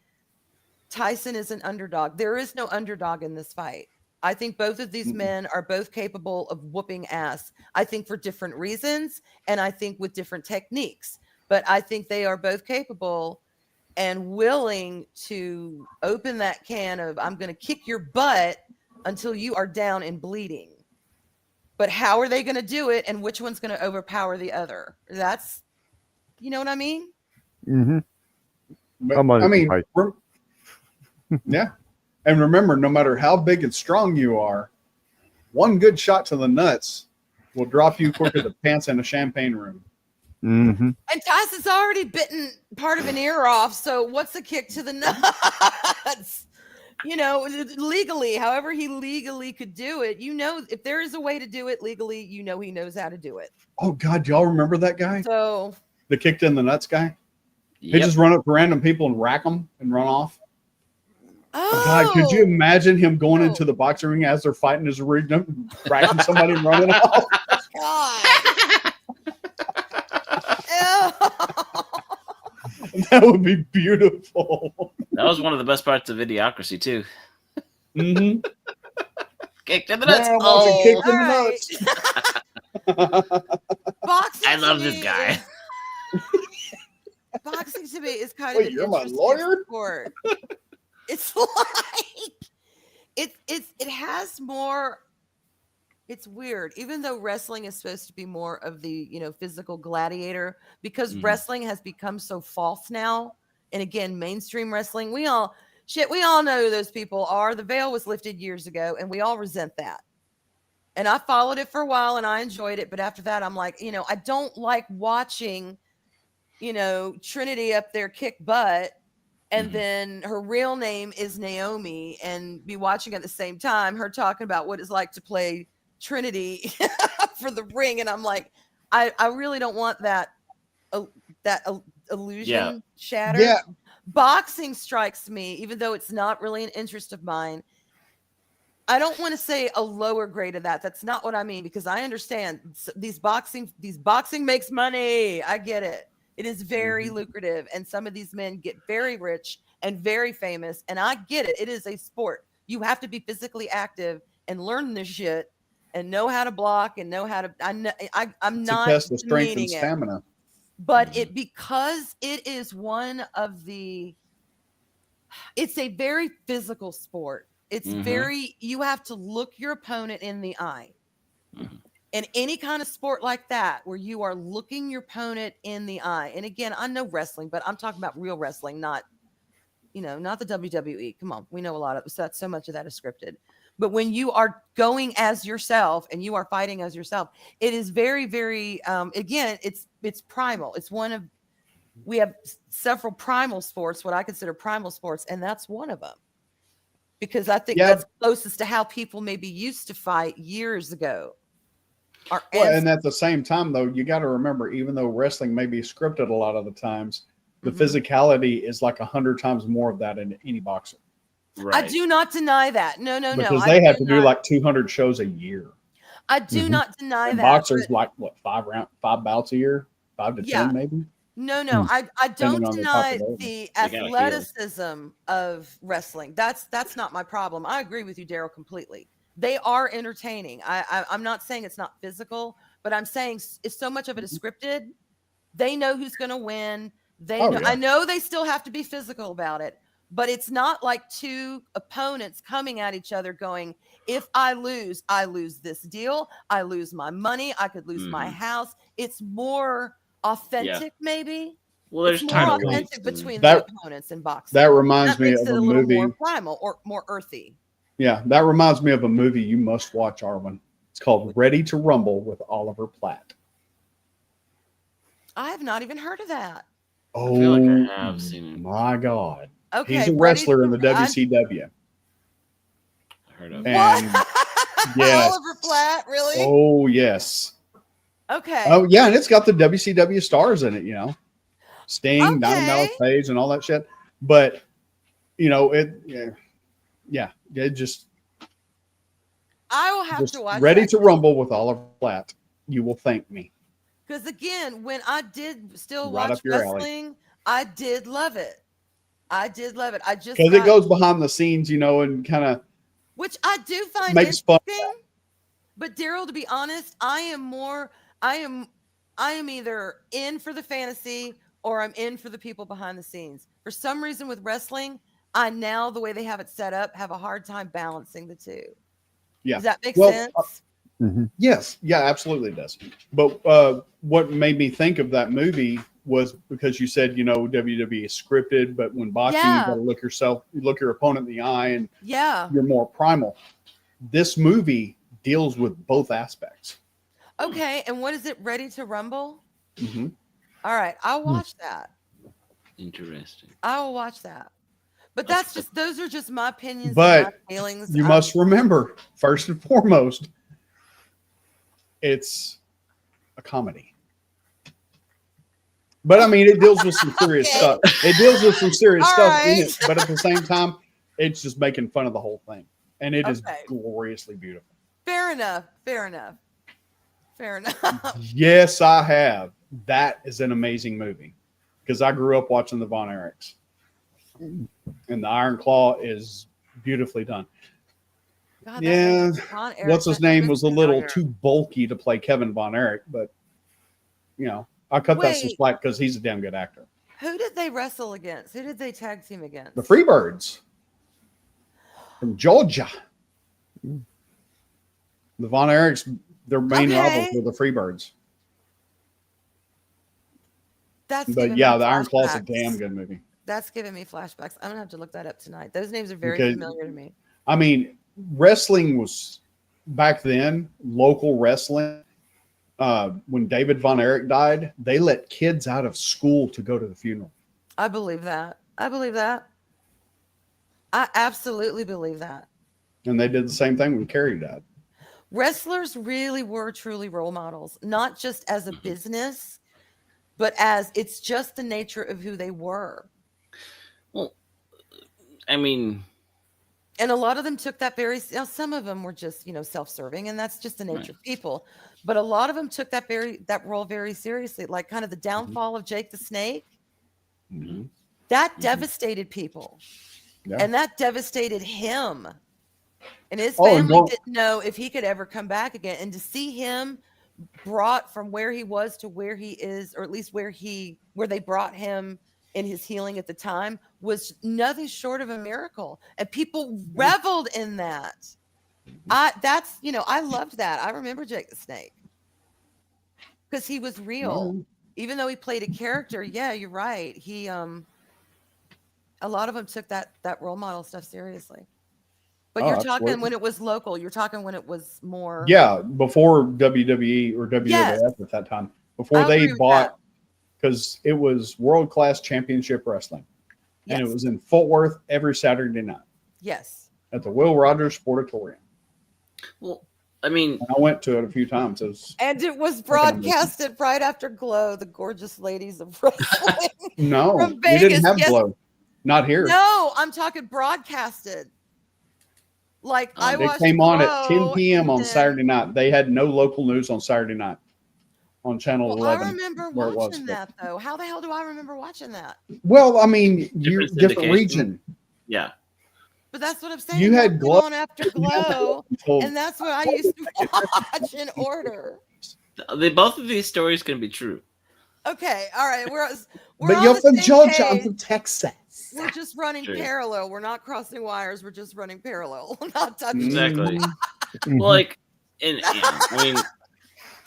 S1: Tyson is an underdog. There is no underdog in this fight. I think both of these men are both capable of whooping ass. I think for different reasons, and I think with different techniques. But I think they are both capable and willing to open that can of, I'm going to kick your butt until you are down and bleeding. But how are they going to do it, and which one's going to overpower the other? That's, you know what I mean?
S3: Mm-hmm.
S10: But, I mean, yeah. And remember, no matter how big and strong you are, one good shot to the nuts will drop you quicker than pants in a champagne room.
S3: Mm-hmm.
S1: And Tyson's already bitten part of an ear off, so what's a kick to the nuts? You know, legally, however he legally could do it, you know, if there is a way to do it legally, you know he knows how to do it.
S10: Oh, God, do y'all remember that guy?
S1: So
S10: the kicked in the nuts guy?
S6: Yep.
S10: He just run up to random people and rack them and run off.
S1: Oh,
S10: God, could you imagine him going into the boxing ring as they're fighting his racking somebody and running off?
S1: God.
S10: That would be beautiful.
S6: That was one of the best parts of Idiocracy too.
S10: Mm-hmm.
S6: Kicked in the nuts.
S10: Oh, kicked in the nuts.
S1: Boxing
S6: I love
S1: to
S6: this
S1: me
S6: guy.
S1: Boxing to me is kind
S10: Wait,
S1: of an
S10: you're my
S1: interesting
S10: lawyer?
S1: sport. It's like it has more. It's weird, even though wrestling is supposed to be more of the, you know, physical gladiator, because wrestling has become so false now. And again, mainstream wrestling, we all know who those people are. The veil was lifted years ago, and we all resent that. And I followed it for a while and I enjoyed it. But after that, I'm like, you know, I don't like watching, you know, Trinity up there kick butt. And then her real name is Naomi, and be watching at the same time her talking about what it's like to play Trinity for the ring. And I'm like, I really don't want that illusion shattered.
S10: Yeah.
S1: Boxing strikes me, even though it's not really an interest of mine. I don't want to say a lower grade of that. That's not what I mean, because I understand these boxing makes money. I get it. It is very lucrative, and some of these men get very rich and very famous, and I get it. It is a sport. You have to be physically active and learn this shit and know how to block and know how to. I'm not
S10: test the strength and
S1: demeaning it,
S10: stamina.
S1: but because it is one of the. It's a very physical sport. It's you have to look your opponent in the eye. In any kind of sport like that, where you are looking your opponent in the eye. And again, I know wrestling, but I'm talking about real wrestling, not the WWE. Come on. We know a lot of that. So much of that is scripted. But when you are going as yourself and you are fighting as yourself, it is very, very, again, it's primal. It's we have several primal sports, what I consider primal sports, and that's one of them. Because I think that's closest to how people maybe used to fight years ago.
S10: And at the same time, though, you got to remember, even though wrestling may be scripted a lot of the times, the physicality is like 100 times more of that in any boxer.
S1: Right. I do not deny that. No.
S10: Because they have to do like 200 shows a year.
S1: I do not deny
S10: and
S1: that.
S10: Boxers like what, 5 bouts a year, 5 to 10 maybe.
S1: No,
S3: Hmm.
S1: I don't
S10: Depending on the
S1: deny
S10: popularity.
S1: the
S6: They gotta heal.
S1: athleticism of wrestling. That's not my problem. I agree with you, Daryl, completely. They are entertaining. I'm not saying it's not physical, but I'm saying if so much of it is scripted, they know who's going to win. They
S10: Oh,
S1: know.
S10: yeah.
S1: I know they still have to be physical about it, but it's not like two opponents coming at each other going, if I lose this deal. I lose my money. I could lose my
S6: Mhm.
S1: house. It's more authentic, maybe.
S6: Well,
S1: It's
S6: there's
S1: more
S6: title weights.
S1: authentic between
S10: That-
S1: the opponents in boxing.
S10: That reminds
S1: That
S10: me
S1: makes
S10: of
S1: it
S10: a
S1: a little more
S10: movie.
S1: primal or more earthy.
S10: Yeah, that reminds me of a movie you must watch, Arwen. It's called Ready to Rumble with Oliver Platt.
S1: I have not even heard of that.
S6: I feel like
S10: Oh
S6: I have seen it.
S10: my God.
S1: Okay,
S10: He's a
S1: Ready
S10: wrestler in
S1: to-
S10: the WCW.
S6: Heard of
S1: What?
S10: And yes.
S1: Oliver Platt, really?
S10: Oh, yes.
S1: Okay.
S10: Oh, yeah. And it's got the WCW stars in it, you know, Sting, Diamond Dallas
S1: Okay.
S10: Page, and all that shit. But, you know, it just
S1: I will have to watch
S10: Ready
S1: that.
S10: to Rumble with Oliver Platt. You will thank me.
S1: Because again, when I did still
S10: Right
S1: watch
S10: up your alley.
S1: wrestling, I did love it. I just
S10: Because it goes behind the scenes, you know, and kind of
S1: which I do find
S10: makes fun.
S1: interesting. But Daryl, to be honest, I am either in for the fantasy or I'm in for the people behind the scenes. For some reason with wrestling, I now, the way they have it set up, have a hard time balancing the two.
S10: Yeah.
S1: Does that make
S10: Well,
S1: sense?
S10: Yes, yeah, absolutely does. But what made me think of that movie was because you said, you know, WWE is scripted, but when boxing, you
S1: Yeah.
S10: got to look your opponent in the eye, and
S1: Yeah.
S10: you're more primal. This movie deals with both aspects.
S1: Okay. And what is it? Ready to Rumble?
S10: Mhm.
S1: All right. I'll watch that.
S6: Interesting.
S1: I will watch that. But those are just my opinions
S10: But
S1: and my feelings.
S10: You must remember, first and foremost, it's a comedy. But I mean, it deals with some serious
S1: Okay.
S10: stuff. It deals with some serious
S1: All
S10: stuff in
S1: right.
S10: it, but at the same time, it's just making fun of the whole thing, and it is
S1: Okay.
S10: gloriously beautiful.
S1: Fair enough. Fair enough. Fair enough.
S10: Yes, I have. That is an amazing movie because I grew up watching the Von Erichs, and the Iron Claw is beautifully done.
S1: God,
S10: Yeah,
S1: Von Erich,
S10: what's his
S1: that
S10: name
S1: is
S10: was a little
S1: familiar.
S10: too bulky to play Kevin Von Erich, but you know, I cut that some
S1: Wait.
S10: slack because he's a damn good actor.
S1: Who did they wrestle against? Who did they tag team against?
S10: The Freebirds from Georgia. The Von Erichs, their main
S1: Okay.
S10: rivals were the Freebirds.
S1: That's
S10: But
S1: giving
S10: yeah,
S1: me
S10: the Iron Claw's a
S1: flashbacks.
S10: damn good movie.
S1: That's giving me flashbacks. I'm gonna have to look that up tonight. Those names are very
S10: Because-
S1: familiar to me.
S10: I mean, wrestling was back then, local wrestling. When David Von Erich died, they let kids out of school to go to the funeral.
S1: I believe that. I believe that. I absolutely believe that.
S10: And they did the same thing when Carrie died.
S1: Wrestlers really were truly role models, not just as a business, but as it's just the nature of who they were.
S6: Well, I mean,
S1: And a lot of them took that very, some of them were just, self-serving, and that's just the nature of people. But a lot of them took that role very seriously, like kind of the downfall of Jake the Snake. That devastated people.
S10: Yeah.
S1: And that devastated him. And his
S10: Oh, and
S1: family
S10: don't-
S1: didn't know if he could ever come back again. And to see him brought from where he was to where he is, or at least where they brought him in his healing at the time, was nothing short of a miracle. And people reveled in that. I loved that. I remember Jake the Snake because he was real. Even though he played a character, yeah, you're right. He a lot of them took that role model stuff seriously. But
S10: Oh,
S1: you're talking
S10: absolutely.
S1: when it was local. You're talking when it was more.
S10: Yeah, before WWE or WWF
S1: Yes.
S10: at that time. Before
S1: I
S10: they
S1: agree with
S10: bought, because it was World Class Championship Wrestling. And it
S1: Yes.
S10: was in Fort Worth every Saturday night
S1: Yes.
S10: at the Will Rogers Sportatorium.
S6: well, I mean,
S10: And I went to it a few times. It was
S1: And it was
S10: amazing.
S1: broadcasted right after Glow, the gorgeous ladies of wrestling.
S10: no,
S1: From
S10: we didn't
S1: Vegas,
S10: have
S1: yes.
S10: Glow. Not here.
S1: No, I'm talking broadcasted. Like I
S10: They
S1: watched
S10: came on at 10
S1: Glow,
S10: p.m.
S1: and
S10: on
S1: then-
S10: Saturday night. They had no local news on Saturday night on channel
S1: Well, I
S10: 11.
S1: remember
S10: where it was,
S1: watching
S10: but-
S1: that though. How the hell do I remember watching that?
S5: Well, I mean, you're
S6: Different
S5: different
S6: syndication.
S5: region.
S6: Yeah.
S1: But that's what I'm saying.
S5: You
S1: That
S5: had
S1: went
S5: Glow.
S1: on after Glow, and that's what I used to watch in order.
S6: Both of these stories can be true.
S1: Okay, all right. We're
S5: But
S1: on
S5: you're
S1: the
S5: from
S1: same
S5: Georgia. I'm
S1: page.
S5: from Texas.
S1: We're just running
S6: True.
S1: parallel. We're not crossing wires. We're just running parallel. Not touching.
S6: Exactly.
S3: Mhm.
S6: Well, like, I mean,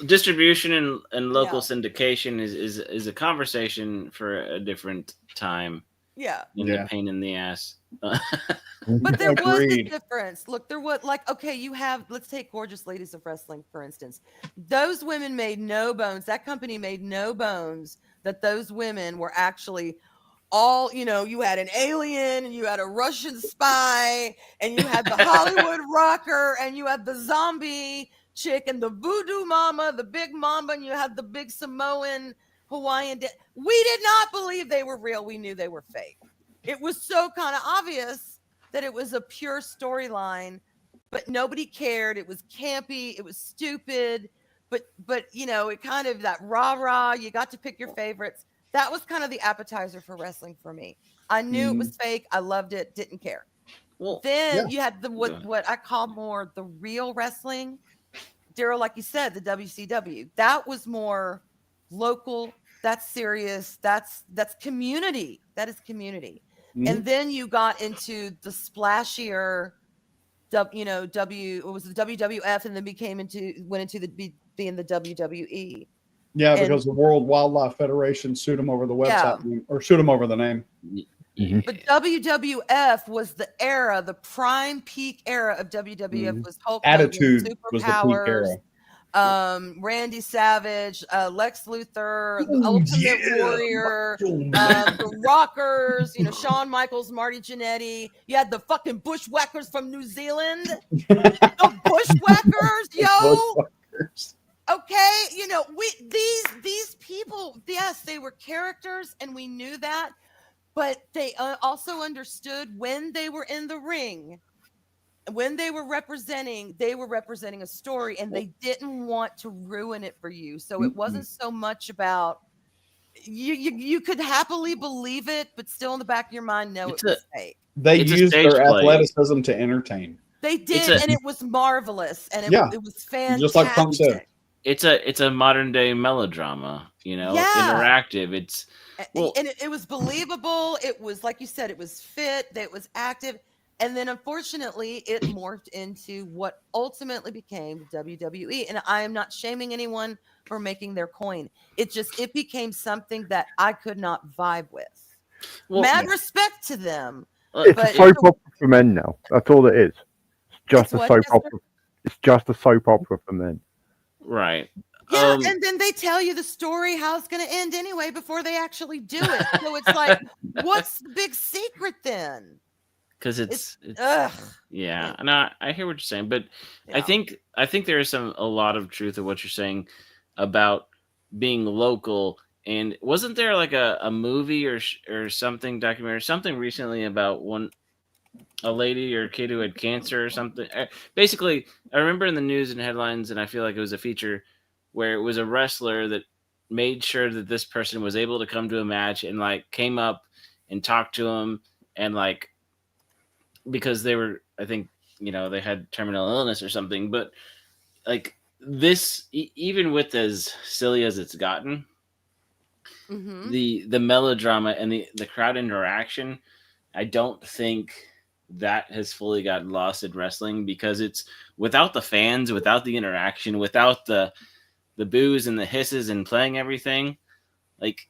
S6: distribution and local
S1: Yeah.
S6: syndication is a conversation for a different time.
S1: Yeah.
S6: And
S10: Yeah.
S6: a pain in the ass.
S1: But there was a
S10: Agreed.
S1: difference. Look, there was okay, let's take Gorgeous Ladies of Wrestling, for instance. Those women made no bones. That company made no bones that those women were actually all, you had an alien and you had a Russian spy and you had the Hollywood rocker and you had the zombie chick and the voodoo mama, the big mama, and you had the big Samoan Hawaiian. We did not believe they were real. We knew they were fake. It was so kind of obvious that it was a pure storyline, but nobody cared. It was campy. It was stupid. But it kind of that rah-rah, you got to pick your favorites. That was kind of the appetizer for wrestling for me. I knew it was fake. I loved it. Didn't care.
S6: Well,
S1: Then you had what I call more the real wrestling. Daryl, like you said, the WCW. That was more local. That's serious. That's community. That is community. And then you got into the splashier, it was the WWF, and then went into being the WWE.
S10: Yeah,
S1: And-
S10: because the World Wildlife Federation sued them over the
S1: Yeah.
S10: website or sued them over the name.
S1: But WWF was the era, the prime peak era of WWF was Hulk Hogan,
S10: Attitude was the peak era.
S1: Randy Savage, Lex Luthor, the Ultimate Warrior, the Rockers, Shawn Michaels, Marty Jannetty. You had the fucking Bushwhackers from New Zealand. The Bushwhackers, yo.
S10: Bushwhackers.
S1: Okay, these people, yes, they were characters, and we knew that, but they also understood when they were in the ring. When they were representing a story, and they didn't want to ruin it for you. So it wasn't so much about you could happily believe it, but still in the back of your mind, no, it was fake.
S10: They
S6: It's a
S10: used
S6: stage
S10: their
S6: play.
S10: athleticism to entertain.
S1: They did, and it was marvelous, and it was fantastic.
S10: Just like Punk said.
S6: It's a modern day melodrama, interactive. It's
S1: and it was believable. It was, like you said, it was fit. It was active. And then, unfortunately, it morphed into what ultimately became WWE. And I am not shaming anyone for making their coin. It became something that I could not vibe with.
S6: Well,
S1: Mad respect to them.
S3: It's
S1: but
S3: a soap opera for men now. That's all it is. It's just
S1: It's
S3: a
S1: what,
S3: soap
S1: Jester?
S3: opera. It's just a soap opera for men.
S6: right.
S1: Yeah, and then they tell you the story, how it's going to end anyway, before they actually do it. So it's like, what's the big secret then?
S6: Because it's
S1: Ugh.
S6: yeah, and I hear what you're saying, but I think there is a lot of truth of what you're saying about being local. And wasn't there like a movie or something, documentary, something recently about a lady or a kid who had cancer or something? Basically, I remember in the news and headlines, and I feel like it was a feature where it was a wrestler that made sure that this person was able to come to a match and like came up and talked to him, and like, because they were, I think, they had terminal illness or something, but like this, even with as silly as it's gotten, the melodrama and the crowd interaction, I don't think that has fully gotten lost in wrestling, because it's without the fans, without the interaction, without the boos and the hisses and playing everything, like,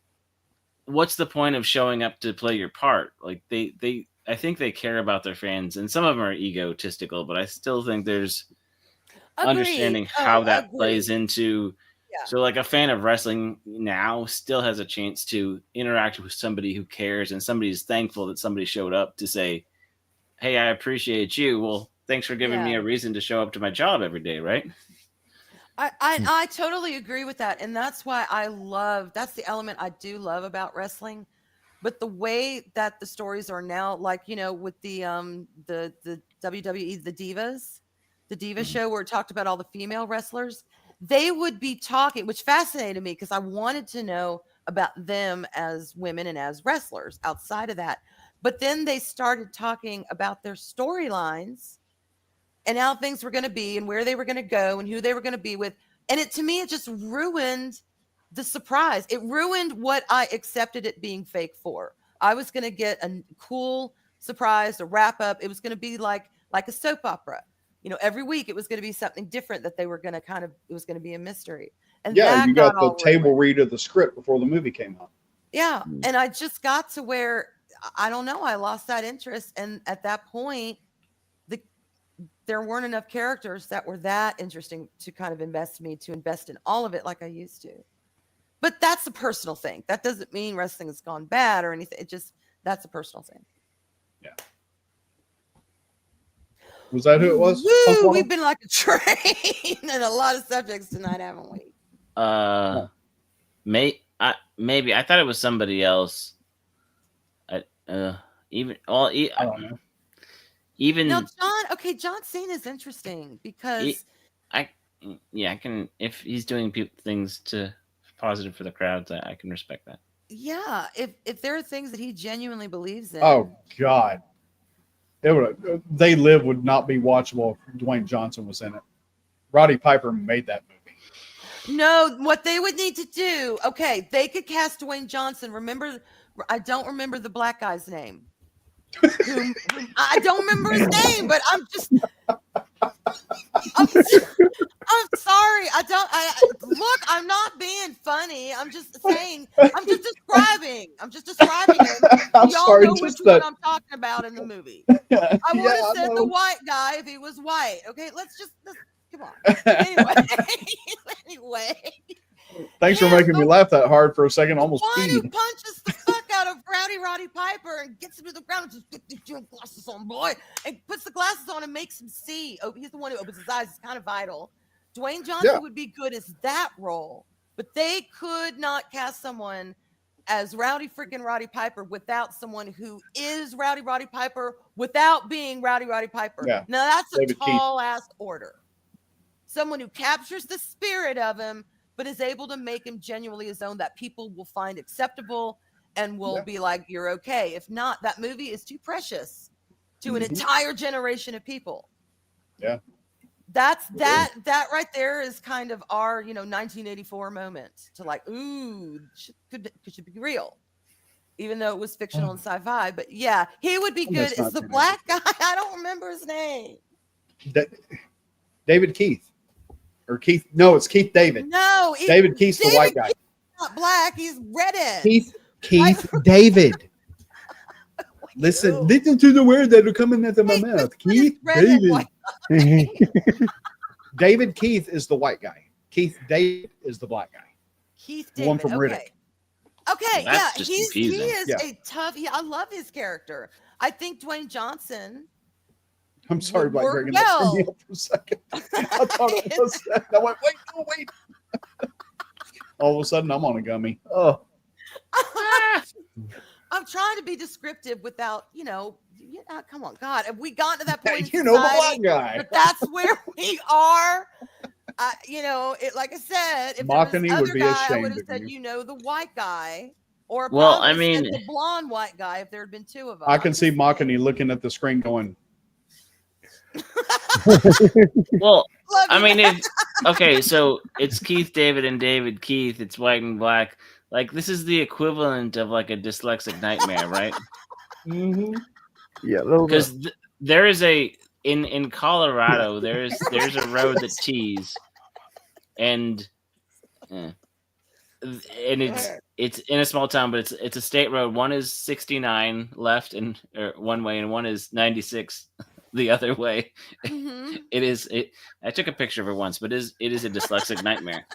S6: what's the point of showing up to play your part? Like I think they care about their fans, and some of them are egotistical, but I still think there's understanding how that plays into.
S1: Yeah.
S6: So like a fan of wrestling now still has a chance to interact with somebody who cares, and somebody's thankful that somebody showed up to say, hey, I appreciate you. Well, thanks for giving me a reason to show up to my job every day, right?
S1: I totally agree with that. And that's why that's the element I do love about wrestling. But the way that the stories are now, like, with the WWE, the Diva show, where it talked about all the female wrestlers, they would be talking, which fascinated me because I wanted to know about them as women and as wrestlers outside of that. But then they started talking about their storylines and how things were going to be and where they were going to go and who they were going to be with. And to me, it just ruined the surprise. It ruined what I accepted it being fake for. I was going to get a cool surprise, a wrap up. It was going to be like a soap opera. Every week it was going to be something different that they were going to it was going to be a mystery. And
S10: Yeah, you got the
S1: all
S10: table read of the script before the movie came out.
S1: Yeah. And I just got to where, I don't know, I lost that interest. And at that point, there weren't enough characters that were that interesting to kind of invest in all of it like I used to. But that's a personal thing. That doesn't mean wrestling has gone bad or anything. That's a personal thing.
S10: Yeah. Was that who it was?
S1: Woo, we've been like a train and a lot of subjects tonight, haven't we?
S6: Maybe I thought it was somebody else. I don't know. Even
S1: now, John Cena is interesting because
S6: I can, if he's doing things to positive for the crowds, I can respect that.
S1: Yeah, if there are things that he genuinely believes in.
S10: Oh God, They Live would not be watchable if Dwayne Johnson was in it. Roddy Piper made that movie.
S1: No, what they would need to do, they could cast Dwayne Johnson. I don't remember the black guy's name. I don't remember his name, but I'm sorry. Look, I'm not being funny. I'm just saying, I'm just describing it. Y'all know which one I'm talking about in the movie. I would have said the white guy if he was white. Okay, let's come on. Anyway.
S10: Thanks for making me laugh that hard for a second. Almost
S1: one
S10: peed.
S1: who punches the fuck out of Roddy Piper and gets him to the ground and just get your glasses on, boy, and puts the glasses on and makes him see. Oh, he's the one who opens his eyes. It's kind of vital. Dwayne Johnson would be good as that role, but they could not cast someone as Roddy Piper without someone who is Roddy Piper without being Roddy Piper.
S10: Yeah.
S1: Now that's
S10: David
S1: a tall ass order. Someone who captures the spirit of him, but is able to make him genuinely his own that people will find acceptable and will be like, you're okay. If not, that movie is too precious to an entire generation of people.
S10: Yeah.
S1: That's that right there is kind of our, 1984 moment to like, ooh, should be real. Even though it was fictional and sci-fi, but yeah, he would be good as the black guy. I don't remember his name.
S10: David Keith. Or Keith, no, it's Keith David.
S1: No,
S10: David Keith's the white guy.
S1: He's not black, he's redhead.
S5: Keith David. Listen to the word that are coming out of my mouth. Keith David.
S10: David Keith is the white guy. Keith David is the black guy.
S1: Keith
S10: the
S1: David.
S10: one from Riddick.
S1: Okay,
S6: That's just
S1: he
S6: confusing.
S1: is a tough. I love his character. I think Dwayne Johnson.
S10: I'm sorry, Black Dragon.
S1: Well.
S10: That threw me up for a second. I thought it was that. I went, wait. All of a sudden, I'm on a gummy. Oh.
S1: I'm trying to be descriptive without, come on, God. Have we gotten to that point?
S10: The black guy.
S1: But that's where we are. Like I said, if
S10: Machini
S1: there was
S10: would
S1: other
S10: be
S1: guy, I
S10: ashamed
S1: would have
S10: of
S1: said,
S10: you.
S1: the white guy. Or
S6: the
S1: blonde white guy if there had been two of them.
S10: I can see Machini looking at the screen going,
S6: well, so it's Keith David and David Keith. It's white and black. Like, this is the equivalent of like a dyslexic nightmare, right?
S10: Mm-hmm.
S3: Yeah,
S6: because there is in Colorado there's a road that tees, and it's in a small town, but it's a state road. One is 69 left and one way, and one is 96 the other way.
S1: Mm-hmm.
S6: I took a picture of it once, but it is a dyslexic nightmare.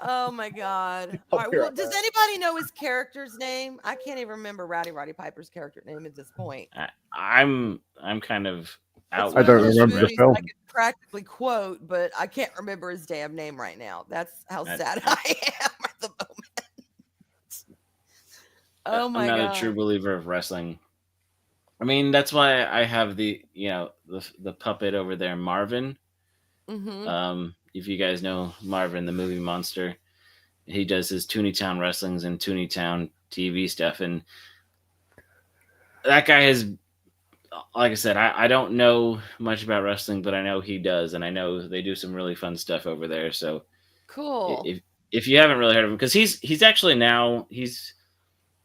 S1: Oh my God. All right, well, does anybody know his character's name? I can't even remember Roddy Piper's character name at this point.
S6: I'm kind of out.
S3: I don't remember the film.
S1: I could practically quote, but I can't remember his damn name right now. That's how sad I am at the moment. Oh my God.
S6: I'm not a true believer of wrestling. I mean, that's why I have the the puppet over there, Marvin. If you guys know Marvin, the movie monster, he does his Tooneytown wrestlings and Tooneytown TV stuff, and that guy has, like I said, I don't know much about wrestling, but I know he does, and I know they do some really fun stuff over there. So
S1: Cool.
S6: if you haven't really heard of him, because he's actually now he's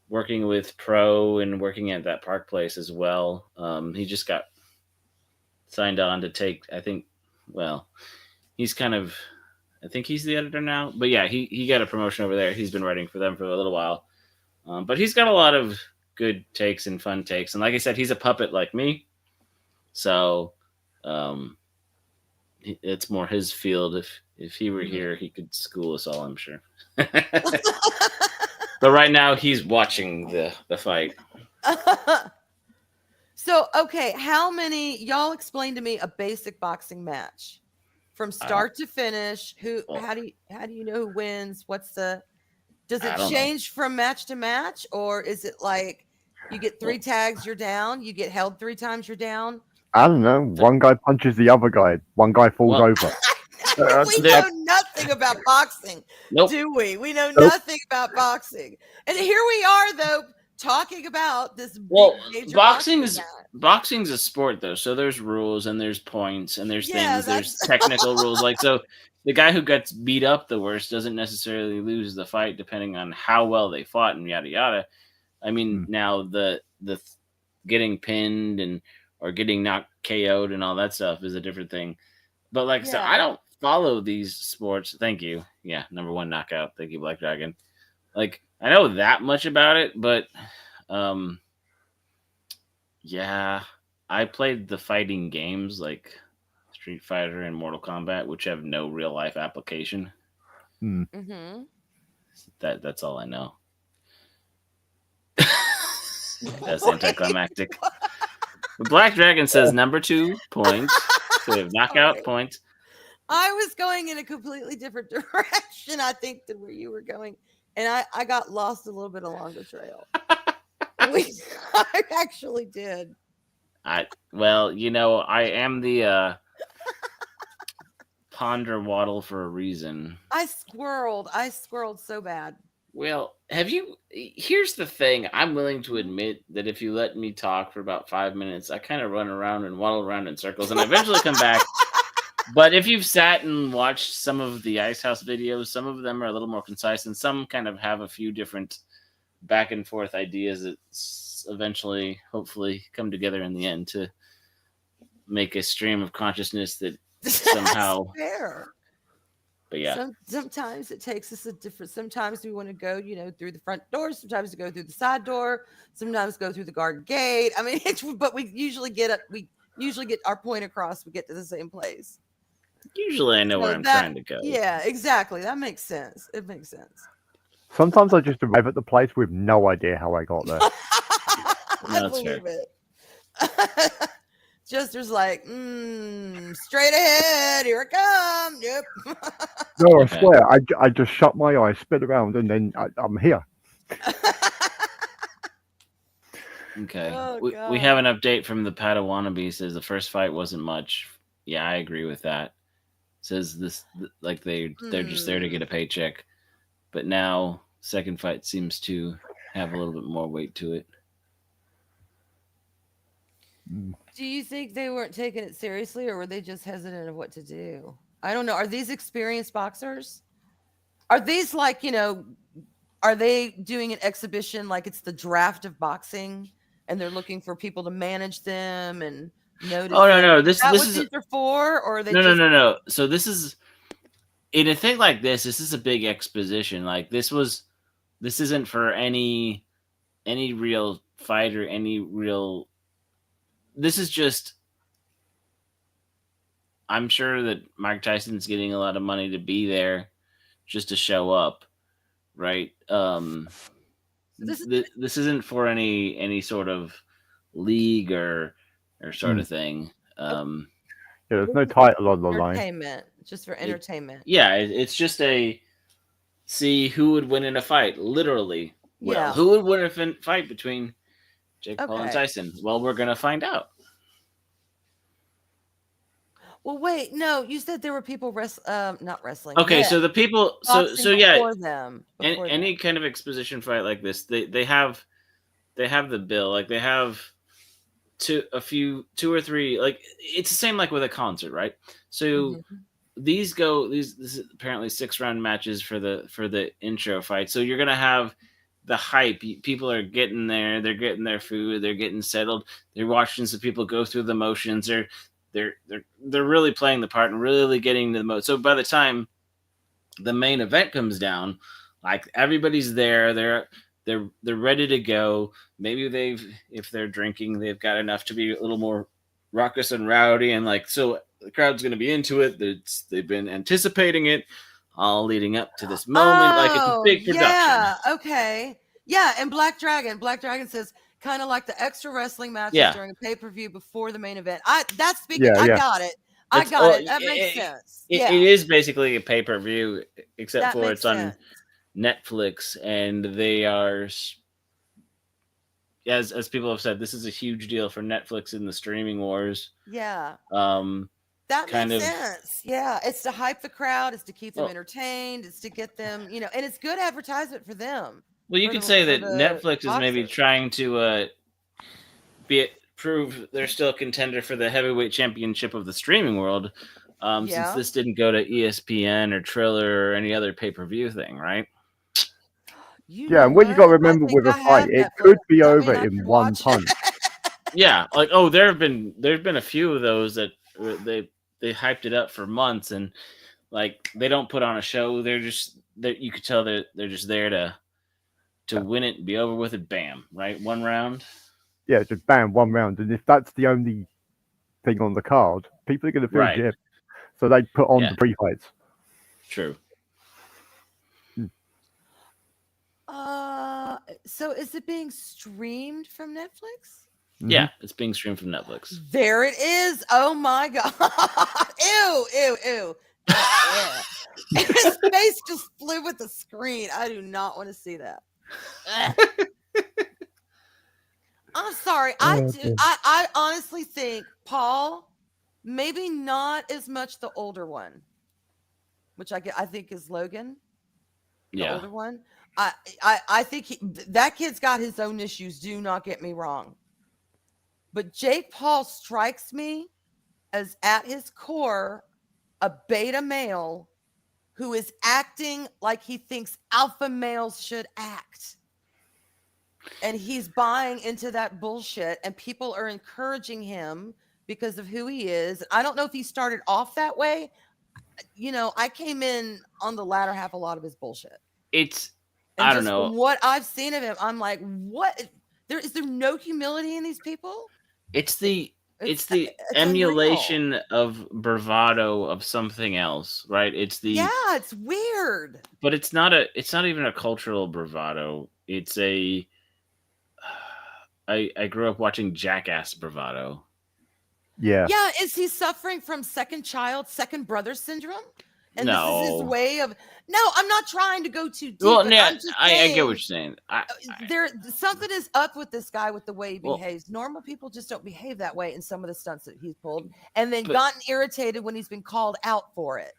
S6: working with Pro and working at that park place as well. He just got signed on to take, I think, well, he's kind of, I think he's the editor now, but yeah, he got a promotion over there. He's been writing for them for a little while, but he's got a lot of good takes and fun takes. And like I said, he's a puppet like me, so it's more his field. If he were here, he could school us all, I'm sure. But right now, he's watching the fight.
S1: So, okay, how many y'all explain to me a basic boxing match from start to finish? How do you know who wins? Does it change from match to match, or is it like you get 3 tags, you're down, you get held 3 times, you're down?
S3: I don't know. One guy punches the other guy. One guy falls over.
S1: We know nothing about boxing, do we? We know nothing about boxing. And here we are, though, talking about this major
S6: boxing's a sport, though. So there's rules and there's points and there's things. There's technical rules. Like, so the guy who gets beat up the worst doesn't necessarily lose the fight, depending on how well they fought and yada yada. I mean, now the getting pinned or getting knocked KO'd and all that stuff is a different thing. But like I said, I don't follow these sports. Thank you. Yeah, number 1 knockout. Thank you, Black Dragon. Like, I know that much about it, but yeah, I played the fighting games like Street Fighter and Mortal Kombat, which have no real life application. That's all I know. That's anticlimactic. The Black Dragon says number 2 points. So we have knockout points.
S1: I was going in a completely different direction, I think, than where you were going. And I got lost a little bit along the trail. I actually did.
S6: Well, I am the ponder waddle for a reason.
S1: I squirreled so bad.
S6: Well, here's the thing. I'm willing to admit that if you let me talk for about 5 minutes, I kind of run around and waddle around in circles and I eventually come back. But if you've sat and watched some of the Ice House videos, some of them are a little more concise and some kind of have a few different back and forth ideas that eventually, hopefully, come together in the end to make a stream of consciousness that somehow...
S1: That's fair.
S6: But yeah.
S1: Sometimes it takes us sometimes we want to go, through the front door. Sometimes we go through the side door. Sometimes go through the garden gate. I mean, but we usually get our point across. We get to the same place.
S6: Usually I know where I'm trying to go.
S1: Yeah, exactly. That makes sense. It makes sense.
S3: Sometimes I just arrive at the place with no idea how I got there.
S1: I believe it. Jester's like, straight ahead. Here it comes. Yep.
S3: No, I swear. I just shut my eyes, spin around, and then I'm here.
S6: Okay. Oh, we have an update from the Padawannabe. Says the first fight wasn't much. Yeah, I agree with that. Says this like they're just there to get a paycheck. But now second fight seems to have a little bit more weight to it.
S1: Do you think they weren't taking it seriously, or were they just hesitant of what to do? I don't know. Are these experienced boxers? Are these like, are they doing an exhibition like it's the draft of boxing and they're looking for people to manage them and notice?
S6: Oh, no. This
S1: what
S6: is
S1: these are for, or are they
S6: No. So this is, in a thing like this is a big exposition. Like this isn't for any real fighter, this is just, I'm sure that Mike Tyson's getting a lot of money to be there just to show up, right? This isn't for any sort of league or sort of thing.
S3: There's no title on the line.
S1: Entertainment, just for entertainment.
S6: It's just see who would win in a fight, literally. Well, who would win a fight between Jake Paul and
S1: Okay.
S6: Tyson. Well, we're gonna find out.
S1: Well, wait, no, you said there were people not wrestling.
S6: Okay,
S1: Yeah,
S6: so the people,
S1: boxing
S6: yeah,
S1: before them. Before
S6: any
S1: them.
S6: kind of exposition fight like this, they have the bill, like they have two or three, like it's the same like with a concert, right? So
S1: Mhm.
S6: this is apparently 6-round matches for the intro fight. So you're gonna have the hype. People are getting there, they're getting their food, they're getting settled, they're watching some people go through the motions, they're really playing the part and really getting to the mode. So by the time the main event comes down, like everybody's there, they're ready to go. Maybe if they're drinking, they've got enough to be a little more raucous and rowdy, and like, so the crowd's going to be into it. They've been anticipating it all leading up to this moment. Like, it's a big production.
S1: Yeah, okay. Yeah, and Black Dragon says kind of like the extra wrestling matches during a pay-per-view before the main event. I got it. I got it. That makes sense.
S6: It is basically a pay-per-view, except
S1: That
S6: for
S1: makes
S6: it's on
S1: sense.
S6: Netflix, and they are, as people have said, this is a huge deal for Netflix in the streaming wars.
S1: Yeah.
S6: That
S1: makes sense. Yeah, it's to hype the crowd, it's to keep them entertained, it's to get them, and it's good advertisement for them.
S6: Well, you could say that Netflix is maybe trying to prove they're still a contender for the heavyweight championship of the streaming world, since this didn't go to ESPN or Triller or any other pay-per-view thing, right?
S3: And what you got to remember with a fight, it could be over in one punch.
S6: Yeah, like, there's been a few of those that they hyped it up for months, and like they don't put on a show. They're just you could tell they're just there to win it and be over with it. Bam, right? One round.
S3: Yeah, just bam, one round. And if that's the only thing on the card, people are going to feel gypped. So they put on the pre-fights.
S6: True.
S1: So is it being streamed from Netflix?
S6: Yeah, it's being streamed from Netflix.
S1: There it is. Oh my god. Ew. Yeah. His face just flew with the screen. I do not want to see that. I'm sorry. I honestly think Paul, maybe not as much the older one, which I think is Logan. The older one. I think that kid's got his own issues. Do not get me wrong. But Jake Paul strikes me as, at his core, a beta male who is acting like he thinks alpha males should act. And he's buying into that bullshit, and people are encouraging him because of who he is. I don't know if he started off that way. I came in on the latter half a lot of his bullshit.
S6: I don't know.
S1: From what I've seen of him, I'm like, what? Is there no humility in these people?
S6: It's the emulation of bravado of something else, right? It's
S1: weird.
S6: But it's not even a cultural bravado. It's I grew up watching Jackass bravado.
S3: Yeah.
S1: Yeah, is he suffering from second brother syndrome? And this is his way of. No, I'm not trying to go too deep.
S6: Well, yeah, I get what you're saying.
S1: Something is up with this guy with the way he behaves. Normal people just don't behave that way in some of the stunts that he's pulled, and then gotten irritated when he's been called out for it.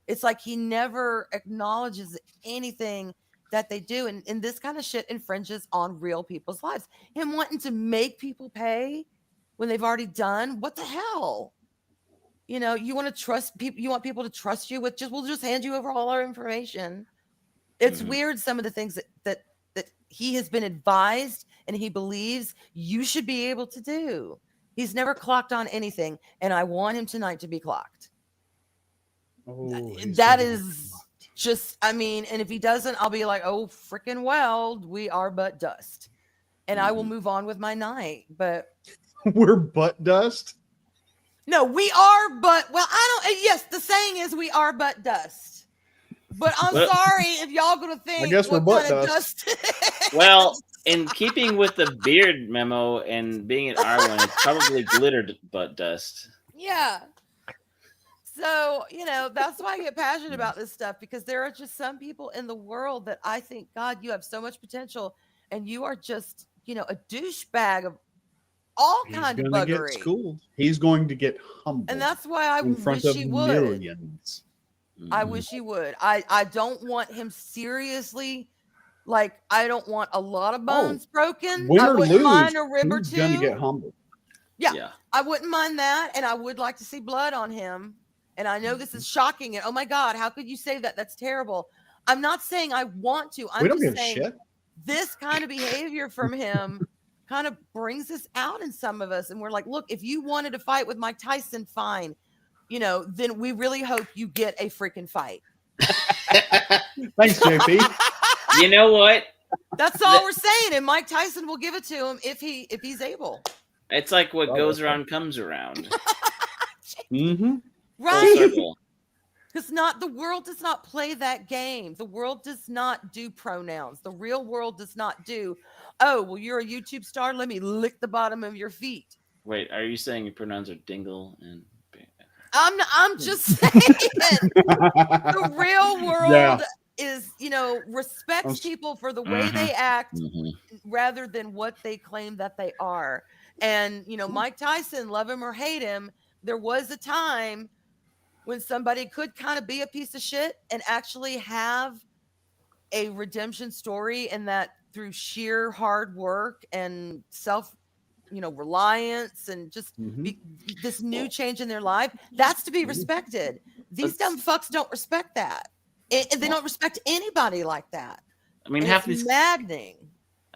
S1: It's like he never acknowledges anything that they do, and this kind of shit infringes on real people's lives. Him wanting to make people pay when they've already done, what the hell? You want to trust people. You want people to trust you with we'll just hand you over all our information. It's weird. Some of the things that he has been advised and he believes you should be able to do. He's never clocked on anything. And I want him tonight to be clocked. That is just, and if he doesn't, I'll be like, oh, freaking well, we are but dust. And I will move on with my night. But
S10: we're but dust.
S1: No, we are, but yes, the saying is we are but dust. But I'm sorry if y'all gonna think
S10: I guess we're but dust.
S6: Well, in keeping with the beard memo and being at R1, it's probably glittered butt dust.
S1: Yeah. So, that's why I get passionate about this stuff, because there are just some people in the world that I think, God, you have so much potential and you are just a douchebag of all
S10: He's
S1: kind of
S10: going to get
S1: buggery.
S10: schooled. He's going to get humbled.
S1: And that's why I
S10: in front
S1: wish
S10: of
S1: he would.
S10: millions.
S1: I wish he would. I don't want him seriously. Like, I don't want a lot of bones broken.
S10: Win
S1: I
S10: or
S1: wouldn't
S10: lose,
S1: mind a rib or
S10: he's going to
S1: two.
S10: get humbled.
S1: Yeah, I wouldn't mind that. And I would like to see blood on him. And I know this is shocking. And oh my God, how could you say that? That's terrible. I'm not saying I want to. I'm
S10: We don't
S1: just
S10: give a
S1: saying
S10: shit.
S1: this kind of behavior from him kind of brings this out in some of us. And we're like, look, if you wanted to fight with Mike Tyson, fine. Then we really hope you get a freaking fight.
S10: Thanks, JP.
S6: You know what?
S1: That's all we're saying. And Mike Tyson will give it to him if he's able.
S6: It's like what goes around comes around.
S10: Mm-hmm.
S1: Right. Because the world does not play that game. The world does not do pronouns. The real world does not do, oh, well, you're a YouTube star. Let me lick the bottom of your feet.
S6: Wait, are you saying your pronouns are dingle and?
S1: I'm just saying the real world is, respects people for the way they act rather than what they claim that they are. And, Mike Tyson, love him or hate him, there was a time when somebody could kind of be a piece of shit and actually have a redemption story, and that through sheer hard work and reliance and just this new change in their life, that's to be respected. These dumb fucks don't respect that. They don't respect anybody like that.
S6: I mean,
S1: half maddening.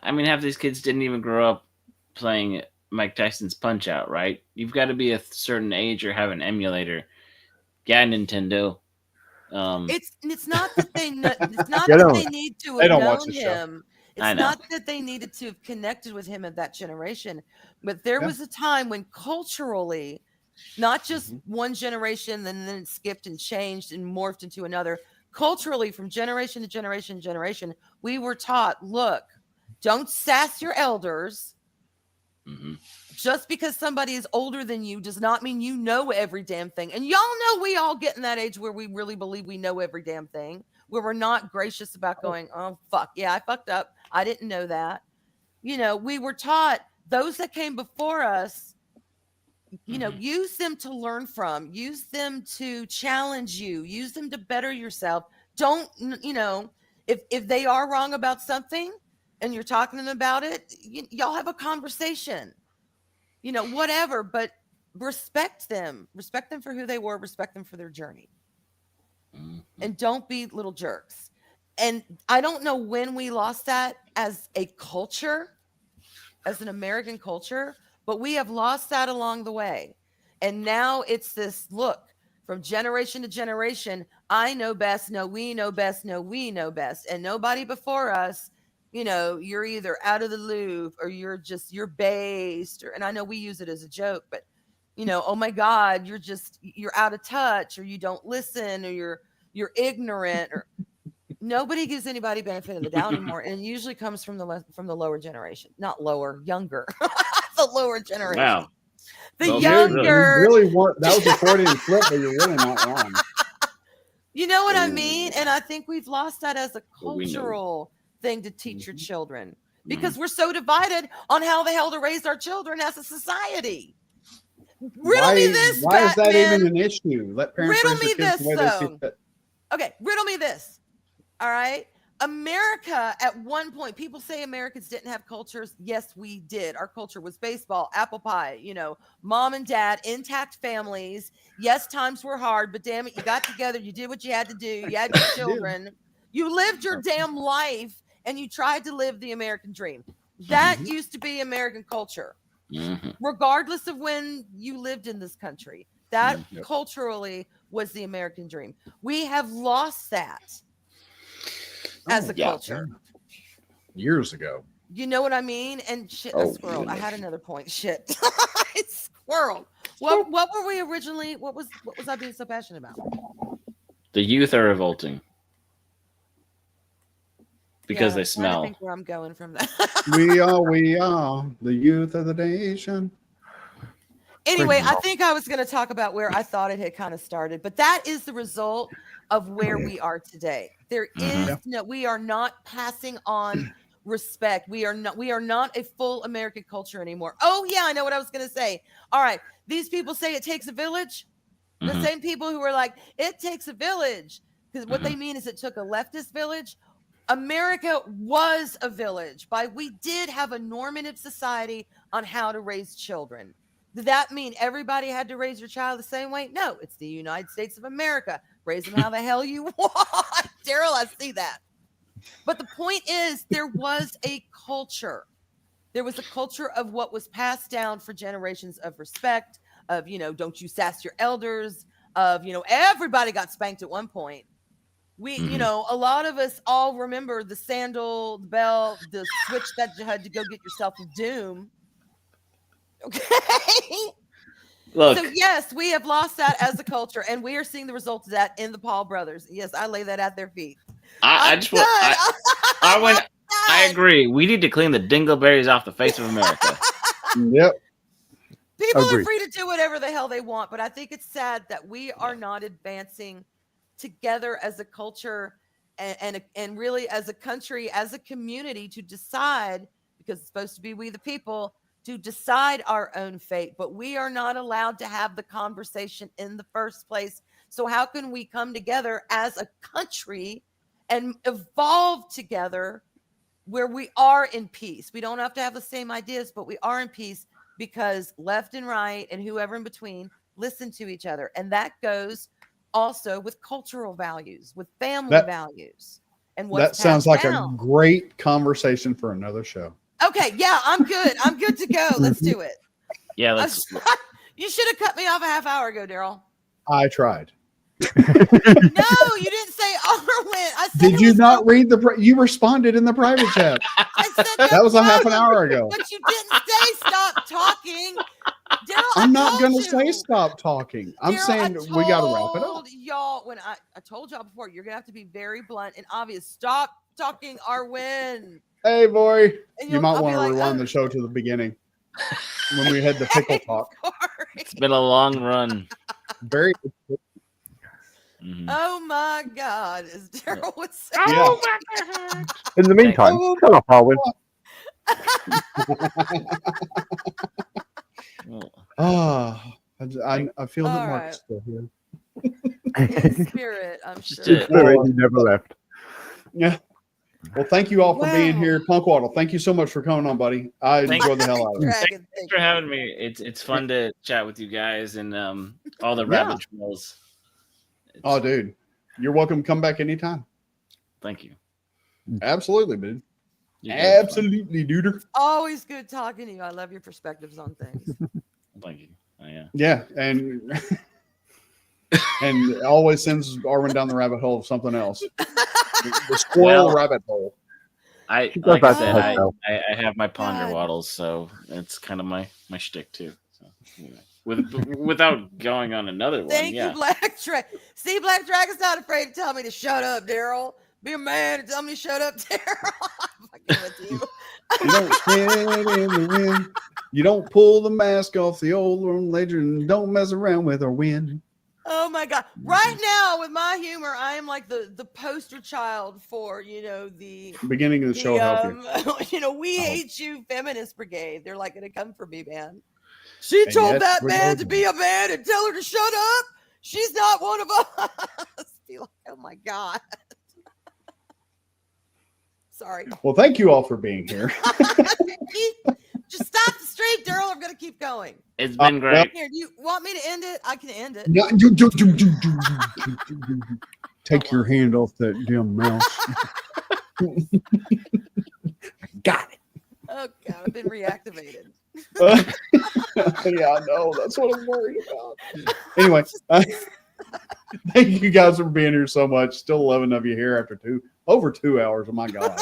S6: Half these kids didn't even grow up playing Mike Tyson's Punch Out, right? You've got to be a certain age or have an emulator. Yeah, Nintendo.
S1: It's not that they they need to have known him. It's not that they needed to have connected with him at that generation, but there was a time when culturally, not just one generation, and then it skipped and changed and morphed into another. Culturally, from generation to generation, we were taught, look, don't sass your elders. Just because somebody is older than you does not mean you know every damn thing. And y'all know we all get in that age where we really believe we know every damn thing, where we're not gracious about going, oh, fuck, yeah, I fucked up. I didn't know that. We were taught those that came before us, use them to learn from, use them to challenge you, use them to better yourself. Don't, if they are wrong about something and you're talking to them about it, y'all have a conversation, whatever, but respect them for who they were, respect them for their journey, and don't be little jerks. And I don't know when we lost that as a culture, as an American culture, but we have lost that along the way. And now it's this look from generation to generation. I know best. No, we know best. No, we know best. And nobody before us, you're either out of the loop or you're based, and I know we use it as a joke, but oh my God, you're out of touch, or you don't listen, or you're ignorant, or nobody gives anybody benefit of the doubt anymore. And it usually comes from the lower generation, not lower, younger, the lower generation.
S6: Wow.
S1: Younger.
S10: Really that was a Freudian slip, but you're really not wrong.
S1: You know what I mean? And I think we've lost that as a cultural thing to teach your children, because we're so divided on how the hell to raise our children as a society. Riddle me this.
S10: Why is that even an issue? Let parents
S1: riddle me this,
S10: though.
S1: Okay, riddle me this. All right. America, at one point, people say Americans didn't have cultures. Yes, we did. Our culture was baseball, apple pie, mom and dad, intact families. Yes, times were hard, but damn it, you got together. You did what you had to do. You had your children. You lived your damn life, and you tried to live the American dream. That used to be American culture, regardless of when you lived in this country. That culturally was the American dream. We have lost that as a culture.
S10: Years ago.
S1: You know what I mean? And shit, I squirreled. I had another point. Shit. I squirreled. What were we originally? What was I being so passionate about?
S6: The youth are revolting. Because they smell.
S1: I think where I'm going from that.
S10: we are the youth of the nation.
S1: Anyway, I think I was going to talk about where I thought it had kind of started, but that is the result of where we are today. There is we are not passing on respect. We are not a full American culture anymore. Oh yeah, I know what I was going to say. All right, these people say it takes a village. The
S6: Mhm.
S1: same people who are like, it takes a village, because what they
S6: Mhm.
S1: mean is it took a leftist village. America was a village. We did have a normative society on how to raise children. Did that mean everybody had to raise your child the same way? No, it's the United States of America. Raise them how the hell you want. Daryl, I see that. But the point is, there was a culture. There was a culture of what was passed down for generations of respect, of, don't you sass your elders, of, everybody got spanked at one point. A lot of us all remember the sandal, the bell, the switch that you had to go get yourself of doom. Okay.
S6: Look,
S1: So yes, we have lost that as a culture, and we are seeing the results of that in the Paul brothers. Yes, I lay that at their feet.
S6: I just want. I agree. We need to clean the dingleberries off the face of America.
S5: Yep.
S1: People are
S3: Agreed.
S1: free to do whatever the hell they want, but I think it's sad that we are not advancing together as a culture and really as a country, as a community, to decide, because it's supposed to be we the people, to decide our own fate. But we are not allowed to have the conversation in the first place. So how can we come together as a country and evolve together where we are in peace? We don't have to have the same ideas, but we are in peace, because left and right and whoever in between listen to each other. And that goes also with cultural values, with family values. And
S10: That sounds like
S1: down.
S10: a great conversation for another show.
S1: Okay, yeah, I'm good. I'm good to go. Let's do it.
S6: Yeah, let's.
S1: You should have cut me off a half hour ago, Daryl.
S10: I tried.
S1: No, you didn't say Arwen. I said,
S5: Did you not read you responded in the private chat?
S1: I said
S10: That was a half an hour ago.
S1: But you didn't say stop talking. Daryl,
S5: I'm not going to
S1: you.
S5: say stop talking. I'm
S1: Daryl,
S5: saying we got to wrap it up.
S1: Y'all, when I told y'all before, you're gonna have to be very blunt and obvious. Stop talking, Arwen.
S10: Hey, boy,
S1: And
S10: you might
S1: I'll
S10: want
S1: be
S10: to
S1: like,
S10: rewind the show to the beginning when we had the pickle talk.
S6: It's been a long run.
S5: Very.
S6: Mhm.
S1: Oh my God, as Daryl would say.
S10: Yeah.
S3: In the meantime, shut up, Arwen.
S5: I feel that
S1: All
S5: Mark's still here.
S1: In spirit, I'm sure.
S6: Just-
S3: He never left.
S10: Yeah. Well, thank you all for being here. Punkwaddle, thank you so much for coming on, buddy. I
S6: Thank
S10: enjoyed the hell out of it.
S1: Dragon,
S6: Thanks for having me. It's fun to chat with you guys and all the rabbit trails.
S10: Oh, dude, you're welcome to come back anytime.
S6: Thank you.
S10: Absolutely, dude.
S6: You guys are fun.
S10: Absolutely, dude.
S1: Always good talking to you. I love your perspectives on things.
S6: Thank you. Oh, yeah.
S10: Yeah, and and always sends Arwen down the rabbit hole of something else. The squirrel
S6: Well,
S10: rabbit hole.
S6: Like
S3: does
S6: I
S3: that
S6: said,
S3: to
S6: I
S3: herself.
S6: have my ponder
S1: God.
S6: waddles, so it's kind of my shtick too. So anyway, without going on another one,
S1: Thank
S6: yeah.
S1: you, Black Dragon. See, Black Dragon's not afraid to tell me to shut up, Daryl. Be a man and tell me to shut up, Daryl. I give it to you.
S10: You don't spin in the wind. You don't pull the mask off the old legend. Don't mess around with our wind.
S1: Oh my God. Right now, with my humor, I am like the poster child for, the
S10: Beginning of the show, help you.
S1: we hate you, feminist brigade. They're like going to come for me, man. She
S10: And
S1: told
S10: yet,
S1: that
S10: we're
S1: man
S10: going.
S1: to be a man and tell her to shut up. She's not one of us. Be like, oh my God. Sorry.
S10: Well, thank you all for being here.
S1: Just stop the stream, Daryl. I'm going to keep going.
S6: It's been great.
S1: Here, do you want me to end it? I can end it.
S5: No, take your hand off that damn mouse. Got it.
S1: Oh God, I've been reactivated.
S10: Yeah, I know. That's what I'm worried about. Anyway, thank you guys for being here so much. Still 11 of you here after over 2 hours. Oh my God.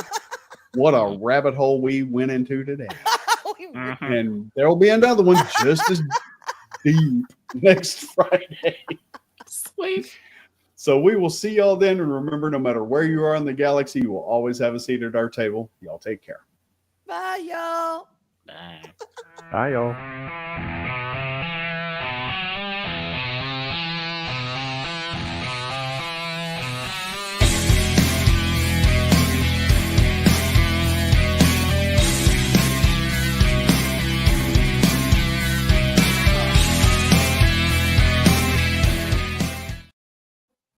S10: What a rabbit hole we went into today. And there will be another one just as deep next Friday.
S6: Sweet.
S10: So we will see y'all then. And remember, no matter where you are in the galaxy, you will always have a seat at our table. Y'all take care.
S1: Bye, y'all.
S6: Bye.
S3: Bye, y'all.